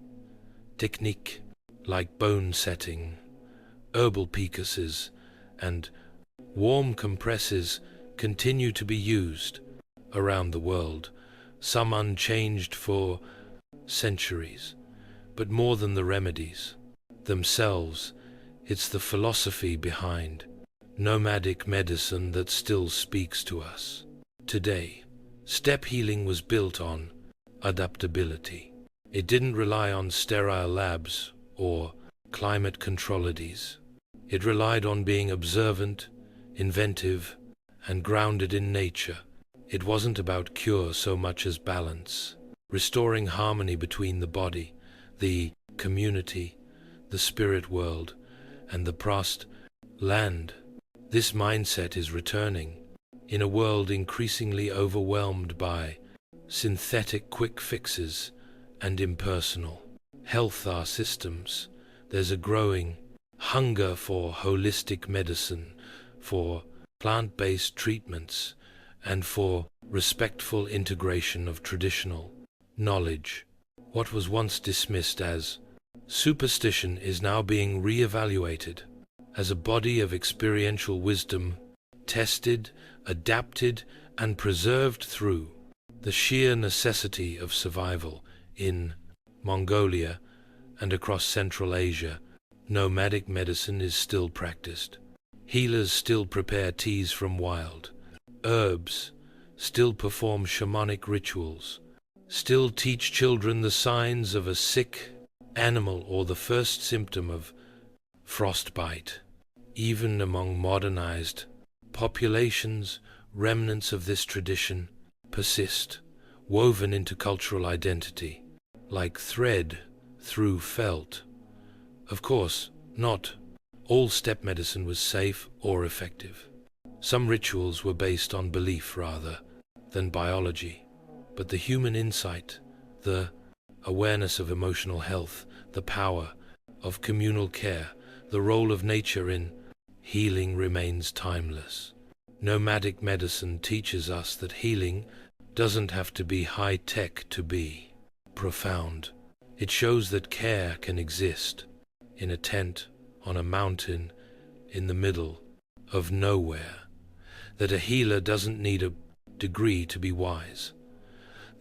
Technique like bone setting, herbal picases, and warm compresses continue to be used around the world, some unchanged for centuries. But more than the remedies themselves, it's the philosophy behind nomadic medicine that still speaks to us today. Step healing was built on adaptability. It didn't rely on sterile labs or climate controlides. It relied on being observant, inventive, and grounded in nature. It wasn't about cure so much as balance, restoring harmony between the body, the community, the spirit world, and the past land. This mindset is returning in a world increasingly overwhelmed by synthetic quick fixes and impersonal health systems. There's a growing hunger for holistic medicine, for plant-based treatments, and for respectful integration of traditional knowledge. What was once dismissed as Superstition is now being re-evaluated as a body of experiential wisdom, tested, adapted, and preserved through the sheer necessity of survival. In Mongolia and across Central Asia, nomadic medicine is still practiced. Healers still prepare teas from wild herbs, still perform shamanic rituals, still teach children the signs of a sick animal or the first symptom of frostbite. Even among modernized populations, remnants of this tradition persist, woven into cultural identity, like thread through felt. Of course, not all step medicine was safe or effective. Some rituals were based on belief rather than biology, but the human insight, the awareness of emotional health, the power of communal care, the role of nature in healing remains timeless. Nomadic medicine teaches us that healing doesn't have to be high-tech to be profound. It shows that care can exist in a tent, on a mountain, in the middle of nowhere. That a healer doesn't need a degree to be wise.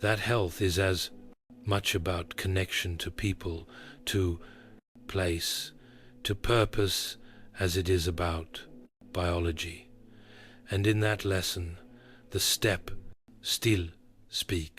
That health is as much about connection to people, to place, to purpose, as it is about biology. And in that lesson, the step still speaks.